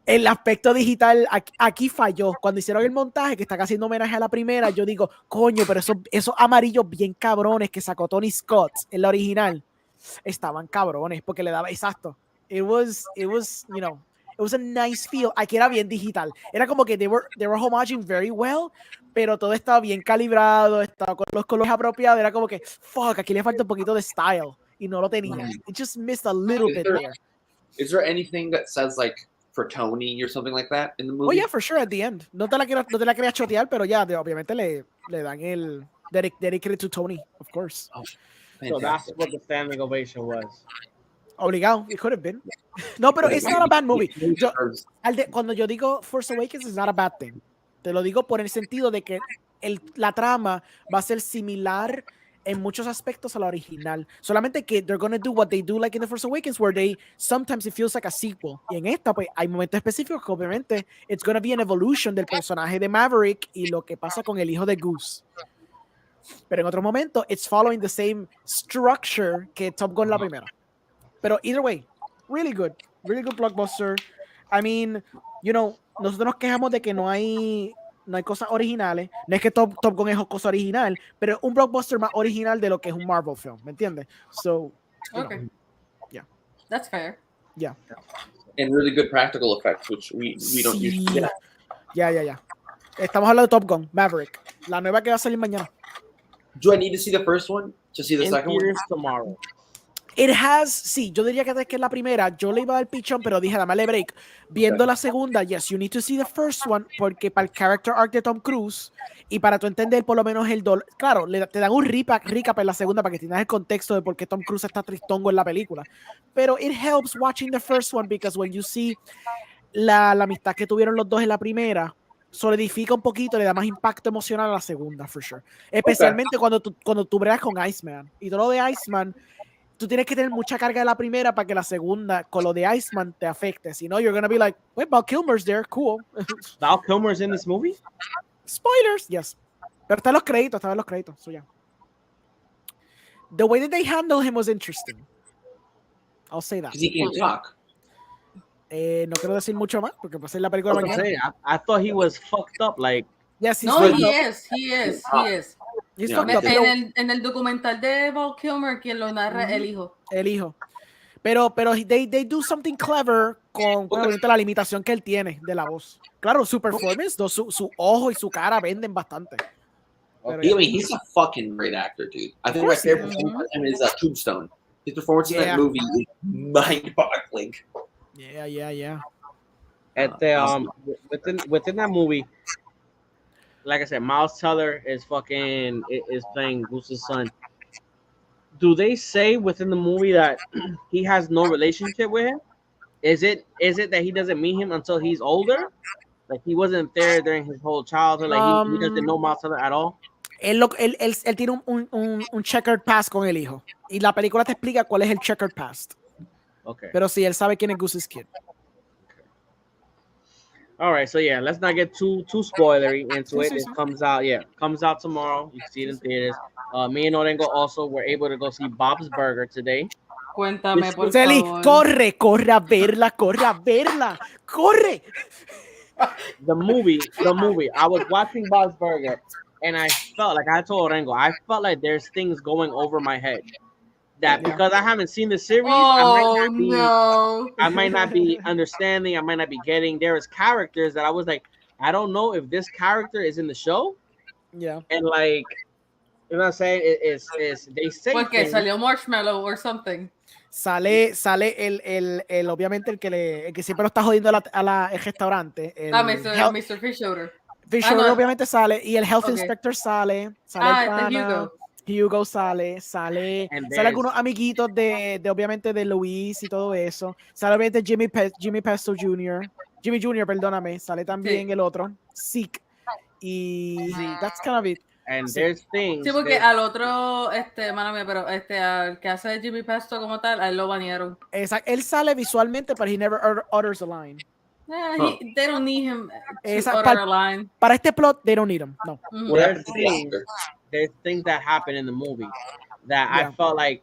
El aspecto digital aquí falló. Cuando hicieron el montaje, que están haciendo homenaje a la primera, yo digo, coño, pero esos amarillos bien cabrones que sacó Tony Scott en la original, estaban cabrones, porque le daba, exacto. It was, you know, it was a nice feel. Aquí era bien digital. Era como que they were homaging very well, pero todo estaba bien calibrado, estaba con los colores apropiados. Era como que, fuck, aquí le falta un poquito de style. Y no lo tenía. It just missed a little bit there. Is there anything that says like for Tony or something like that in the movie? Oh yeah, for sure at the end. No te la quería chotear, pero ya, obviamente le dan el dedicated to Tony, of course. Oh, so that's what the standing ovation was. Obligado, it could have been. No, pero it's not a bad movie. Cuando yo digo Force Awakens, it's not a bad thing. Te lo digo por el sentido de que la trama va a ser similar en muchos aspectos a la original. Solamente que they're gonna do what they do like in The Force Awakens, where they sometimes it feels like a sequel. Y en esta, pues, hay momentos específicos que obviamente it's gonna be an evolution del personaje de Maverick y lo que pasa con el hijo de Goose. Pero en otro momento, it's following the same structure que Top Gun la primera. Pero either way, really good blockbuster. I mean, you know, nosotros nos quejamos de que no hay cosas originales. No es que Top Gun es cosa original, pero es un blockbuster más original de lo que es un Marvel film, ¿me entiendes? So, okay, know, yeah, that's fair. Yeah, and really good practical effects, which we don't usually. Yeah. Estamos hablando de Top Gun, Maverick, la nueva que va a salir mañana. Do I need to see the first one to see the second one? Tomorrow. It has, sí, yo diría que es la primera, yo le iba a dar pichón, pero dije, dame break. Viendo la segunda, yes, you need to see the first one, porque para el character arc de Tom Cruise, y para tú entender por lo menos el dolor, claro, te dan un recap en la segunda para que tengas el contexto de por qué Tom Cruise está tristongo en la película. Pero it helps watching the first one, because when you see la amistad que tuvieron los dos en la primera, solidifica un poquito, le da más impacto emocional a la segunda, for sure. Especialmente cuando tú bregas con Iceman. Y todo lo de Iceman, tú tienes que tener mucha carga de la primera para que la segunda, con lo de Iceman, te afecte. Si no, you're gonna be like, wait, Val Kilmer's there, cool. Val Kilmer's in this movie? Spoilers, yes. Pero estaba en los créditos, so yeah. The way that they handle him was interesting. I'll say that. Because he can't talk. No quiero decir mucho más, porque pues en la película mañana. I thought he was fucked up, like. Yes, no, he is. He's fucked up. En el documental de Val Kilmer, quien lo narra, el hijo. Pero they do something clever con la limitación que él tiene de la voz. Claro, su performance, su ojo y su cara venden bastante. Pero, I mean, he's a fucking great actor, dude. I think my favorite performance is Tombstone. His performance in that movie is mind-boggling. Yeah. Within that movie, like I said, Miles Teller is playing Goose's son. Do they say within the movie that he has no relationship with him? Is it that he doesn't meet him until he's older? Like he wasn't there during his whole childhood. Like he doesn't know Miles Teller at all. Él tiene un checkered past con el hijo. Y la película te explica cuál es el checkered past. Okay. Pero sí, él sabe quién es Goose's kid. All right, so yeah, let's not get too spoilery into it. It comes out tomorrow. You can see it in theaters. Me and Orengo also were able to go see Bob's Burger today. Cuéntame, por CELY, favor. corre a verla, corre. The movie. I was watching Bob's Burger, and I felt like I told Orengo, I felt like there's things going over my head. That because I haven't seen the series, I might not be understanding. I might not be getting. There is characters that I was like, I don't know if this character is in the show. Yeah. And like, you know what I'm saying? It's they say. Porque salió Marshmallow or something. Sale el obviamente el que siempre lo está jodiendo el restaurante. Mr. Fisher. Fisher obviamente sale y el health inspector sale el Hugo sale algunos amiguitos de obviamente de Luis y todo eso. Sale obviamente Jimmy Pesto Jr. Perdóname, sale también el otro, Zeke. Y that's kind of it. And there's things. Sí, porque al otro, pero al que hace Jimmy Pesto como tal, a él lo banearon. Exacto, él sale visualmente, but he never utters a line. They don't need him to utter a line. Para este plot, they don't need him. No. There's things that happen in the movie that I felt like.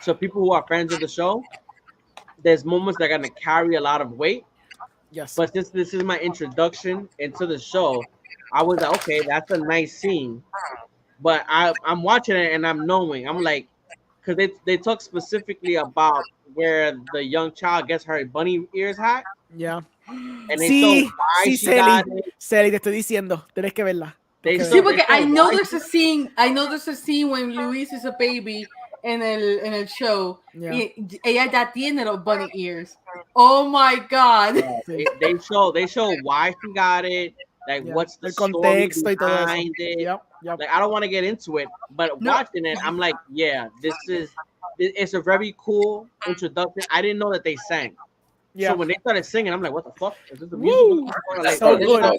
So people who are friends of the show, there's moments that are gonna carry a lot of weight. Yes. But since this is my introduction into the show, I was like, okay, that's a nice scene. But I'm watching it and I'm like, because they talk specifically about where the young child gets her bunny ears hat. Yeah. And they show why she got it. CELY, te estoy diciendo, tienes que verla. They Sí, show, porque they show I know why there's a scene. I know there's a scene when Luis is a baby en el show. Yeah. Y ella ya tiene los bunny ears. Oh my God. Yeah, they show why she got it, like what's the el story contexto y todo eso. behind it. Yep. Like I don't want to get into it, but No. watching it, I'm like, yeah, it's a very cool introduction. I didn't know that they sang. Yeah. So when they started singing, I'm like, what the fuck? Is this a musical? Like, So good.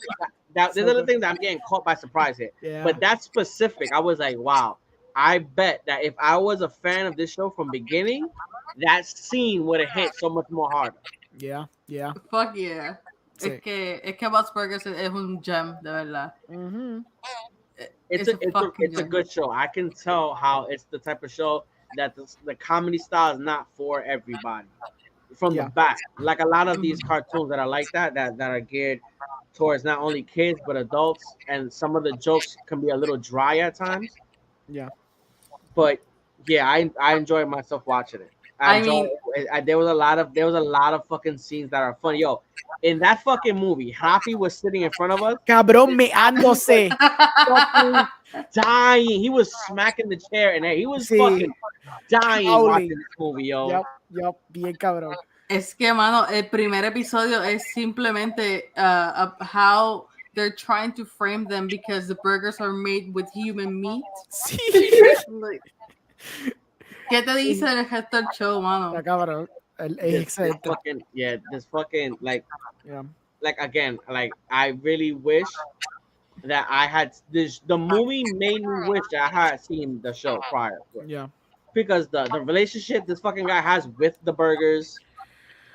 There's other things that I'm getting caught by surprise here. Yeah. But that specific, I was like, wow. I bet that if I was a fan of this show from beginning, that scene would have hit so much more harder. Yeah. Fuck yeah. Sí. Es que Bob's Burgers es un gem, de verdad. Mm-hmm. It's a good show. I can tell how it's the type of show that the comedy style is not for everybody. From the back, like a lot of these cartoons that are like that are geared towards not only kids but adults, and some of the jokes can be a little dry at times. Yeah. But yeah, I enjoyed myself watching it. There was a lot of fucking scenes that are funny. Yo, in that fucking movie, Happy was sitting in front of us. Cabrón meándose. Fucking dying. He was smacking the chair and he was fucking dying watching this movie, yo. Yep, bien cabrón. Es que, mano, el primer episodio es simplemente how they're trying to frame them because the burgers are made with human meat. Sí. Like, ¿qué te dice el resto del show, mano? Está cabrón. Es excelente. This fucking like again, like I really wish that I had this. The movie made me wish that I had seen the show prior. Yeah. Because the relationship this fucking guy has with the burgers,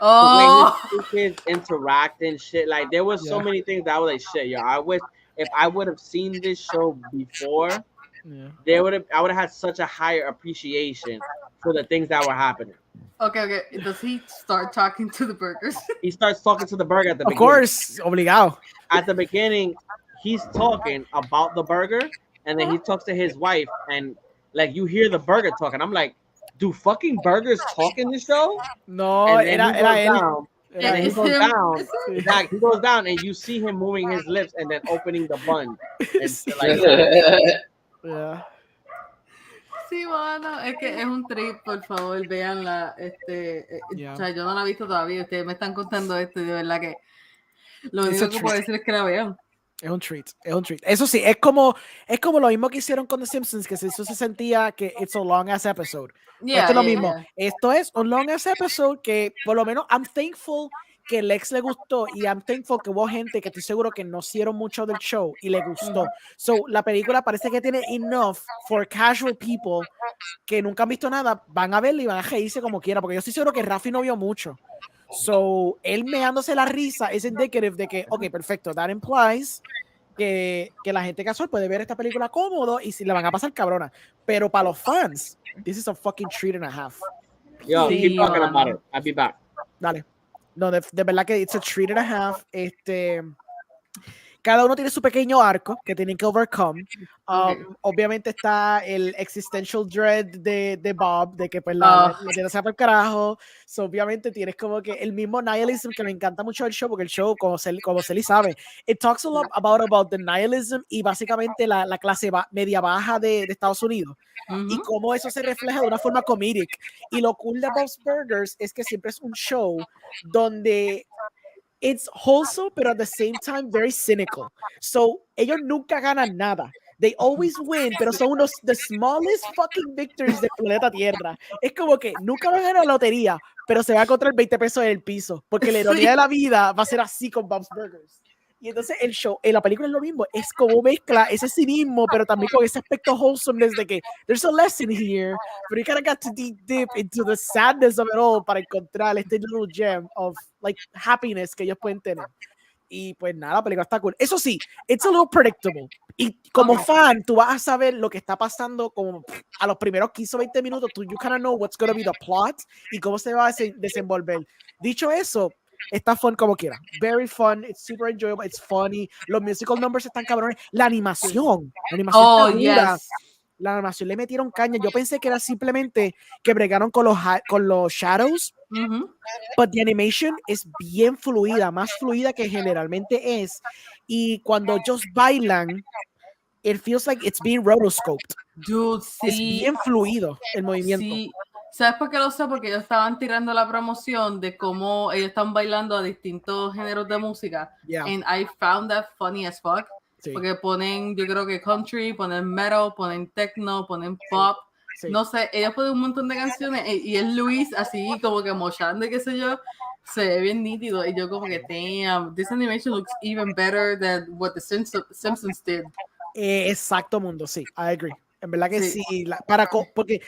Oh, the way his two kids interact and shit. Like there was so many things that I was like, shit, yo. I wish if I would have seen this show before, I would have had such a higher appreciation for the things that were happening. Okay. Does he start talking to the burgers? He starts talking to the burger at the beginning. Of course, obligado. At the beginning, he's talking about the burger, and then he talks to his wife, and like you hear the burger talking. I'm like, do fucking burgers talk in this show? No, and then era he goes él. down, and then he goes down. Exactly, he goes down, and you see him moving his lips and then opening the bun. And shit like that. Yeah. Sí, bueno, es que es un trip, por favor, véanla. O sea, yo no la he visto todavía. Ustedes me están contando esto y de verdad que lo único que puedo decir es que la vean. Es un treat. Eso sí, es como lo mismo que hicieron con The Simpsons, que eso se sentía que it's a long ass episode. Esto es lo mismo. Esto es un long ass episode que por lo menos I'm thankful que Lex le gustó y I'm thankful que hubo gente que estoy seguro que no hicieron mucho del show y le gustó. So, la película parece que tiene enough for casual people que nunca han visto nada, van a verla y van a reírse como quiera, porque yo estoy seguro que Rafi no vio mucho. So, él meándose la risa es indicative de que, ok, perfecto, that implies que la gente casual puede ver esta película cómodo y si la van a pasar cabrona. Pero para los fans, this is a fucking treat and a half. Yo, keep talking about it. I'll be back. Dale. No, de verdad que it's a treat and a half. Cada uno tiene su pequeño arco que tienen que overcome. Obviamente está el existential dread de Bob, de que pues la tiene se va por el carajo. So, obviamente tienes como que el mismo nihilism que me encanta mucho el show, porque el show, como CELY sabe, it talks a lot about the nihilism y básicamente la clase media baja de Estados Unidos. Y cómo eso se refleja de una forma comedic. Y lo cool de Bob's Burgers es que siempre es un show donde it's wholesome, pero at the same time very cynical. So, ellos nunca ganan nada. They always win, pero son unos the smallest fucking victories del planeta Tierra. Es como que nunca van a ganar la lotería, pero se va a encontrar 20 pesos en el piso, porque la ironía de la vida va a ser así con Bob's Burgers. Y entonces el show, en la película es lo mismo, es como mezcla ese cinismo, pero también con ese aspecto wholesomeness de que there's a lesson here, but you kind of got to dip into the sadness of it all para encontrar este little gem of like happiness que ellos pueden tener. Y pues nada, la película está cool. Eso sí, it's a little predictable. Y como fan, tú vas a saber lo que está pasando como a los primeros 15 o 20 minutos. You kind of know what's going to be the plot y cómo se va a desenvolver. Dicho eso, está fun como quiera. Very fun. It's super enjoyable. It's funny. Los musical numbers están cabrones. La animación está dura. Yes. La animación le metieron caña. Yo pensé que era simplemente que bregaron con los shadows. But the animation es bien fluida, más fluida que generalmente es. Y cuando ellos bailan, it feels like it's being rotoscoped. Dude, sí. Es bien fluido el movimiento. Sí. ¿Sabes por qué lo sé? Porque ellos estaban tirando la promoción de cómo ellos están bailando a distintos géneros de música. Yeah. And I found that funny as fuck. Sí. Porque ponen, yo creo que country, ponen metal, ponen techno, ponen pop. Sí. No sé, ellos ponen un montón de canciones y es Luis así como que mochando y qué sé yo. Se ve bien nítido y yo como que damn, this animation looks even better than what the Simpsons did. Exacto, mundo, sí, I agree. En verdad que Sí. sí, porque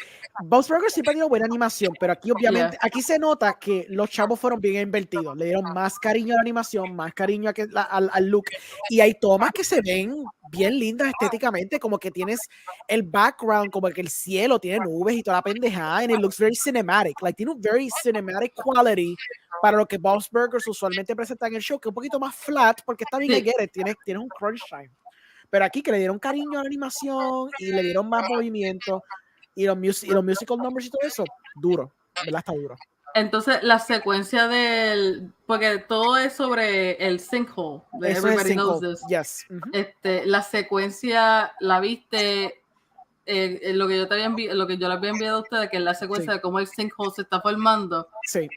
Bob's Burgers siempre ha tenido buena animación, pero aquí obviamente, aquí se nota que los chavos fueron bien invertidos, le dieron más cariño a la animación, más cariño al look, y hay tomas que se ven bien lindas estéticamente, como que tienes el background, como que el cielo tiene nubes y toda la pendejada, and it looks very cinematic, like tiene un very cinematic quality para lo que Bob's Burgers usualmente presenta en el show, que es un poquito más flat, porque está bien, Sí. tienes un crunch time. Pero aquí que le dieron cariño a la animación y le dieron más movimiento y los musical numbers y todo eso, duro, ¿verdad? Está duro. Entonces la secuencia porque todo es sobre el sinkhole, Eso Everybody es Knows sinkhole. This. Yes. La secuencia la viste lo que yo te había lo que yo le había enviado a ustedes, que es la secuencia de cómo el sinkhole se está formando. Sí.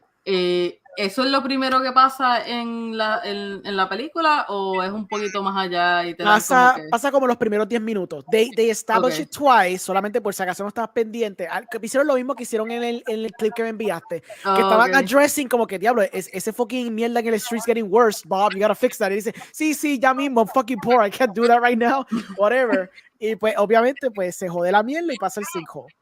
¿Eso es lo primero que pasa en la película o es un poquito más allá y te dan Pasa como los primeros 10 minutos. They establish it twice, solamente por si acaso no estabas pendiente. Hicieron lo mismo que hicieron en el clip que me enviaste. Que estaban addressing como que, diablo, ese fucking mierda en el street's getting worse, Bob, you gotta fix that. Y dice, sí, ya mismo, I'm fucking poor, I can't do that right now, whatever. Y pues, obviamente, pues se jode la mierda y pasa el sinkhole.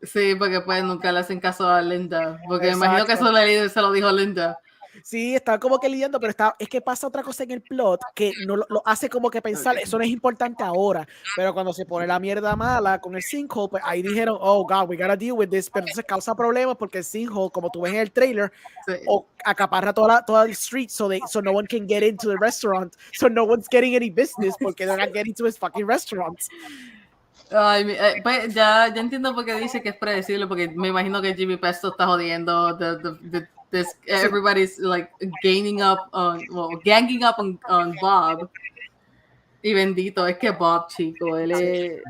Sí, porque pues nunca le hacen caso a Linda, porque Exacto. imagino que eso se lo dijo Linda. Sí, está como que lidiando, pero es que pasa otra cosa en el plot que no lo hace como que pensar, eso no es importante ahora, pero cuando se pone la mierda mala con el sinkhole, pues ahí dijeron, oh God, we gotta deal with this, pero entonces causa problemas porque el sinkhole, como tú ves en el trailer, acaparra toda el street, so no one can get into the restaurant, so no one's getting any business porque they're not getting to his fucking restaurants. Ay, pues ya entiendo por qué dice que es predecible, porque me imagino que Jimmy Pesto está jodiendo. Everybody's like ganging up on Bob. Y bendito, es que Bob, chico,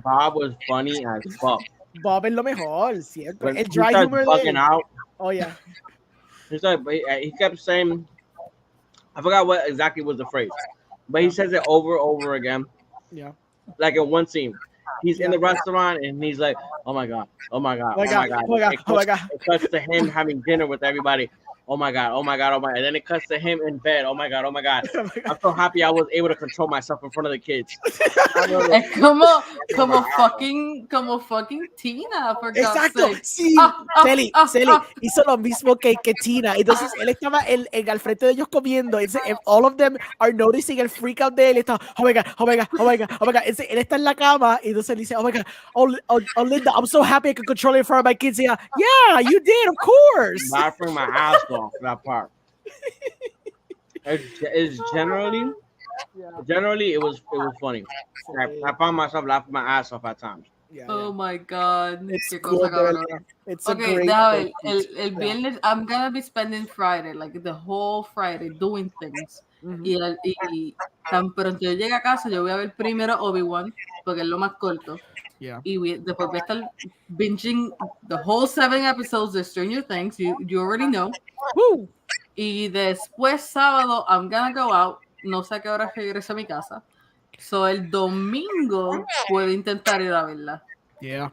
Bob was funny as fuck. Bob es lo mejor, siempre. When El dry humor de él. out. Oh yeah. He kept saying, I forgot what exactly was the phrase, but he says it over again. Yeah. Like in one scene. He's in the restaurant and he's like, oh my God. It cuts to him having dinner with everybody. Oh my God. And then it cuts to him in bed. Oh my God. I'm so happy I was able to control myself in front of the kids. Es como fucking Tina, for God's Exacto, sake. sí, CELY hizo lo mismo que Tina. Entonces él estaba al frente de ellos comiendo. All of them are noticing el freak out de él. Está, oh my God. Entonces, él está en la cama y entonces él dice, oh my God, oh Linda, I'm so happy I could control it in front of my kids. Yeah, you did, of course. Laughing my ass off for that part. It's generally it was funny. I found myself laughing my ass off at times. Yeah, oh my God. It's cosa cabrón. It's a Okay, great déjame ver. El viernes, I'm gonna be spending Friday, like the whole Friday, doing things. Y tan pronto yo llegue a casa, yo voy a ver primero Obi-Wan, porque es lo más corto. Yeah. Y después voy a estar binging the whole 7 episodes de Stranger Things, you already know. Woo. Y después sábado, I'm gonna go out. No sé a qué hora regreso a mi casa. So el domingo puedo intentar ir a verla. Yeah.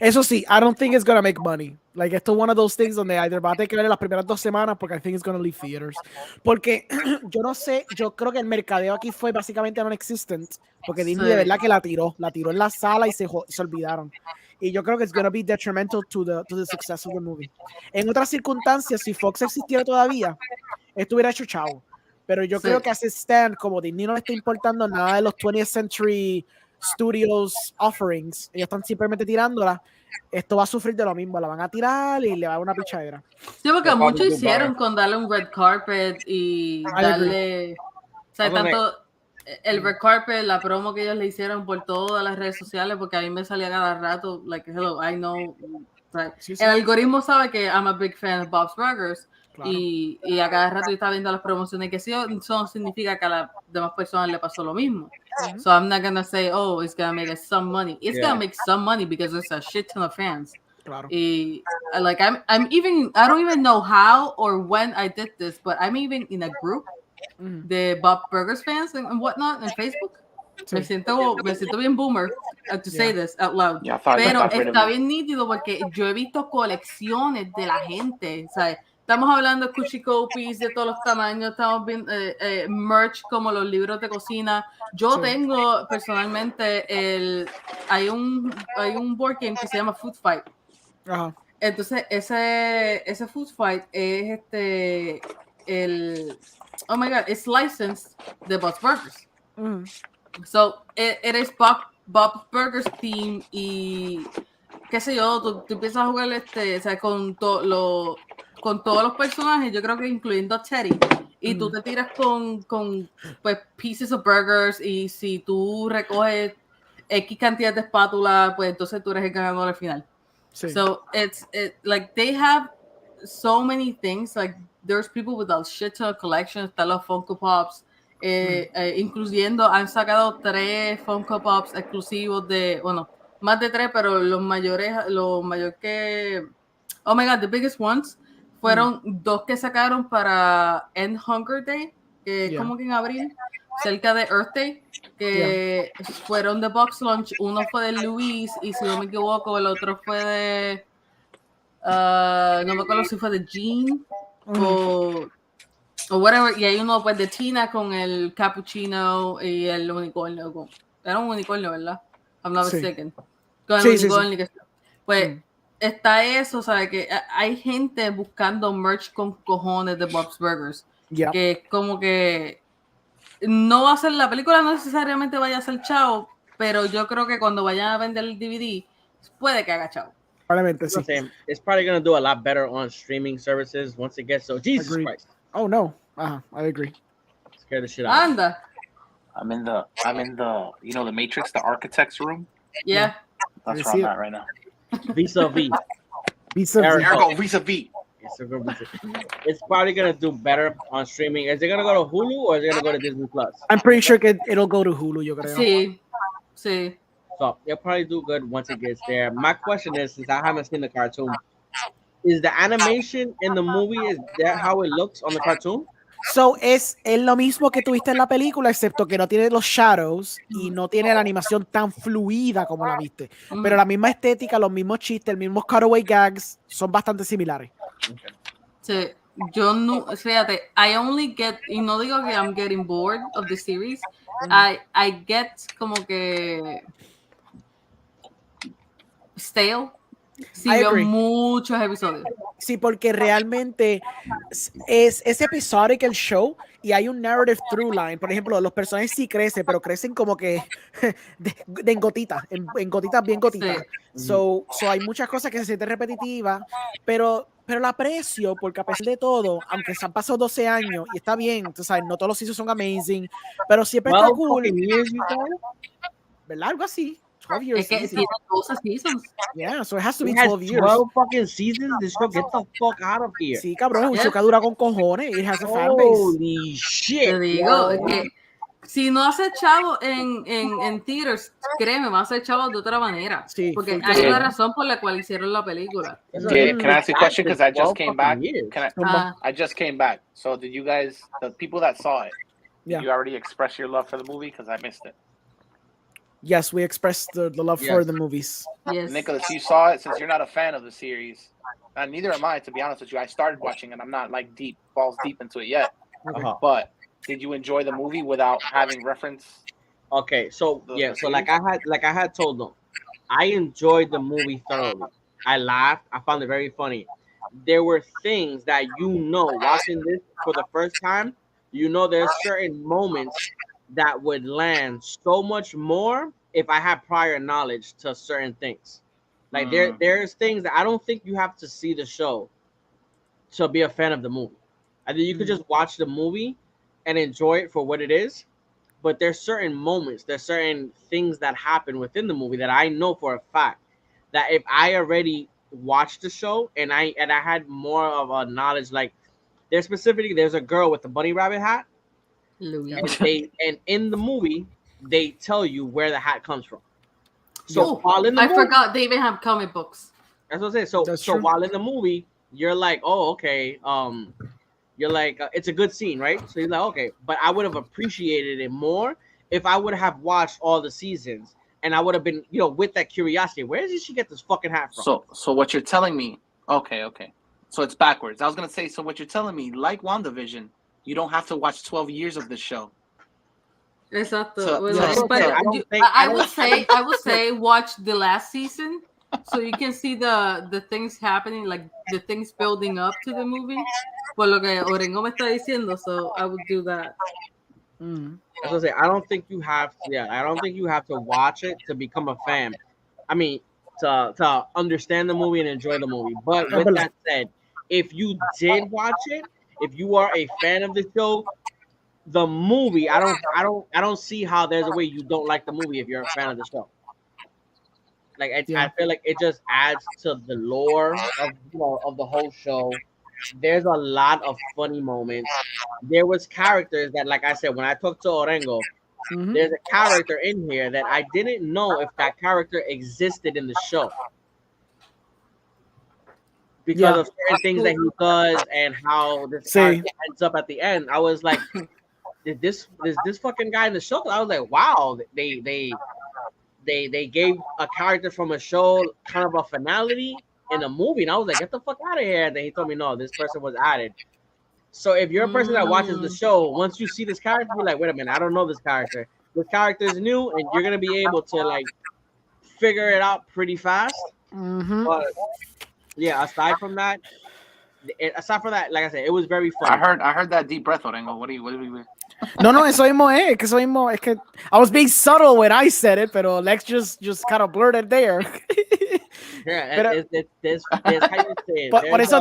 Eso sí, I don't think it's gonna make money. Like, esto es one of those things donde either va a tener que ver las primeras 2 semanas porque I think it's gonna leave theaters. Porque yo no sé, yo creo que el mercadeo aquí fue básicamente non-existent. Porque Disney de verdad que la tiró en la sala y se olvidaron. Y yo creo que it's gonna be detrimental to the success of the movie. En otras circunstancias, si Fox existiera todavía, esto hubiera hecho chavo. pero yo creo que hace stand como Disney no le está importando nada de los 20th Century Studios offerings, ellos están simplemente tirándola, esto va a sufrir de lo mismo, la van a tirar y le va a dar una pichadera. Sí, porque muchos hicieron con darle un red carpet y darle, o sea, tanto el red carpet, la promo que ellos le hicieron por todas las redes sociales, porque a mí me salía cada rato, like, hello, I know, o sea, el algoritmo sabe que I'm a big fan of Bob's Burgers, claro. y a cada rato yo estaba viendo las promociones, que sí, eso no significa que a las demás personas le pasó lo mismo. So I'm not gonna say, oh, it's gonna make us some money. It's gonna make some money because there's a shit ton of fans. Claro. Like I'm even, I don't even know how or when I did this, but I'm even in a group de Bob Burgers fans and whatnot en Facebook. Sí. Me siento bien boomer to say this out loud. Pero está bien nítido porque yo he visto colecciones de la gente, ¿sabes? Estamos hablando de cuchicopis de todos los tamaños, estamos viendo merch como los libros de cocina. Yo tengo personalmente hay un board game que se llama Food Fight. Ajá. Entonces ese Food Fight es oh my god, it's licensed de Bob's Burgers. So it is Bob's Burgers theme y qué sé yo, tú empiezas a jugar o sea, con todos los personajes, yo creo que incluyendo a Teddy, y tú te tiras con pues pieces of burgers, y si tú recoges X cantidad de espátulas, pues entonces tú eres el ganador al final. Sí. So it's like they have so many things, like there's people with a shit ton of collections, están los Funko Pops, incluyendo han sacado 3 Funko Pops exclusivos bueno, más de 3, pero los mayor que, oh my god, the biggest ones fueron 2 que sacaron para End Hunger Day, que es como que en abril, cerca de Earth Day, que fueron de Box Lunch. Uno fue de Luis y si no me equivoco el otro fue de no me acuerdo si fue de Jean o whatever, y hay uno pues de Tina con el cappuccino y el unicornio. Era un unicornio, ¿verdad? I'm not mistaken. Con el unicornio que pues está eso, ¿sabes? Que hay gente buscando merch con cojones de Bob's Burgers, que es como que no va a ser, la película no necesariamente vaya a ser chao, pero yo creo que cuando vayan a vender el DVD puede que haga chao. Probablemente sí. It's probably going to do a lot better on streaming services once it gets so. Jesus Agreed. Christ. Oh no. I agree. Scared the shit out. Anda. I'm in the you know the Matrix, the architect's room. Yeah. That's where I'm at right now. Vis-a-vis. Ergo vis-a-vis. It's probably gonna do better on streaming. Is it gonna go to Hulu or is it gonna go to Disney Plus? I'm pretty sure it'll go to Hulu, yo creo. Sí. So it'll probably do good once it gets there. My question is, since I haven't seen the cartoon, is the animation in the movie, is that how it looks on the cartoon? So es lo mismo que tuviste en la película, excepto que no tiene los shadows y no tiene la animación tan fluida como la viste. Pero la misma estética, los mismos chistes, los mismos cutaway gags son bastante similares. Okay. Sí, yo no, fíjate, I only get, y no digo que I'm getting bored of the series, I get como que stale. Sí, veo muchos episodios. Sí, porque realmente es episodic el show y hay un narrative through line. Por ejemplo, los personajes sí crecen, pero crecen como que en gotitas, en gotitas bien gotitas. Sí. So hay muchas cosas que se sienten repetitivas, pero la aprecio porque a pesar de todo, aunque se han pasado 12 años y está bien, tú sabes, no todos los seasons son amazing, pero siempre está cool. ¿Verdad? Algo así. 12 years. Es que tiene 12 seasons. Yeah, so it has to be 12 years. 12 fucking seasons? This show, get the fuck out of here. Sí, cabrón, un show que dura con cojones. It has a fan base. Holy shit. Te digo, es que si no hace chavo en theaters, créeme, va a hacer chavo de otra manera. Sí, porque hay una razón por la cual hicieron la película. Can I ask you a question? Because I just came back. I just came back. So did you guys, the people that saw it, did you already express your love for the movie? Because I missed it. Yes, we expressed the love for the movies. Yes. Nicholas, you saw it. Since you're not a fan of the series, and neither am I, to be honest with you. I started watching and I'm not like balls deep into it yet. But did you enjoy the movie without having reference? Okay, so so like I had told them, I enjoyed the movie thoroughly. I laughed. I found it very funny. There were things that watching this for the first time, you know there's certain moments that would land so much more if I had prior knowledge to certain things. Like there's things that I don't think you have to see the show to be a fan of the movie. I think you could just watch the movie and enjoy it for what it is. But there's certain moments, there's certain things that happen within the movie that I know for a fact that if I already watched the show and I had more of a knowledge, like there's a girl with a bunny rabbit hat, and in the movie they tell you where the hat comes from. So while in the movie, forgot they even have comic books. That's what I'm saying. So while in the movie, you're like, oh, okay, you're like, it's a good scene, right? So you're like, okay, but I would have appreciated it more if I would have watched all the seasons and I would have been, with that curiosity. Where did she get this fucking hat from? So what you're telling me? Okay. So it's backwards. I was gonna say. So what you're telling me, like WandaVision, you don't have to watch 12 years of the show. Exactly. So, I would say watch the last season so you can see the things happening, like the things building up to the movie. Por lo que Orengo me está diciendo, so I would do that. That's what I'm saying. I don't think you have to watch it to become a fan. I mean, to understand the movie and enjoy the movie. But with that said, if you did watch it, if you are a fan of the show, the movie, I don't see how there's a way you don't like the movie if you're a fan of the show. Like I feel like it just adds to the lore of the whole show. There's a lot of funny moments. There was characters that, like I said, when I talked to Orengo, there's a character in here that I didn't know if that character existed in the show because of certain things that he does and how this character ends up at the end. I was like, is this fucking guy in the show? I was like, wow, they gave a character from a show kind of a finality in a movie, and I was like, get the fuck out of here. And then he told me, no, this person was added. So if you're a person that watches the show, once you see this character, you're like, wait a minute, I don't know this character. This character is new, and you're gonna be able to like figure it out pretty fast. But yeah, aside from that, like I said, it was very fun. I heard that deep breath, Orengo. What do you? No, eso mismo es que I was being subtle when I said it, pero Lex just kind of blurted there. Pero, por eso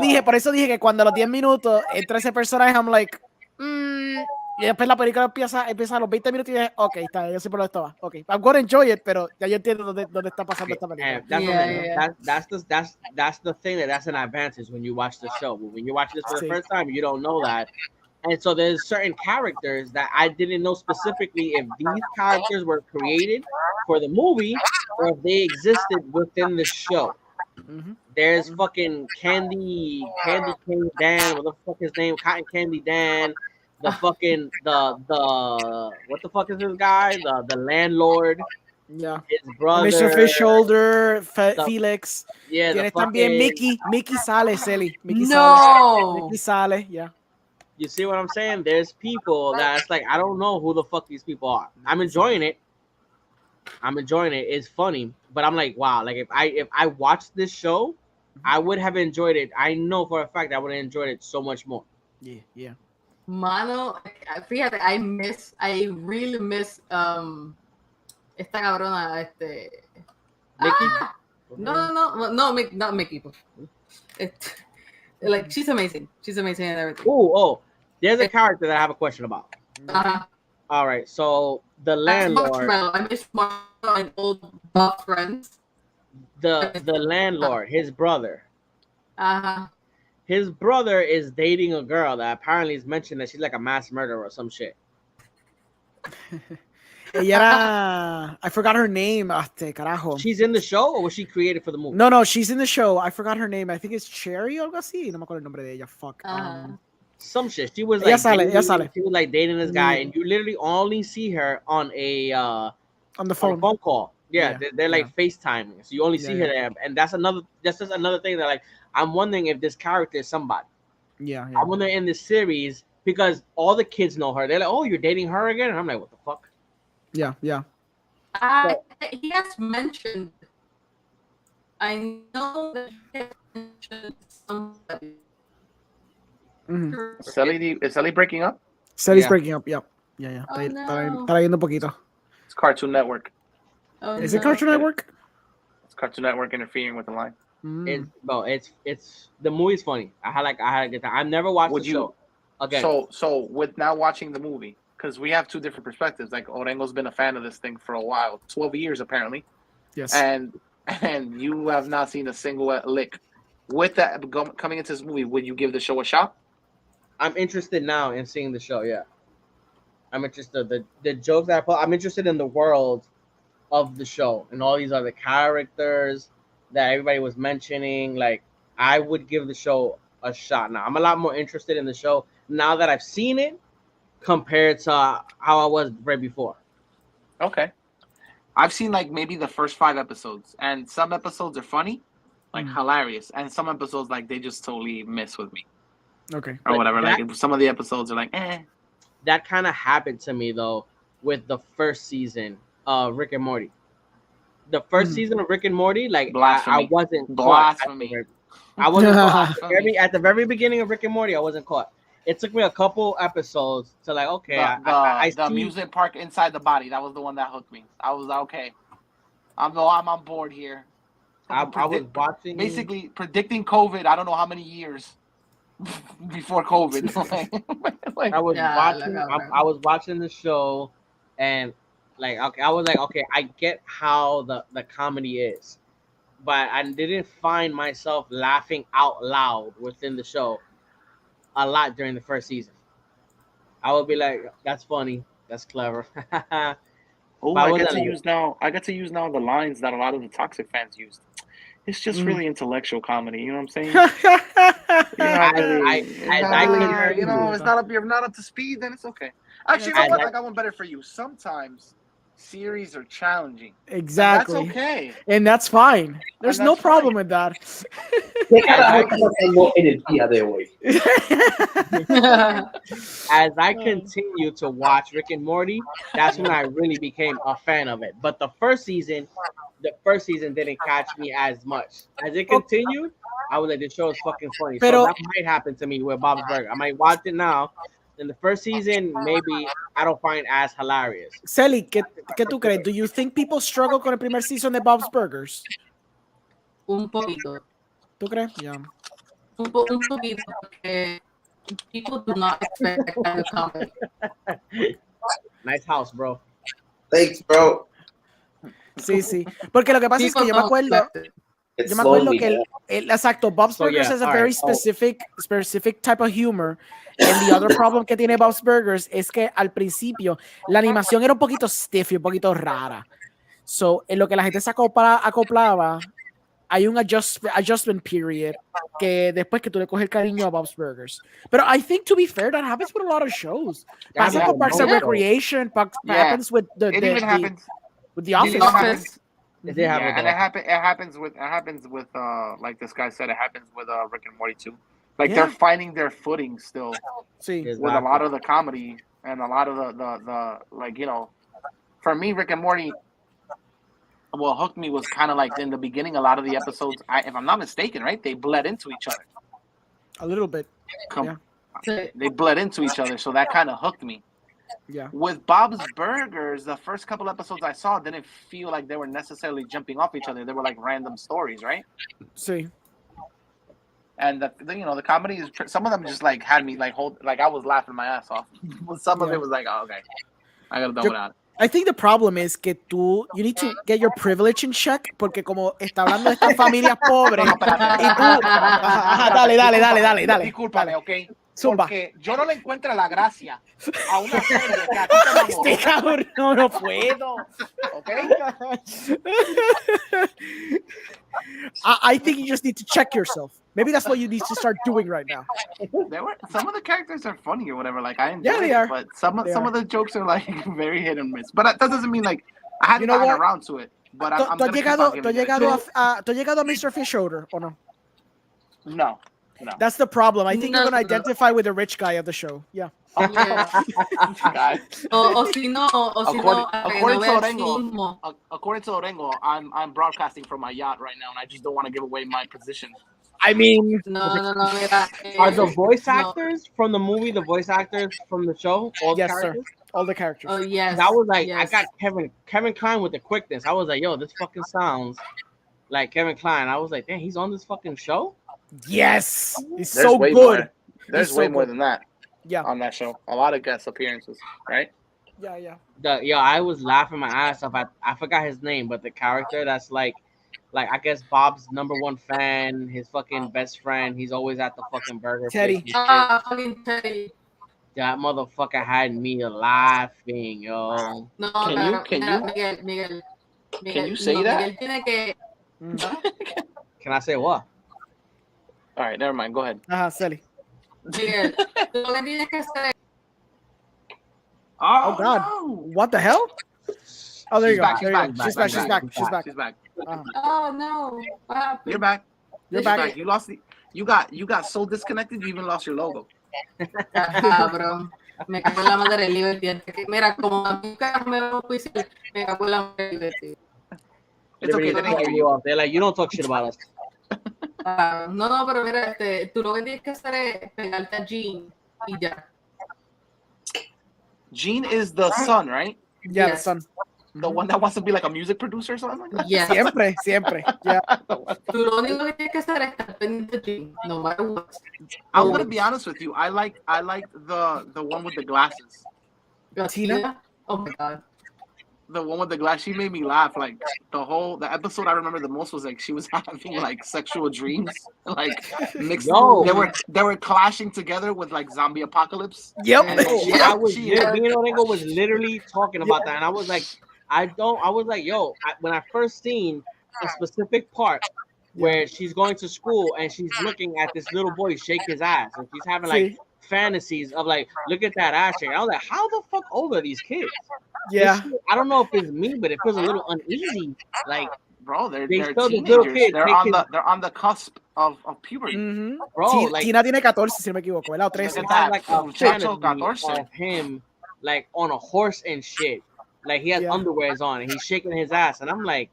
dije que cuando a los 10 minutos entra ese personaje, I'm like, y después la película empieza a los 20 minutos y dije, ok, está, yo sé por dónde estaba. Ok, I'm gonna enjoy it, pero ya yo entiendo dónde está pasando esta película. That's the thing that's an advantage when you watch the show. When you watch this for the first time, you don't know that. And so there's certain characters that I didn't know specifically if these characters were created for the movie or if they existed within the show. There's fucking Candy King Dan, what the fuck his name? Cotton Candy Dan, the fucking the what the fuck is this guy? The landlord. Yeah. His brother. Mr. Fish Shoulder, Felix. Yeah. Tienes también Mickey sale, CELY. Mickey sale, yeah. You see what I'm saying? There's people that's like, I don't know who the fuck these people are. I'm enjoying it. It's funny, but I'm like, wow. Like if I watched this show, I would have enjoyed it. I know for a fact I would have enjoyed it so much more. Yeah. Mano, fíjate, I really miss esta cabrona, Mickey? No, not Mickey. Like she's amazing and everything. Oh, there's a character that I have a question about. All right, so the landlord. I miss Marshall and old buff friends. The landlord, his brother. His brother is dating a girl that apparently is mentioned that she's like a mass murderer or some shit. I forgot her name. Carajo. She's in the show, or was she created for the movie? No, she's in the show. I forgot her name. I think it's Cherry o algo así. No me acuerdo el nombre de ella. Fuck. Some shit. She was like ella sale. She was like dating this guy, and you literally only see her on a on the phone call. Yeah, they're like FaceTiming, so you only see her there, and that's just another thing that like I'm wondering if this character is somebody. Yeah. I'm wondering in this series because all the kids know her. They're like, "Oh, you're dating her again?" And I'm like, "What the fuck?" Yeah. He has mentioned. I know that he has mentioned somebody. Is CELY breaking up? CELY's breaking up. Yeah. Oh, Está yendo un poquito. It's Cartoon Network. Oh, Is it Cartoon Network? It's Cartoon Network interfering with the line. It's the movie's funny. I had a good time. I've never watched the show. Again. So with now watching the movie, because we have two different perspectives. Like Orengo's been a fan of this thing for a while, 12 years apparently. Yes. And you have not seen a single lick. With that coming into this movie, would you give the show a shot? I'm interested now in seeing the show. Yeah, I'm interested. The jokes that I put. I'm interested in the world of the show and all these other characters that everybody was mentioning. Like, I would give the show a shot now. I'm a lot more interested in the show now that I've seen it compared to how I was right before. Okay. I've seen like maybe the first 5 episodes, and some episodes are funny, like hilarious, and some episodes like they just totally miss with me. Okay. Or whatever. Like some of the episodes are like, eh. That kind of happened to me though with the first season of Rick and Morty. The first season of Rick and Morty, like I wasn't blasphemy. I wasn't caught. At the very beginning of Rick and Morty, I wasn't caught. It took me a couple episodes to like, okay, I the see. amusement park inside the body. That was the one that hooked me. I was okay. I'm on board here. I was watching, basically predicting COVID. I don't know how many years before COVID. I was watching the show, and like, okay, I was like, okay, I get how the comedy is, but I didn't find myself laughing out loud within the show a lot during the first season. I would be like, that's funny, that's clever. I get to use now the lines that a lot of the toxic fans used. It's just really intellectual comedy, you know what I'm saying? It's not up. You're not up to speed, then it's okay. Actually, I got one better for you. Sometimes series are challenging. Exactly. And that's okay. And that's fine. There's no problem with that. As I continue to watch Rick and Morty, that's when I really became a fan of it. But the first season didn't catch me as much. As it continued, I was like, this show is fucking funny. So that might happen to me with Bob's Burger. I might watch it now. In the first season, maybe I don't find as hilarious. CELY, ¿qué tú crees? Do you think people struggle con el primer season de Bob's Burgers? Un poquito. ¿Tú crees? Yeah. Un poquito, porque people do not expect that kind of comedy. Nice house, bro. Thanks, bro. Sí. Porque lo que pasa es que yo me acuerdo que exacto, Bob's Burgers has a very specific type of humor. And the other problem que tiene Bob's Burgers es que al principio la animación era un poquito stiff y un poquito rara. So, en lo que la gente se acoplaba, hay un adjustment period que después que tú le coges el cariño a Bob's Burgers. Pero I think, to be fair, that happens with a lot of shows. Pasa con Parks and Recreation, happens with with The Office. And it happens with like this guy said, it happens with Rick and Morty too. Like they're finding their footing still with a lot of the comedy and a lot of the like, you know, for me, Rick and Morty, what hooked me was kind of like in the beginning, a lot of the episodes, if I'm not mistaken, right, they bled into each other. A little bit. They bled into each other, so that kind of hooked me. Yeah. With Bob's Burgers, the first couple episodes I saw didn't feel like they were necessarily jumping off each other. They were like random stories, right? Sí. And the comedy is some of them just like had me like I was laughing my ass off. Some of it was like, oh, okay, I gotta dumb it out. I think the problem is que you need to get your privilege in check, porque como está hablando de estas familias pobres, y tú, dale. Discúlpame, ¿ok? Zumba. Porque yo no le encuentro la gracia a una serie que a ti te enamoró. Este cabrón, no puedo. ¿Ok? I think you just need to check yourself. Maybe that's what you need to start doing right now. Some of the characters are funny or whatever. Like I enjoy they are. But some of the jokes are like very hit and miss. But that doesn't mean like I haven't gotten around to it. But I'm ¿Tú has llegado a Mr. Fish Odor o no? No. That's the problem. I think you're going to identify with the rich guy of the show. Yeah. According to Orengo, I'm broadcasting from my yacht right now, and I just don't want to give away my position. I mean, No, mira. Are the voice no. actors from the movie the voice actors from the show? All the yes, sir. characters? All the characters. Oh, yes. That was like, I yes. got Kevin Kline with the quickness. I was like, yo, this fucking sounds like Kevin Kline. I was like, damn, he's on this fucking show? Yes, he's There's so way good. more. There's He's way so more good. than that Yeah, on that show. A lot of guest appearances, right? yeah. I was laughing my ass off. I forgot his name, but the character that's like I guess Bob's #1 fan, his fucking best friend. He's always at the fucking burger Teddy. place. and shit. Fucking Teddy. That motherfucker had me laughing, yo. No, Can pero, you- Miguel. Can you say that? Miguel tiene que. Can I say what? All right, never mind. Go ahead. CELY. Miguel, tú lo que tienes que hacer. Oh God, what the hell? Oh, there you go. back, There you go. She's back. She's back. She's back. She's back. Oh no. What happened? You're back. You're You're back. You lost the. You got so disconnected. You even lost your logo. Cabrón. Me cago en la madre del Liberty. Mira, como a mí carajo me va a juiciar, me cago en la madre del Liberty. It's okay. They didn't hear you. They're like, you don't talk shit about us. No, pero mira, tú lo que tienes que hacer es pegarte a Jean y ya. Gene is the son, right? Yeah, Yes. the son. The one that wants to be like a music producer or something like that. Yes. Siempre. Yeah. Tú lo único que tienes que hacer es estar pendiente de Jean, no matter what. I'm gonna be honest with you. I like the one with the glasses. Tina? Oh my God. The one with the glass. She made me laugh. Like the episode I remember the most was like she was having like sexual dreams, like mixed. Yo. They were clashing together with like zombie apocalypse. Yep. And then I was she- me and Orengo was literally talking about that, and I was like, when I first seen a specific part where she's going to school and she's looking at this little boy shake his ass, and she's having like fantasies of like, look at that ass shake. I was like, how the fuck old are these kids? Yeah. This shit, I don't know if it's me, but it feels a little uneasy. Like, bro, they're They still the teenagers. little kid They're on the cusp of puberty. Mhm. bro, like Tina tiene 14, si no me equivoco, ¿verdad? O they 13. have like a Muchacho, fantasy 14. of him like on a horse and shit. Like he has Yeah. underwears on and he's shaking his ass, and I'm like,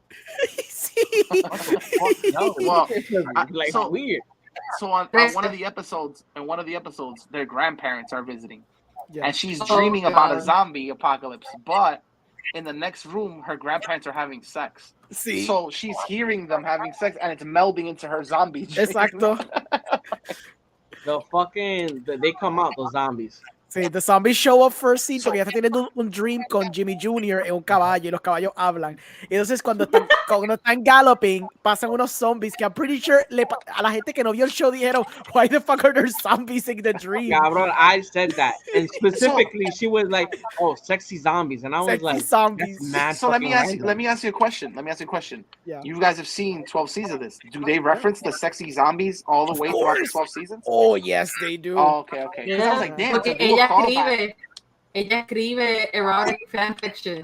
Sí. no, Well, like so- weird. So on one of the episodes, their grandparents are visiting, Yeah. and she's Oh, dreaming about a God. zombie apocalypse. But in the next room, her grandparents are having sex. Sí. So she's hearing them having sex, and it's melding into her zombie dream. Exacto. They come out, those zombies. Sí, the zombies show up first scene porque ya está teniendo un dream con Jimmy Jr. en un caballo y los caballos hablan. Y entonces cuando están galloping, pasan unos zombies que I'm pretty sure a la gente que no vio el show dijeron, why the fuck are there zombies in the dream? Cabrón, I said that. And specifically, she was like, oh, sexy zombies. And I was Sexy like, zombies. that's mad So let me fucking ask you a question. Yeah. You guys have seen 12 seasons of this. Do they reference the sexy zombies all the way throughout the 12 seasons? Oh, yes, they do. Oh, okay. 'Cause I was like, damn, Porque to do a ella escribe erotic fanfiction.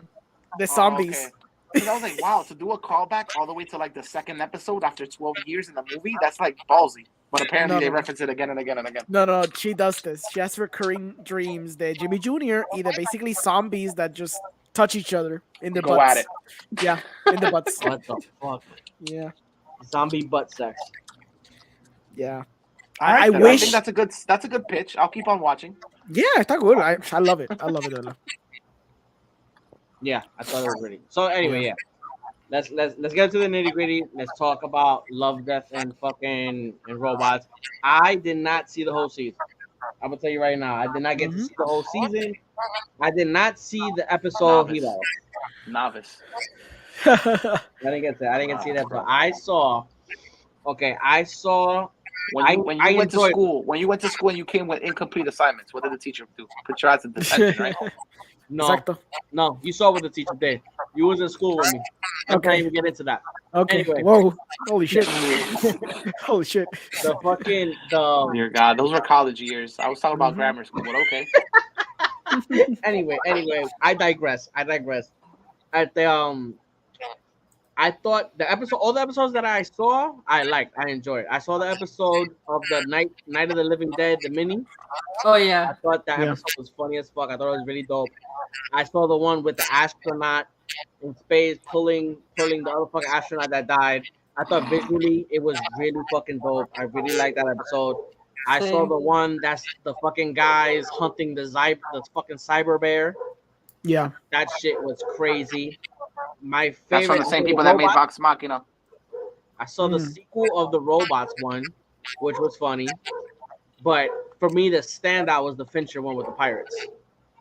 The zombies. Oh, okay. 'Cause I was like, wow, to do a callback all the way to like the second episode after 12 years in the movie, that's like ballsy. But apparently No, they no. reference it again and again and again. No, she does this. She has recurring dreams de Jimmy Jr. y de basically zombies that just touch each other in the Go butts. at it. Yeah, in the butts. What the fuck? Yeah, Zombie butt sex. yeah. All right, I then. wish. I think that's a good pitch. I'll keep on watching. Yeah, está good. I love it. I love it. Yeah, I thought it was ready. So anyway, yeah. Let's get to the nitty gritty. Let's talk about Love, Death, and fucking and Robots. I did not see the whole season. I'm gonna tell you right now. I did not get to see the whole season. I did not see the episode he lost. Novice. I didn't get that. I didn't get to see that, but I saw. Okay, I saw. When you I went to enjoyed- school, and you came with incomplete assignments, what did the teacher do? Put your ass in detention, right? No, Exacto. no. You saw what the teacher did. You was in school with me. I can't even get into that. Okay. Anyway. Whoa. Holy shit. Holy shit. Dear God, those were college years. I was talking about grammar school, but okay. Anyway, I digress. At the I thought all the episodes that I saw, I liked. I enjoyed. I saw the episode of the Night of the Living Dead, the mini. Oh I yeah. thought that Yeah. episode was funny as fuck. I thought it was really dope. I saw the one with the astronaut in space pulling the other fucking astronaut that died. I thought visually it was really fucking dope. I really liked that episode. I saw the one that's the fucking guys hunting the fucking cyber bear. Yeah. That shit was crazy. My favorite. That's from the same people that made Vox Machina. I saw the sequel of the robots one, which was funny. But for me, the standout was the Fincher one with the pirates.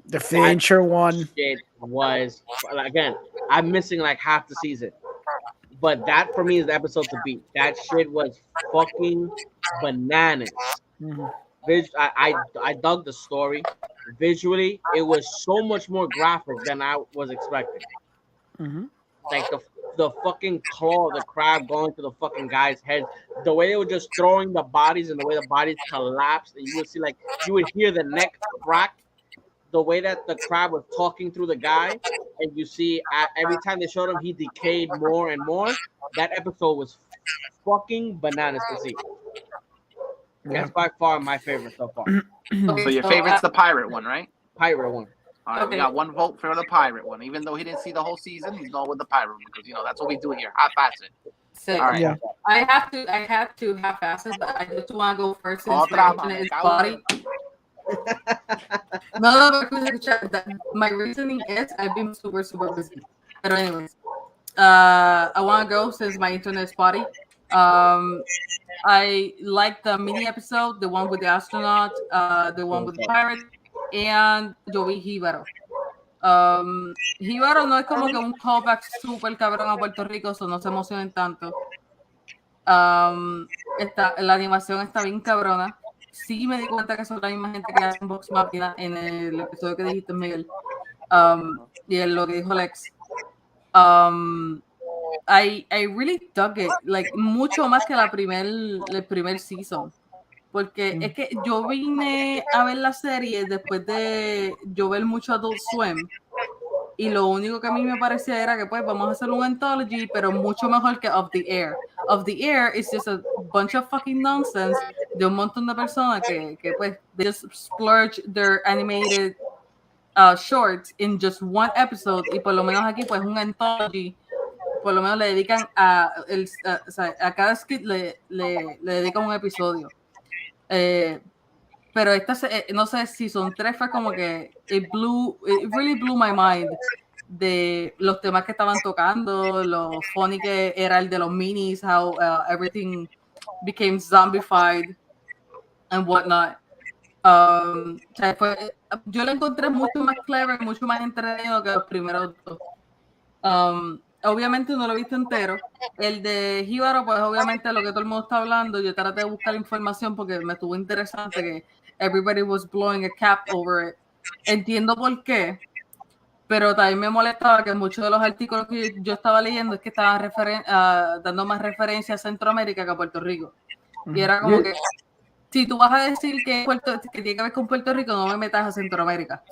The Fincher one. It was, again, I'm missing like half the season. But that for me is the episode to beat. That shit was fucking bananas. Mm-hmm. I dug the story. Visually, it was so much more graphic than I was expecting. Mm-hmm. Like the fucking claw of the crab going to the fucking guy's head. The way they were just throwing the bodies and the way the bodies collapsed, and you would see you would hear the neck crack. The way that the crab was talking through the guy, and you see every time they showed him, he decayed more and more. That episode was fucking bananas to see. That's by far my favorite so far. So your favorite's the pirate one, right? Pirate one. All right, we got one vote for the pirate one. Even though he didn't see the whole season, he's going with the pirate one because that's what we do here. Half-ass it. So, all right. Yeah. I have to half-ass it, but I just want to go first since his body. No, my reasoning is I've been super busy. But anyways, I want to go since my internet is spotty. I like the mini episode, the one with the astronaut, the one with the pirate, and yo vi Jíbaro. Jíbaro no es como que un callback super cabrón a Puerto Rico, so no se emocionen tanto. La animación está bien cabrona. Sí me di cuenta que son la misma gente que hace Vox Machina en el episodio que dijiste, Miguel. Y en lo que dijo Lex. I really dug it, like mucho más que el primer season, porque es que yo vine a ver la serie después de yo ver mucho Adult Swim y lo único que a mí me parecía era que pues vamos a hacer un anthology pero mucho mejor que Of the Air. Of the Air is just a bunch of fucking nonsense de un montón de personas que pues they just splurge their animated shorts in just one episode, y por lo menos aquí pues un anthology. Por lo menos le dedican a cada skit le dedican un episodio. Pero esta, no sé, Season 3 fue como que it really blew my mind de los temas que estaban tocando, lo funny que era el de los minis, how everything became zombified and whatnot. Yo lo encontré mucho más clever, mucho más entretenido que los primeros dos. Obviamente no lo he visto entero. El de Jíbaro, pues obviamente lo que todo el mundo está hablando, yo traté de buscar información porque me estuvo interesante que everybody was blowing a cap over it. Entiendo por qué, pero también me molestaba que muchos de los artículos que yo estaba leyendo es que estaban dando más referencia a Centroamérica que a Puerto Rico. Y era como que, si tú vas a decir que tiene que ver con Puerto Rico, no me metas a Centroamérica.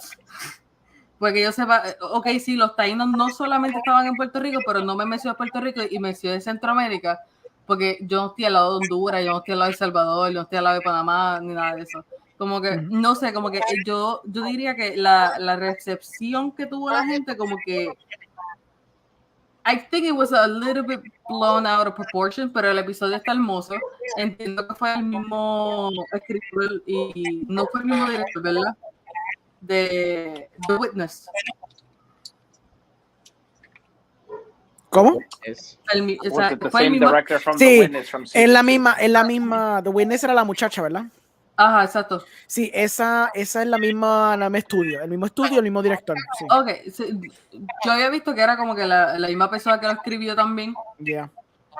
Porque yo sepa, ok, sí, los taínos no solamente estaban en Puerto Rico, pero no me mencioné Puerto Rico y mencioné Centroamérica, porque yo no estoy al lado de Honduras, yo no estoy al lado de El Salvador, yo no estoy al lado de Panamá, ni nada de eso. Como que, no sé, como que yo diría que la recepción que tuvo la gente, como que I think it was a little bit blown out of proportion, pero el episodio está hermoso. Entiendo que fue el mismo escritor y no fue el mismo director, ¿verdad? De The Witness. ¿Cómo? Fue el mismo director from sí, The Witness from en la misma The Witness era la muchacha, ¿verdad? Ajá, exacto. Sí, esa es la misma estudio, el mismo director. Sí. Ok, sí, yo había visto que era como que la misma persona que lo escribió también. Yeah.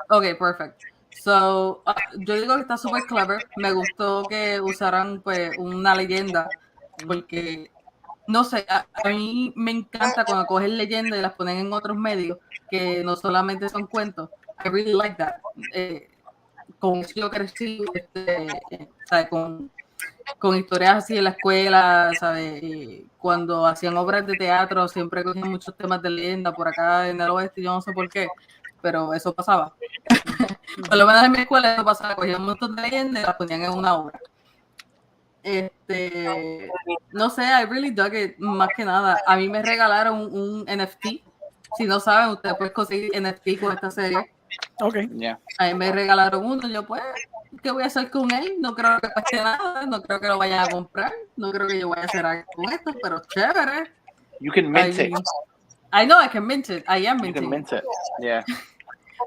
Ok, perfect. So, yo digo que está súper clever. Me gustó que usaran pues una leyenda, porque no sé, a mí me encanta cuando cogen leyendas y las ponen en otros medios que no solamente son cuentos. I really like that. Con eso yo crecí, ¿sabes? Con historias así en la escuela, ¿sabes? Cuando hacían obras de teatro siempre cogían muchos temas de leyenda por acá en el oeste, yo no sé por qué, pero eso pasaba. Por lo menos en mi escuela eso pasaba, cogían un montón de leyendas y las ponían en una obra. No sé, I really dug it, más que nada. A mí me regalaron un NFT. Si no saben, ustedes pueden conseguir NFT con esta serie. Okay. Yeah. A mí me regalaron uno, yo pues, ¿qué voy a hacer con él? No creo que cueste nada, no creo que lo vayan a comprar, no creo que yo vaya a hacer algo con esto, pero chévere. You can mint it. I know I can mint it, I am You can minting mint it. Yeah.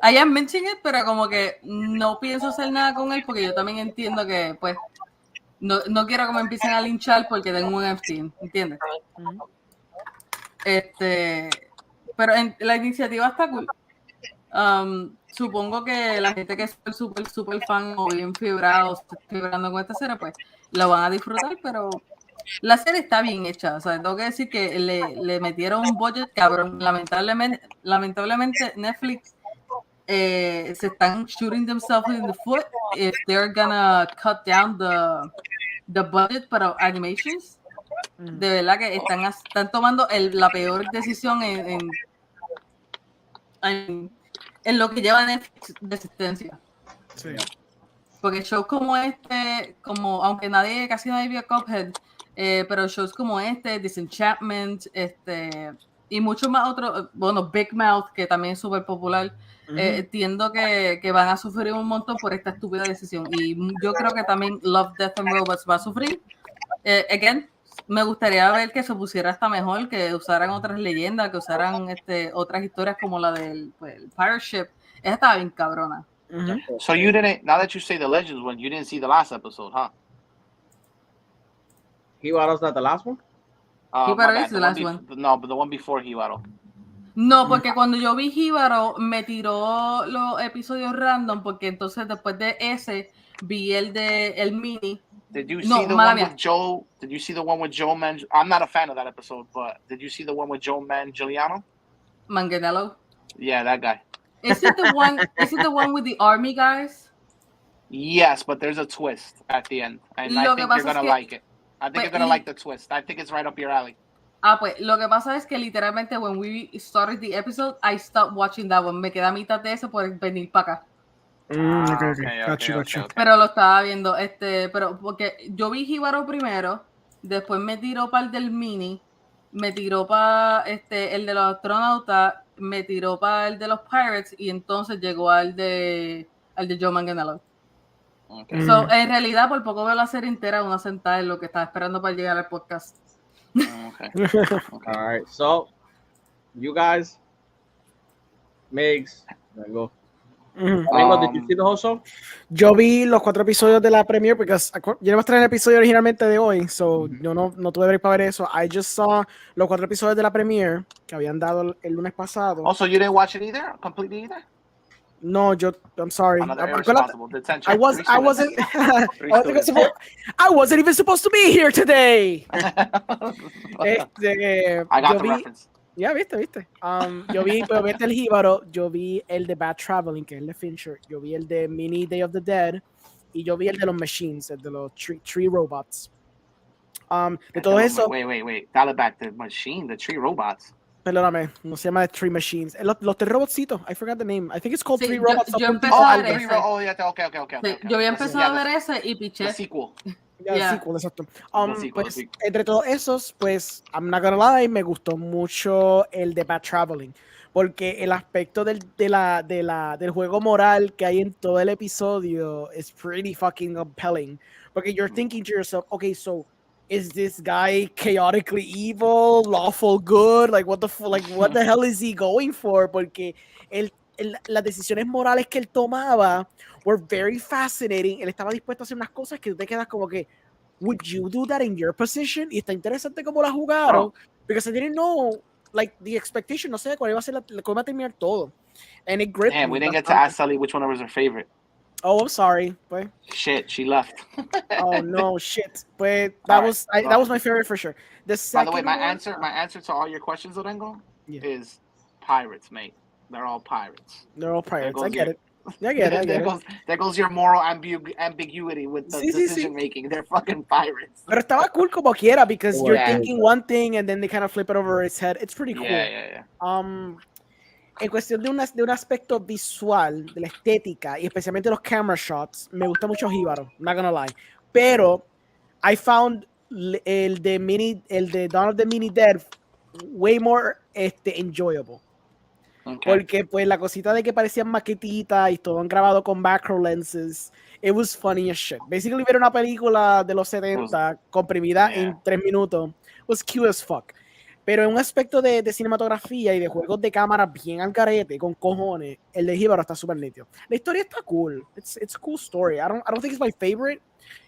I am minting it, pero como que no pienso hacer nada con él porque yo también entiendo que, pues, no quiero que me empiecen a linchar porque tengo un NFT, ¿entiendes? Pero la iniciativa está cool. Supongo que la gente que es súper fan o bien fibrado, fibrando con esta serie, pues lo van a disfrutar, pero la serie está bien hecha. O sea, tengo que decir que le metieron un budget cabrón. Lamentablemente Netflix se están shooting themselves in the foot if they're gonna cut down the budget para animations. De verdad que están tomando la peor decisión en lo que lleva Netflix de existencia. Sí. Porque shows como aunque casi nadie vio Cuphead, pero shows como Disenchantment, y muchos más otros, bueno, Big Mouth, que también es súper popular, entiendo que van a sufrir un montón por esta estúpida decisión. Y yo creo que también Love, Death and Robots va a sufrir. Again, me gustaría ver que se pusiera hasta mejor, que usaran otras leyendas, que usaran otras historias como la del el Pirate Ship. Esa estaba bien cabrona. So you didn't, now that you say the Legends one, you didn't see the last episode, huh? Hiwaro's not the last one? Hibaro is the last one. No, but the one before Hibaro. No, porque cuando yo vi Hibaro me tiró los episodios random, porque entonces después de ese vi el mini. Did you see the one with Joe? Did you see the one with Joe I'm not a fan of that episode, but did you see the one with Joe Manganiello? Yeah, that guy. Is it the one? Is it the one with the army guys? Yes, but there's a twist at the end, and I think you're gonna like it. I think you're gonna like the twist. I think it's right up your alley. Pues lo que pasa es que literalmente when we started the episode, I stopped watching that one. Me quedé a mitad de eso por venir para acá. Okay. Pero lo estaba viendo, pero porque yo vi Hibaro primero, después me tiró para el del mini, me tiró para el de los astronautas, me tiró para el de los pirates y entonces llegó al de Joe Manganiello. Okay. So, en realidad por poco veo la serie entera una sentada en lo que estaba esperando para llegar al podcast. Okay. All right, so you guys, MIGS, there you go. Did you see the whole show? Yo vi los 4 episodios de la premiere porque yo no traer el episodio originalmente de hoy, so yo no tuve break para ver eso. I just saw los 4 episodios de la premiere que habían dado el lunes pasado. Also, you didn't watch it either, completely either? No, I'm sorry. I wasn't even supposed to be here today. I got the reference. Ya, viste. Yo vi el Jíbaro, yo vi el de Bad Traveling, que es el de Fincher, yo vi el de Mini Day of the Dead, y yo vi el de los Machines, el de los Tree Robots. De todo eso... Wait. Dial it back. The Tree Robots. Perdóname, no se llama Tree Machines. Los tres robotcitos, I forgot the name. I think it's called Sí, Three Robots. Yo empecé a ver ese. Okay. Yo había empezado a ver ese y piché. The sequel. Sequel, exacto. Pues, entre todos esos, pues, I'm not gonna lie, me gustó mucho el de Bad Traveling. Porque el aspecto del juego moral que hay en todo el episodio es pretty fucking compelling. Porque you're thinking to yourself, okay, so is this guy chaotically evil, lawful good? Like what the hell is he going for? Porque las decisiones morales que él tomaba were very fascinating. Él estaba dispuesto a hacer unas cosas que tú te quedas como que, would you do that in your position? Y está interesante cómo la jugaron, because I didn't know, like, the expectation, no sé cuál iba a ser cómo iba a terminar todo. And it gripped me. We didn't get to ask Sully which one was her favorite. Oh, I'm sorry. Pues. Shit, she left. Oh no, shit. Pues that was my favorite for sure. By the way, my answer to all your questions, Orengo, is pirates, mate. They're all pirates. I get it. There goes your moral ambiguity with the decision making. They're fucking pirates. Pero estaba cool como quiera because you're thinking one thing and then they kind of flip it over its head. It's pretty cool. Yeah. En cuestión de un aspecto visual, de la estética y especialmente los camera shots, me gusta mucho Jíbaro, not gonna lie. Pero I found el de Dawn of the Mini Dead way more enjoyable. Porque pues la cosita de que parecían maquetitas y todo han grabado con macro lenses. It was funny as shit. Basically, ver una película de los 70 comprimida en 3 minutos was cute as fuck. Pero en un aspecto de cinematografía y de juegos de cámara bien al carete, con cojones, el de Jíbaro está súper nítido. La historia está cool. It's a cool story. I don't think it's my favorite.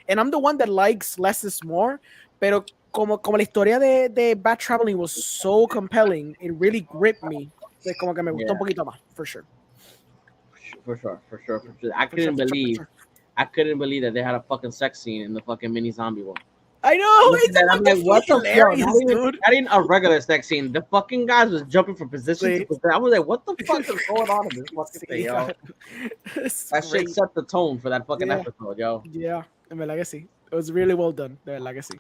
And I'm the one that likes less is more. Pero como la historia de Bad Traveling was so compelling, it really gripped me. Es como que me gustó un poquito más, for sure. For sure. I couldn't believe that they had a fucking sex scene in the fucking mini zombie one. I know. I'm like, what the fuck? Not even a regular sex scene. The fucking guys was jumping from position to position. I was like, what the fuck is going on in this fucking thing, yo? That shit set the tone for that fucking episode, yo. Yeah, en verdad que sí. It was really well done. De verdad que sí.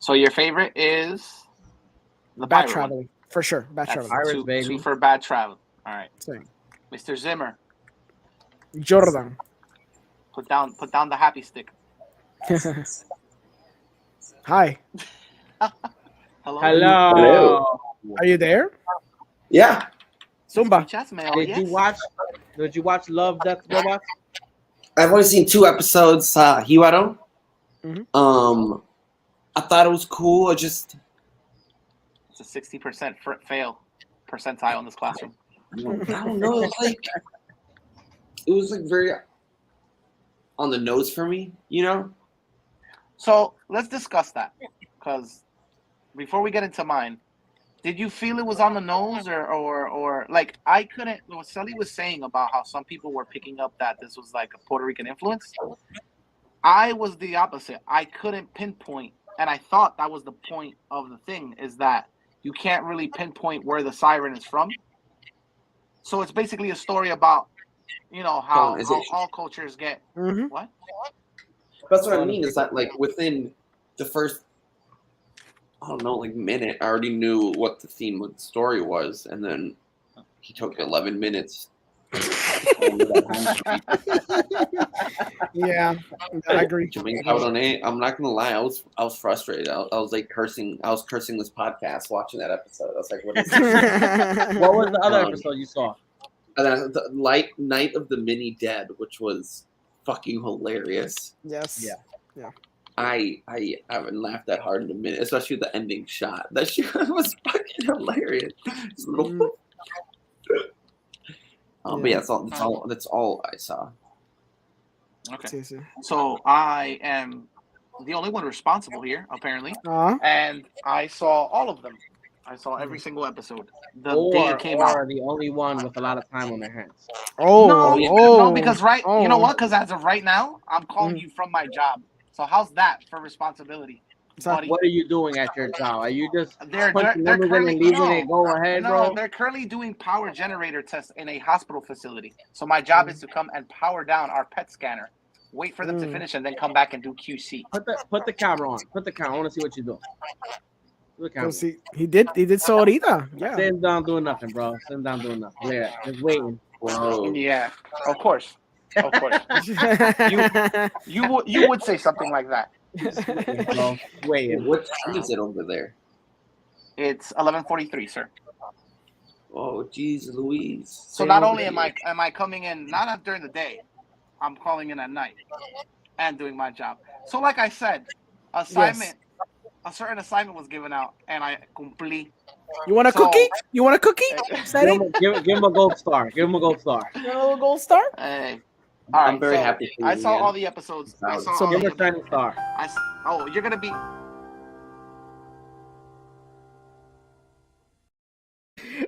So your favorite is the Bad Traveling. For sure. Bad Traveling. Two for Bad Traveling. All right. Same. Mr. Zimmer. Jordan. Put down the happy stick. Hi. Hello. Are you there? Yeah. Zumba. Did you watch Love, Death, Robots? I've only seen 2 episodes. Hibaro. Mm-hmm. I thought it was cool. It's a 60% fail percentile in this classroom. I don't know. It was like very on the nose for me, you know? So let's discuss that, because before we get into mine, did you feel it was on the nose or like I couldn't? What CELY was saying about how some people were picking up that this was like a Puerto Rican influence. I was the opposite. I couldn't pinpoint, and I thought that was the point of the thing, is that you can't really pinpoint where the siren is from. So it's basically a story about, how all cultures get what? That's what I mean, is that like within the first, I don't know, like minute, I already knew what the theme of the story was, and then he took 11 minutes. Yeah, I agree. I'm not gonna lie, I was frustrated. I was like cursing. I was cursing this podcast watching that episode. I was like, "What is this?" What was the other episode you saw? And then the Night of the Mini Dead, which was fucking hilarious. Yes. Yeah. I haven't laughed that hard in a minute, especially the ending shot. That shit was fucking hilarious. But yeah, that's all I saw. Okay. So I am the only one responsible here, apparently. And I saw all of them. I saw every single episode. The day it came out. The only one with a lot of time on their hands. No, because you know what? Because as of right now, I'm calling you from my job. So how's that for responsibility? Buddy? What are you doing at your job? Are you just they're currently leaving it? Go ahead, bro. They're currently doing power generator tests in a hospital facility. So my job is to come and power down our PET scanner, wait for them to finish, and then come back and do QC. Put the camera on. Put the camera. I want to see what you're doing. See, he did so ahorita. Yeah. Sitting down doing nothing, bro. Sitting down doing nothing. Yeah, just waiting. Whoa. Yeah, of course. You would say something like that. Waiting. What time is it over there? It's 11:43, sir. Oh, geez, Louise. So not only am I coming in not during the day, I'm calling in at night and doing my job. So like I said, a certain assignment was given out, and I cumplí. You want a cookie? You want a cookie? Give him a gold star. Give him a gold star. You want a little gold star? Hey. All right, I'm very happy. I saw all the episodes. So give him a shining star. You're gonna be.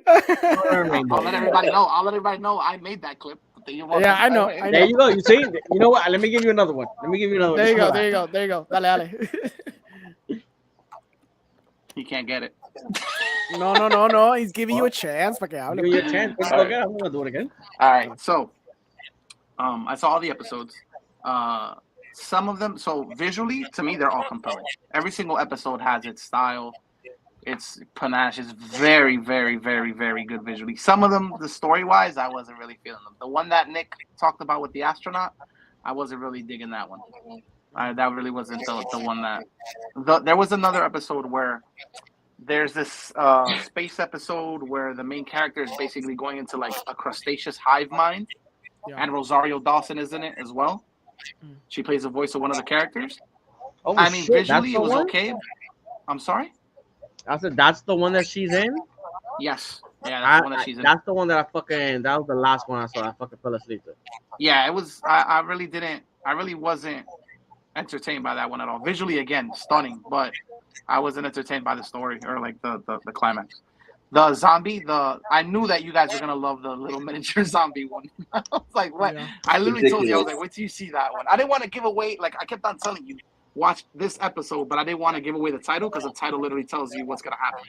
I'll let everybody know. I made that clip. Yeah, I know. There you go. You see? You know what? Let me give you another one. There you go. Dale. He can't get it. No. He's giving you a chance. Give you a chance. I'm gonna do it again. All right. So, I saw all the episodes. Some of them. So visually, to me, they're all compelling. Every single episode has its style. Its panache is very, very, very, very good visually. Some of them, the story-wise, I wasn't really feeling them. The one that Nick talked about with the astronaut, I wasn't really digging that one. That really wasn't the one that. There was another episode where there's this space episode where the main character is basically going into like a crustaceous hive mind, and Rosario Dawson is in it as well. She plays the voice of one of the characters. Oh, I mean, shit, visually it was one? okay. I'm sorry? I said that's the one that she's in? Yes. Yeah, that's the one that she's in. That's the one that that was the last one I saw. I fucking fell asleep to. Yeah, it was. I really wasn't entertained by that one at all. Visually, again, stunning, but I wasn't entertained by the story or like the climax. The zombie, I knew that you guys were gonna love the little miniature zombie one. I was like, what? Yeah. I literally told you, I was like, wait till you see that one. I didn't want to give away, like I kept on telling you, watch this episode, but I didn't want to give away the title because the title literally tells you what's gonna happen.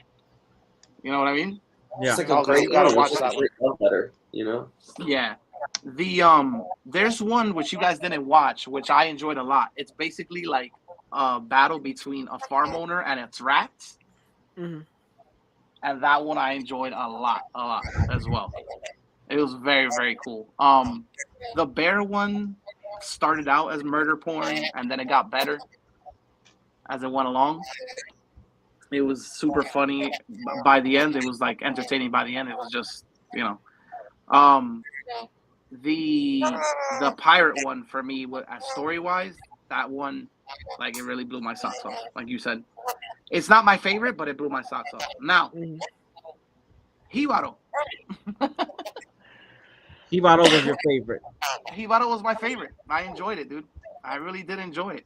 You know what I mean? Yeah. It's like a great gotta watch that one. Better, you know? Yeah. There's one which you guys didn't watch, which I enjoyed a lot. It's basically like a battle between a farm owner and its rats. Mm-hmm. And that one I enjoyed a lot as well. It was very, very cool. The bear one started out as murder porn, and then it got better as it went along. It was super funny by the end. It was like entertaining by the end. It was just, you know, the pirate one for me, story wise, that one, like it really blew my socks off. Like you said. It's not my favorite, but it blew my socks off. Now, Hibaro. Hibaro was your favorite. Hibaro was my favorite. I enjoyed it, dude. I really did enjoy it.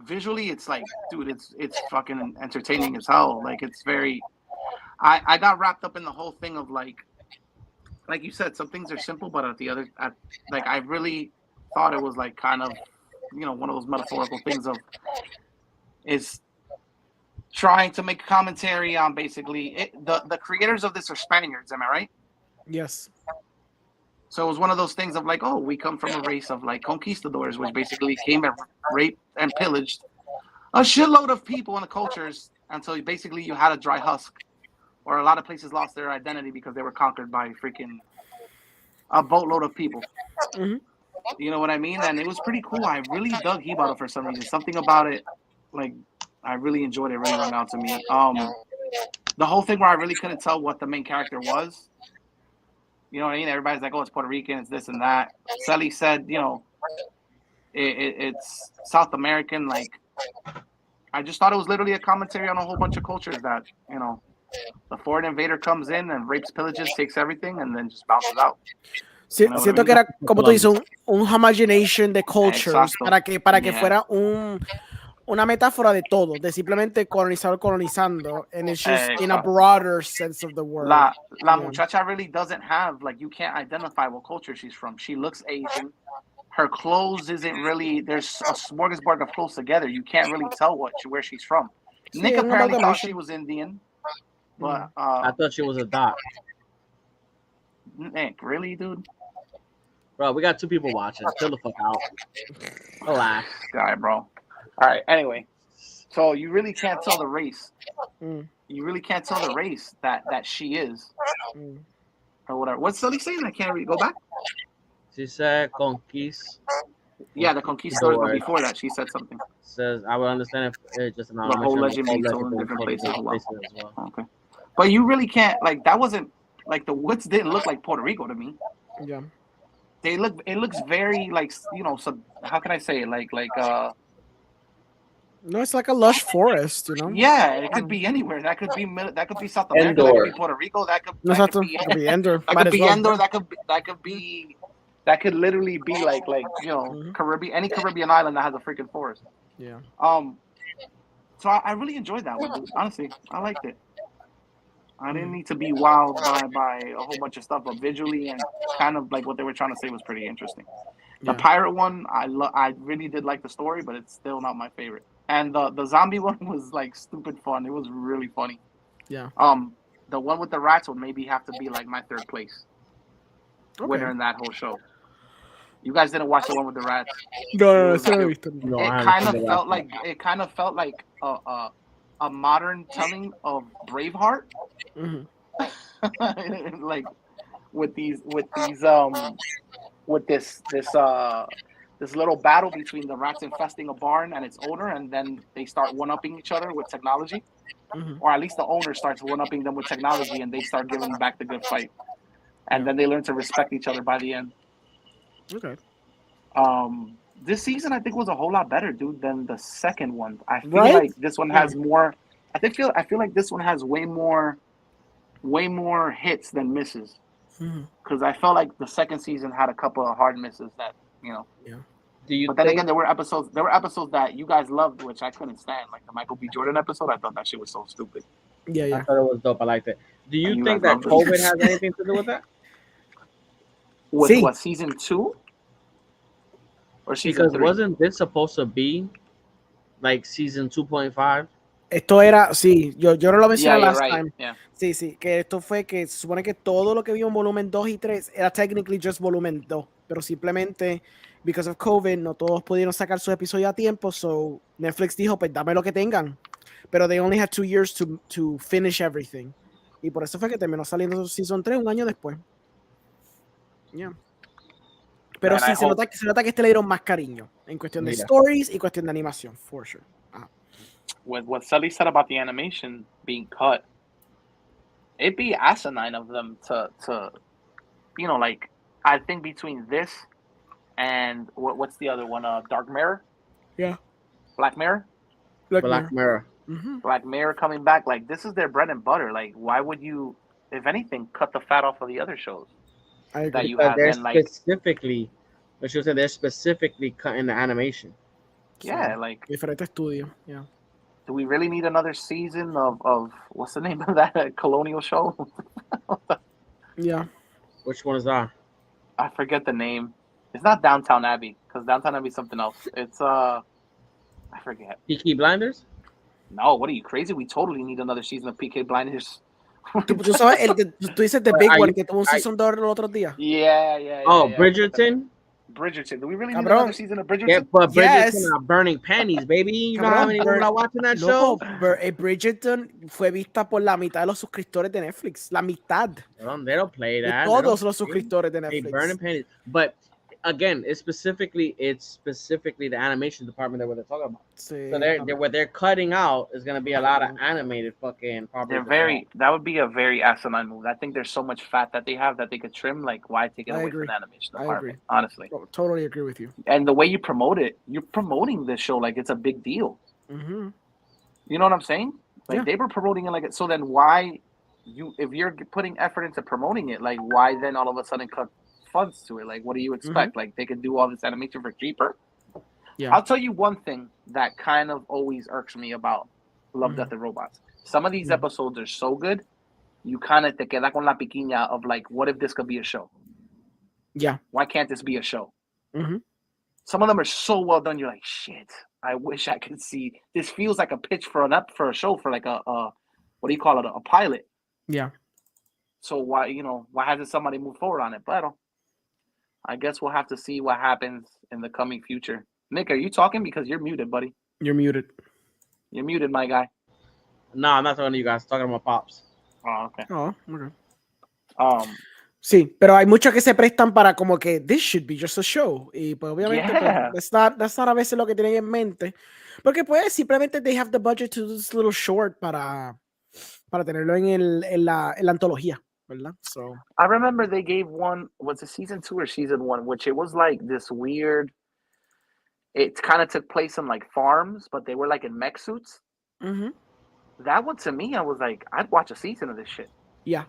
Visually, it's like, dude, it's fucking entertaining as hell. Like, it's very. I got wrapped up in the whole thing of like you said, some things are simple, but I really thought it was like kind of, you know, one of those metaphorical things of. Is trying to make commentary on basically the creators of this are Spaniards, am I right? Yes. So it was one of those things of like, oh, we come from a race of like conquistadors, which basically came and raped and pillaged a shitload of people and the cultures until basically you had a dry husk, or a lot of places lost their identity because they were conquered by freaking a boatload of people. Mm-hmm. You know what I mean? And it was pretty cool. I really dug Hibaro for some reason. Something about it. Like, I really enjoyed it. It really went out to me. The whole thing where I really couldn't tell what the main character was. You know what I mean? Everybody's like, oh, it's Puerto Rican, it's this and that. CELY said, you know, it's South American. Like, I just thought it was literally a commentary on a whole bunch of cultures that, you know, the foreign invader comes in and rapes, pillages, takes everything, and then just bounces out. Siento que era, como tú dices, un homogenation de cultures. Exacto. para que fuera una metáfora de todo, de simplemente colonizador colonizando, and it's just in a broader sense of the word. La muchacha really doesn't have, like, you can't identify what culture she's from. She looks Asian. Her clothes isn't really, there's a smorgasbord of clothes together. You can't really tell where she's from. Nick apparently thought she was Indian, but I thought she was a dot. Nick, really, dude? Bro, we got 2 people watching. Chill the fuck out. Relax. Guy, bro. All right. Anyway, so you really can't tell the race. You really can't tell the race that she is, or whatever. What's CELY saying? I can't read. Go back. She said conquist. Yeah, the conquistadors. But before that, she said something. Says I would understand if it's just an the whole legend being told in different places as well. Okay, but you really can't. Like, that wasn't like the woods didn't look like Puerto Rico to me. Yeah. It looks very like, you know. So how can I say it? Like No, it's like a lush forest, you know. Yeah, it could be anywhere. That could be South America. Endor. That could be Puerto Rico. That could be Endor. That could be Endor. That could literally be like you know, Caribbean, any Caribbean island that has a freaking forest. Yeah. So I really enjoyed that one. Dude. Honestly, I liked it. I didn't need to be wowed by a whole bunch of stuff, but visually and kind of like what they were trying to say was pretty interesting. The pirate one, I really did like the story, but it's still not my favorite. And the zombie one was like stupid fun. It was really funny. Yeah. The one with the rats would maybe have to be like my 3rd place winner in that whole show. You guys didn't watch the one with the rats? No, it kind of felt like a modern telling of Braveheart. Like with this this little battle between the rats infesting a barn and its owner, and then they start one-upping each other with technology, or at least the owner starts one-upping them with technology, and they start giving back the good fight, and then they learn to respect each other by the end. Okay. This season I think was a whole lot better, dude, than the second one. I feel Right? like this one has more. I feel like this one has way more hits than misses. Because I felt like the second season had a couple of hard misses that Do you? But then again, there were episodes that you guys loved, which I couldn't stand, like the Michael B. Jordan episode. I thought that shit was so stupid. Yeah. I thought it was dope. I liked it. Do you You think guys that loved it. COVID has anything to do with that? With See. what, season 2? Or season Because 3? wasn't this supposed to be like season 2.5? Esto era, sí, yo no lo mencioné Yeah, you're last right. time. Yeah. Sí, que esto fue que se supone que todo lo que vimos en volumen 2 y 3 era technically just volumen 2, pero simplemente because of COVID no todos pudieron sacar sus episodios a tiempo, so Netflix dijo, pues dame lo que tengan, pero they only had 2 years to finish everything, y por eso fue que terminó saliendo season 3 un año después. Yeah. Pero Man, sí, se nota que este le dieron más cariño en cuestión de stories y cuestión de animación, for sure. With what CELY said about the animation being cut, it'd be asinine of them to like, I think between this and what's the other one? Dark Mirror? Yeah. Black Mirror? Black Mirror. Mm-hmm. Black Mirror coming back. Like, this is their bread and butter. Like, why would you, if anything, cut the fat off of the other shows that you have? They're And like, specifically, I should say they're specifically cutting the animation. yeah, like diferente estudio. Yeah. Do we really need another season of what's the name of that colonial show? Yeah. Which one is that? I forget the name. It's not Downtown Abbey, because Downtown Abbey is something else. It's I forget. Peaky Blinders? No, what are you, crazy? We totally need another season of PK Blinders. Tú sabes, tú dices The Big One, que tuvo un season 2 los otros días. Yeah. Oh, yeah. Bridgerton? Bridgerton. Do we really need Cabrón. another season of Bridgerton? Yeah, but Bridgerton Yes. are burning panties, baby. You know Cabrón, how many people are watching that show? Bridgerton fue vista por la mitad de los suscriptores de Netflix. La mitad. They don't play De that. todos los suscriptores de They Netflix. burning panties. But again, it's specifically the animation department that they're talking about. Sí, So what they're cutting out is gonna be a lot of animated fucking properties. That would be a very asinine move. I think there's so much fat that they have that they could trim. Like, why take it I away agree. from the animation I department? agree. Honestly. Oh, totally agree with you. And the way you promote it, you're promoting this show like it's a big deal. Mm-hmm. You know what I'm saying? Like, Yeah. they were promoting it like it. So then why if you're putting effort into promoting it, like, why then all of a sudden cut funds to it? Like, what do you expect? Like, they could do all this animation for cheaper? Yeah. I'll tell you one thing that kind of always irks me about Love, Death, and Robots. Some of these episodes are so good, you kind of te queda con la piquiña of like, what if this could be a show? Yeah. Why can't this be a show? Mm-hmm. Some of them are so well done. You're like, shit, I wish I could see. This feels like a pitch for a show, for like a what do you call it? A pilot. Yeah. So why hasn't somebody moved forward on it? But I guess we'll have to see what happens in the coming future. Nick, are you talking? Because you're muted, buddy. You're muted. You're muted, my guy. No, I'm not talking to you guys. I'm talking to my pops. Oh, okay. Oh, okay. Sí, pero hay muchos que se prestan para como que this should be just a show. Y pues obviamente pues, that's not a veces lo que tienen en mente. Porque pues simplemente they have the budget to do this little short para tenerlo en la antología, ¿verdad? So I remember they gave one, was it season 2 or season 1, which it was like this weird, it kind of took place in like farms, but they were like in mech suits. mm-hmm. That one, to me, I was like, I'd watch a season of this shit. Yeah.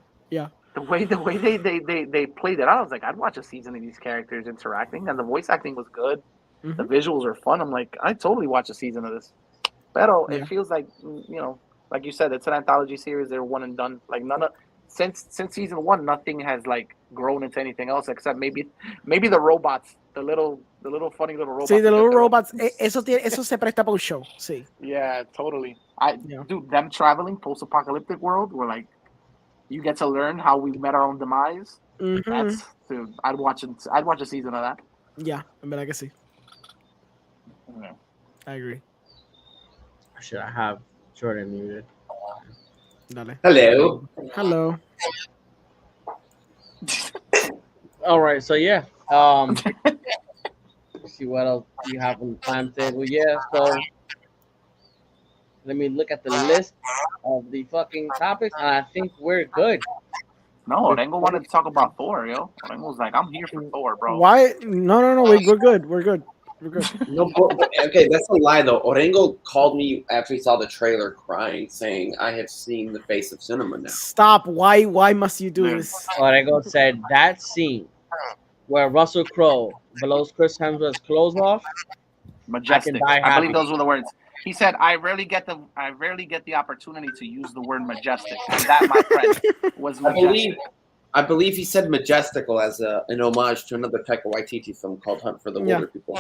The way they played it out, I was like, I'd watch a season of these characters interacting, and the voice acting was good. Mm-hmm. The visuals are fun. I'm like, I'd totally watch a season of this. But it feels like, like you said, it's an anthology series. They're one and done. Like since season 1, nothing has like grown into anything else except maybe the robots, the little funny little robots. Sí, the little robots. Eso se presta para un show. Sí. Yeah, totally. Dude, them traveling post-apocalyptic world, where like you get to learn how we met our own demise. Mm-hmm. Dude, I'd watch a season of that. Yeah, en verdad que sí. Yeah. I agree. Should I have Jordan muted? Dale. Hello. All right, so yeah. see what else you have on the timetable. Yeah, so let me look at the list of the fucking topics, and I think we're good. No, Orengo wanted to talk about Thor, yo. Orengo's like, I'm here for Thor, bro. Why? No. We're good. We're good. We're good. No, okay, that's a lie though. Orengo called me after he saw the trailer, crying, saying, "I have seen the face of cinema now." Stop. Why must you do this? Orego said that scene where Russell Crowe blows Chris Hemsworth's clothes off. Majestic. I I believe those were the words. He said, I rarely get the opportunity to use the word majestic. And that, my friend, was majestic. I believe he said majestical as an homage to another Taika Waititi film called Hunt for the Wilder People.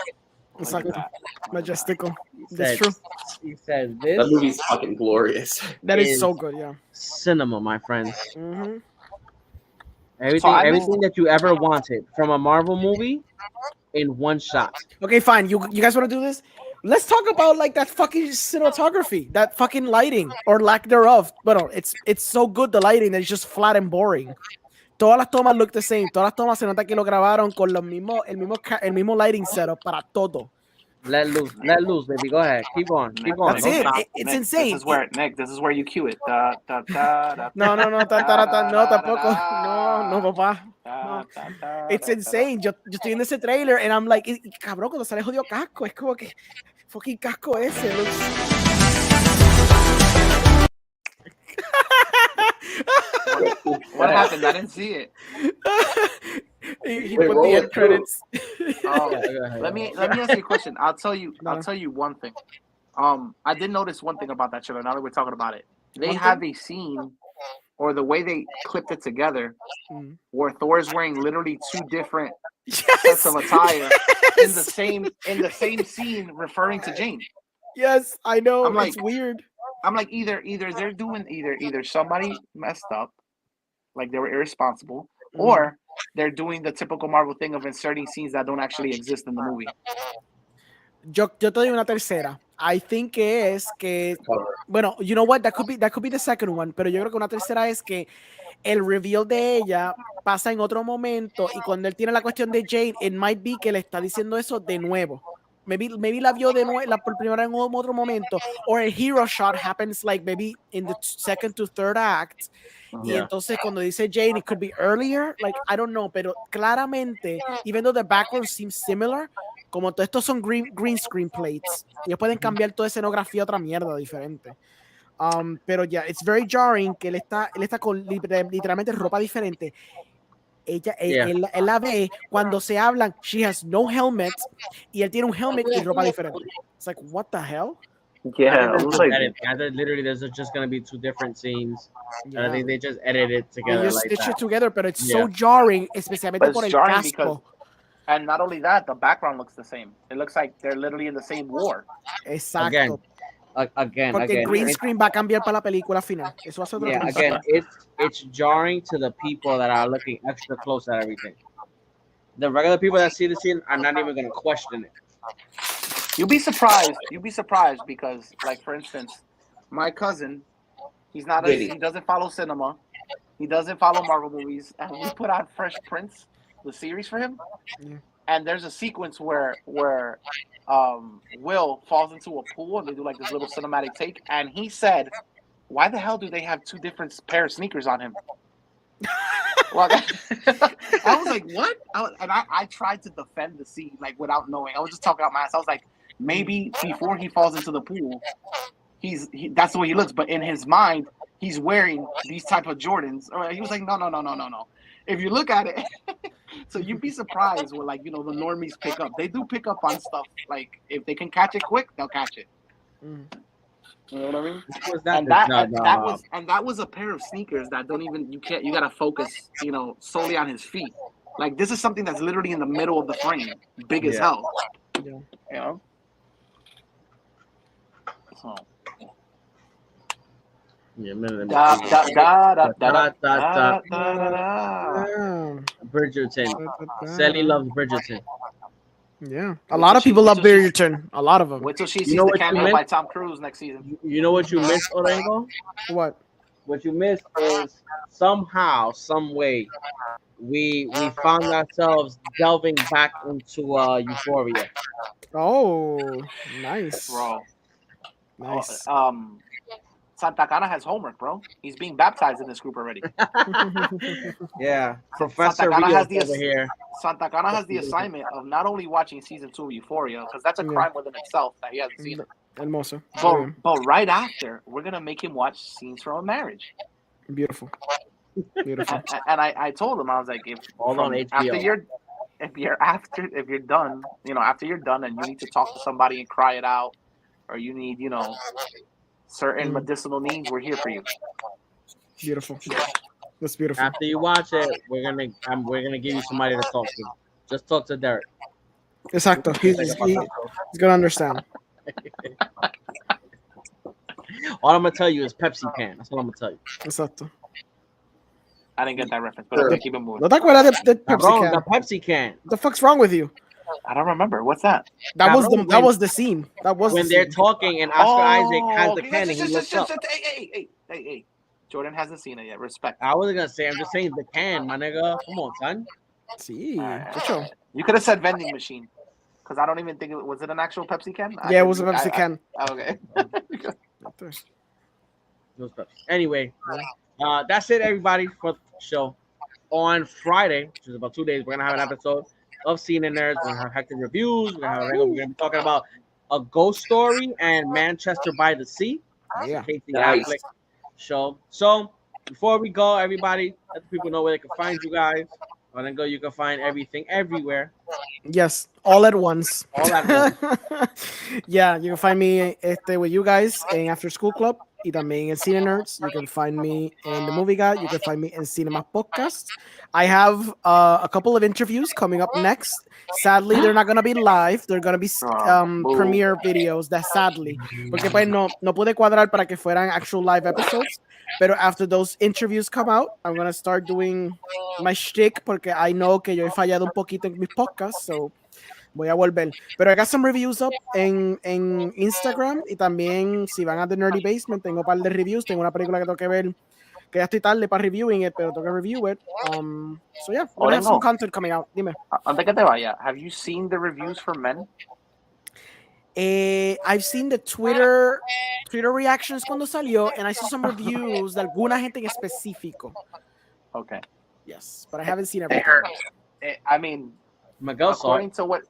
It's like that. Majestical. He That's said, true. He said this. That movie's fucking glorious. That is so good, yeah. Cinema, my friends. Mm-hmm. Everything that you ever wanted from a Marvel movie in one shot. Okay, fine. You guys want to do this? Let's talk about like that fucking cinematography, that fucking lighting or lack thereof. But it's so good, the lighting, that it's just flat and boring. Todas las tomas look the same. Todas las tomas se nota que lo grabaron con el mismo lighting setup para todo. Let loose, baby. Go ahead. Keep on. That's it. It's Nick, insane. This is where you cue it. No, tampoco. No, papá. No. It's insane. Yo estoy en ese trailer and I'm like, cabrón, cuando sale jodido casco, es como que fucking casco ese. What happened? I didn't see it. He put the end credits. Let me ask you a question. I'll tell you one thing. I did notice one thing about that trailer. Now that we're talking about it, they have a scene, or the way they clipped it together, where Thor is wearing literally two different sets of attire in the same scene, referring to Jane. Yes, I know. I'm like, it's weird. I'm like, either they're doing either somebody messed up, like they were irresponsible, or they're doing the typical Marvel thing of inserting scenes that don't actually exist in the movie. Yo te doy una tercera. I think que es que, bueno, you know what, that could be the second one, pero yo creo que una tercera es que el reveal de ella pasa en otro momento y cuando él tiene la cuestión de Jane, it might be que le está diciendo eso de nuevo. Maybe la vio de nuevo por primera en otro momento, or a hero shot happens like maybe in the second to third act. Y entonces cuando dice Jane, it could be earlier, like I don't know, pero claramente, even though the background seems similar, como todos estos son green screen plates, ellos pueden cambiar toda escenografía a otra mierda diferente. Pero ya, it's very jarring que él está con literalmente ropa diferente. Él la ve cuando se hablan, she has no helmet y él tiene un helmet y ropa diferente. It's like, what the hell? Yeah, literally there's just gonna be two different scenes. I think they just edited it together. They just stitch it together, but it's so jarring, especialmente por el casco. And not only that, the background looks the same. It looks like they're literally in the same war. Exacto. Again. Porque green screen va a cambiar para la película final. Eso va a ser otra cosa. Again, it's jarring to the people that are looking extra close at everything. The regular people that see the scene are not even going to question it. You'll be surprised because, like, for instance, my cousin, he doesn't follow cinema. He doesn't follow Marvel movies. And we put out Fresh Prince, the series for him. Yeah. And there's a sequence where Will falls into a pool and they do like this little cinematic take. And he said, why the hell do they have two different pair of sneakers on him? Well, I was like, what? I tried to defend the scene, like, without knowing. I was just talking out my ass. I was like, maybe before he falls into the pool, that's the way he looks. But in his mind, he's wearing these type of Jordans. Or he was like, no. If you look at it, so you'd be surprised when, like, the normies pick up. They do pick up on stuff. Like, if they can catch it quick, they'll catch it. You know what I mean? That was a pair of sneakers that you gotta focus, solely on his feet. Like, this is something that's literally in the middle of the frame, big as hell. Yeah. So. Bridgerton. CELY loves Bridgerton. Yeah, a lot of people love Bridgerton. A lot of them. Wait till she sees the cameo by Tom Cruise next season. You know what you missed, Orengo? What? What you missed is somehow, some way, we found ourselves delving back into Euphoria. Oh, nice. Bro. Nice. Santa Cana has homework, bro. He's being baptized in this group already. Yeah, Professor Santa Cana Rios has the over here. Santa Cana has the assignment of not only watching season 2 of Euphoria, because that's a crime within itself that he hasn't seen it. Hermoso. But right after, we're gonna make him watch scenes from a marriage. Beautiful. Beautiful. And I told him, I was like, if you're done, after you're done and you need to talk to somebody and cry it out, or you need, certain medicinal needs, we're here for you. Beautiful. That's beautiful. After you watch it, we're gonna give you somebody to talk to. Just talk to Derek. Exacto. He's gonna understand. All I'm gonna tell you is Pepsi can. That's all I'm gonna tell you. Exacto. I didn't get that reference, but okay, keep it moving. ¿No te acuerdas de Pepsi can? The Pepsi can. What the fuck's wrong with you? I don't remember. What's that? That was the scene. That was when they're talking and Oscar Isaac has the can and he looks up. Hey. Jordan hasn't seen it yet. Respect. I wasn't gonna say. I'm just saying the can, my nigga. Come on, son. Sí. You could have said vending machine, because I don't even think was it an actual Pepsi can. Yeah, it was a Pepsi can. Okay. Anyway, that's it, everybody, for the show. On Friday, which is about 2 days, we're gonna have an episode of Scene and Nerds. We're gonna have hectic reviews. We're gonna be talking about A Ghost Story and Manchester by the Sea. Yeah. Casey Affleck show. So before we go, everybody, let the people know where they can find you guys. ORENGO, you can find everything everywhere. Yes, all at once. All at once. Yeah, you can find me with you guys in After School Club y también en Cine Nerds. You can find me in The Movie Guy. You can find me in Cinema Podcast. I have a couple of interviews coming up next. Sadly, they're not going to be live. They're going to be premiere videos. That's sadly. Porque pues no pude cuadrar para que fueran actual live episodes. Pero after those interviews come out, I'm going to start doing my shtick porque I know que yo he fallado un poquito en mis podcasts. So voy a volver. Pero I got some reviews up en Instagram y también si van a The Nerdy Basement tengo un par de reviews. Tengo una película que tengo que ver que ya estoy tarde para reviewing it, pero tengo que review it. So yeah, we're gonna have some content coming out. Dime. Antes que te vaya, have you seen the reviews for Men? I've seen the Twitter reactions cuando salió, and I saw some reviews de alguna gente en específico. Okay. Yes, but I haven't seen everything. I mean, according to what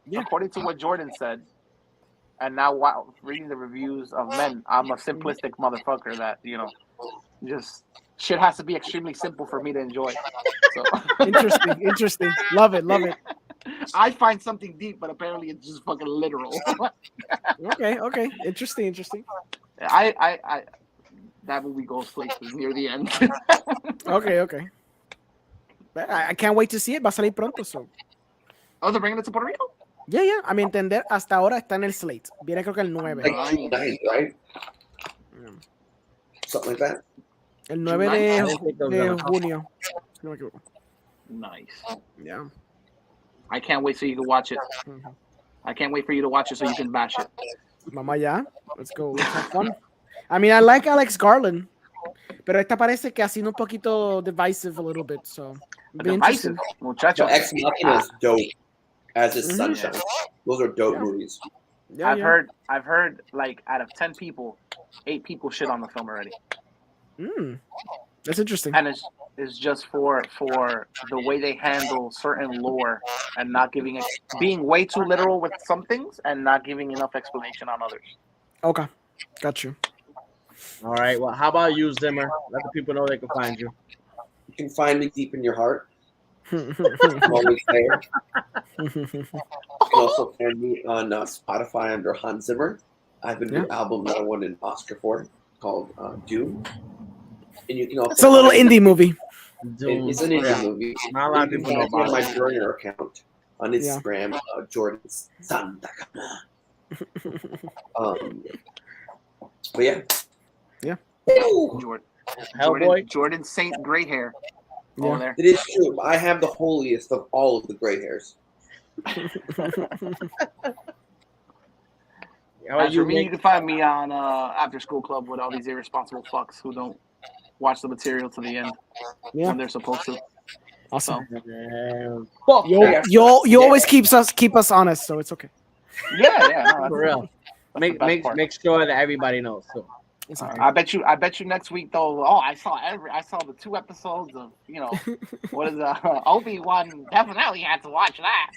Jordan said, and now reading the reviews of Men, I'm a simplistic motherfucker that just shit has to be extremely simple for me to enjoy. So. Interesting. Love it. I find something deep, but apparently it's just fucking literal. Okay. Interesting. I that movie goes places near the end. Okay. I can't wait to see it. Va a salir pronto, so. Oh, they're bringing it to Puerto Rico? Yeah. A mi entender, hasta ahora está en el slate. Viene creo que el 9. Like 2 nights, right? Something like that. El 9 de junio. No me equivoco. Nice. Yeah. I can't wait so you can watch it. I can't wait for you to watch it so you can bash it. Vamos allá. Let's go. Let's have fun. I mean, I like Alex Garland, pero esta parece que ha sido un poquito divisive a little bit, so. Divisive, muchacho. Ex Machina is dope, as is Sunshine. Those are dope movies. Yeah, I've heard like out of 10 people, 8 people shit on the film already. That's interesting. And it's just for the way they handle certain lore and not being way too literal with some things and not giving enough explanation on others. Okay, got you. All right. Well, how about you, Zimmer? Let the people know they can find you. You can find me deep in your heart. I'm always there. You can also find me on Spotify under Hans Zimmer. I have a new album that I won an Oscar for called Doom. And you can also. It's a little indie movie. It's an indie movie. Not a lot of people know about my burner account on Instagram, Jordan's Santa but yeah. Jordan Saint gray hair. Yeah. There. It is true. I have the holiest of all of the gray hairs. You can find me on After School Club with all these irresponsible fucks who don't watch the material to the end when they're supposed to. Awesome. So. You always keep us honest, so it's okay. No, For real. Make sure that everybody knows too. I bet you next week though. Oh, I saw the 2 episodes of what is Obi-Wan. Definitely had to watch that.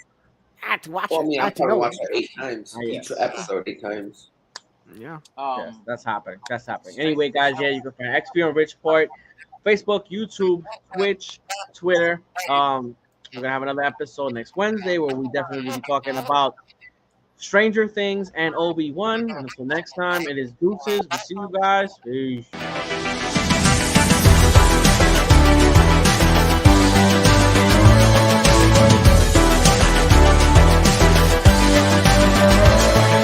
Had to watch Well, I it. mean, I've probably watched it 8 times. Yes. Each episode 8 times. Yeah. Yes, that's happening. Anyway, guys, you can find XP on Richport, Facebook, YouTube, Twitch, Twitter. We're gonna have another episode next Wednesday where we definitely will be talking about Stranger Things and Obi-Wan. And until next time, it is deuces. We'll see you guys. Peace.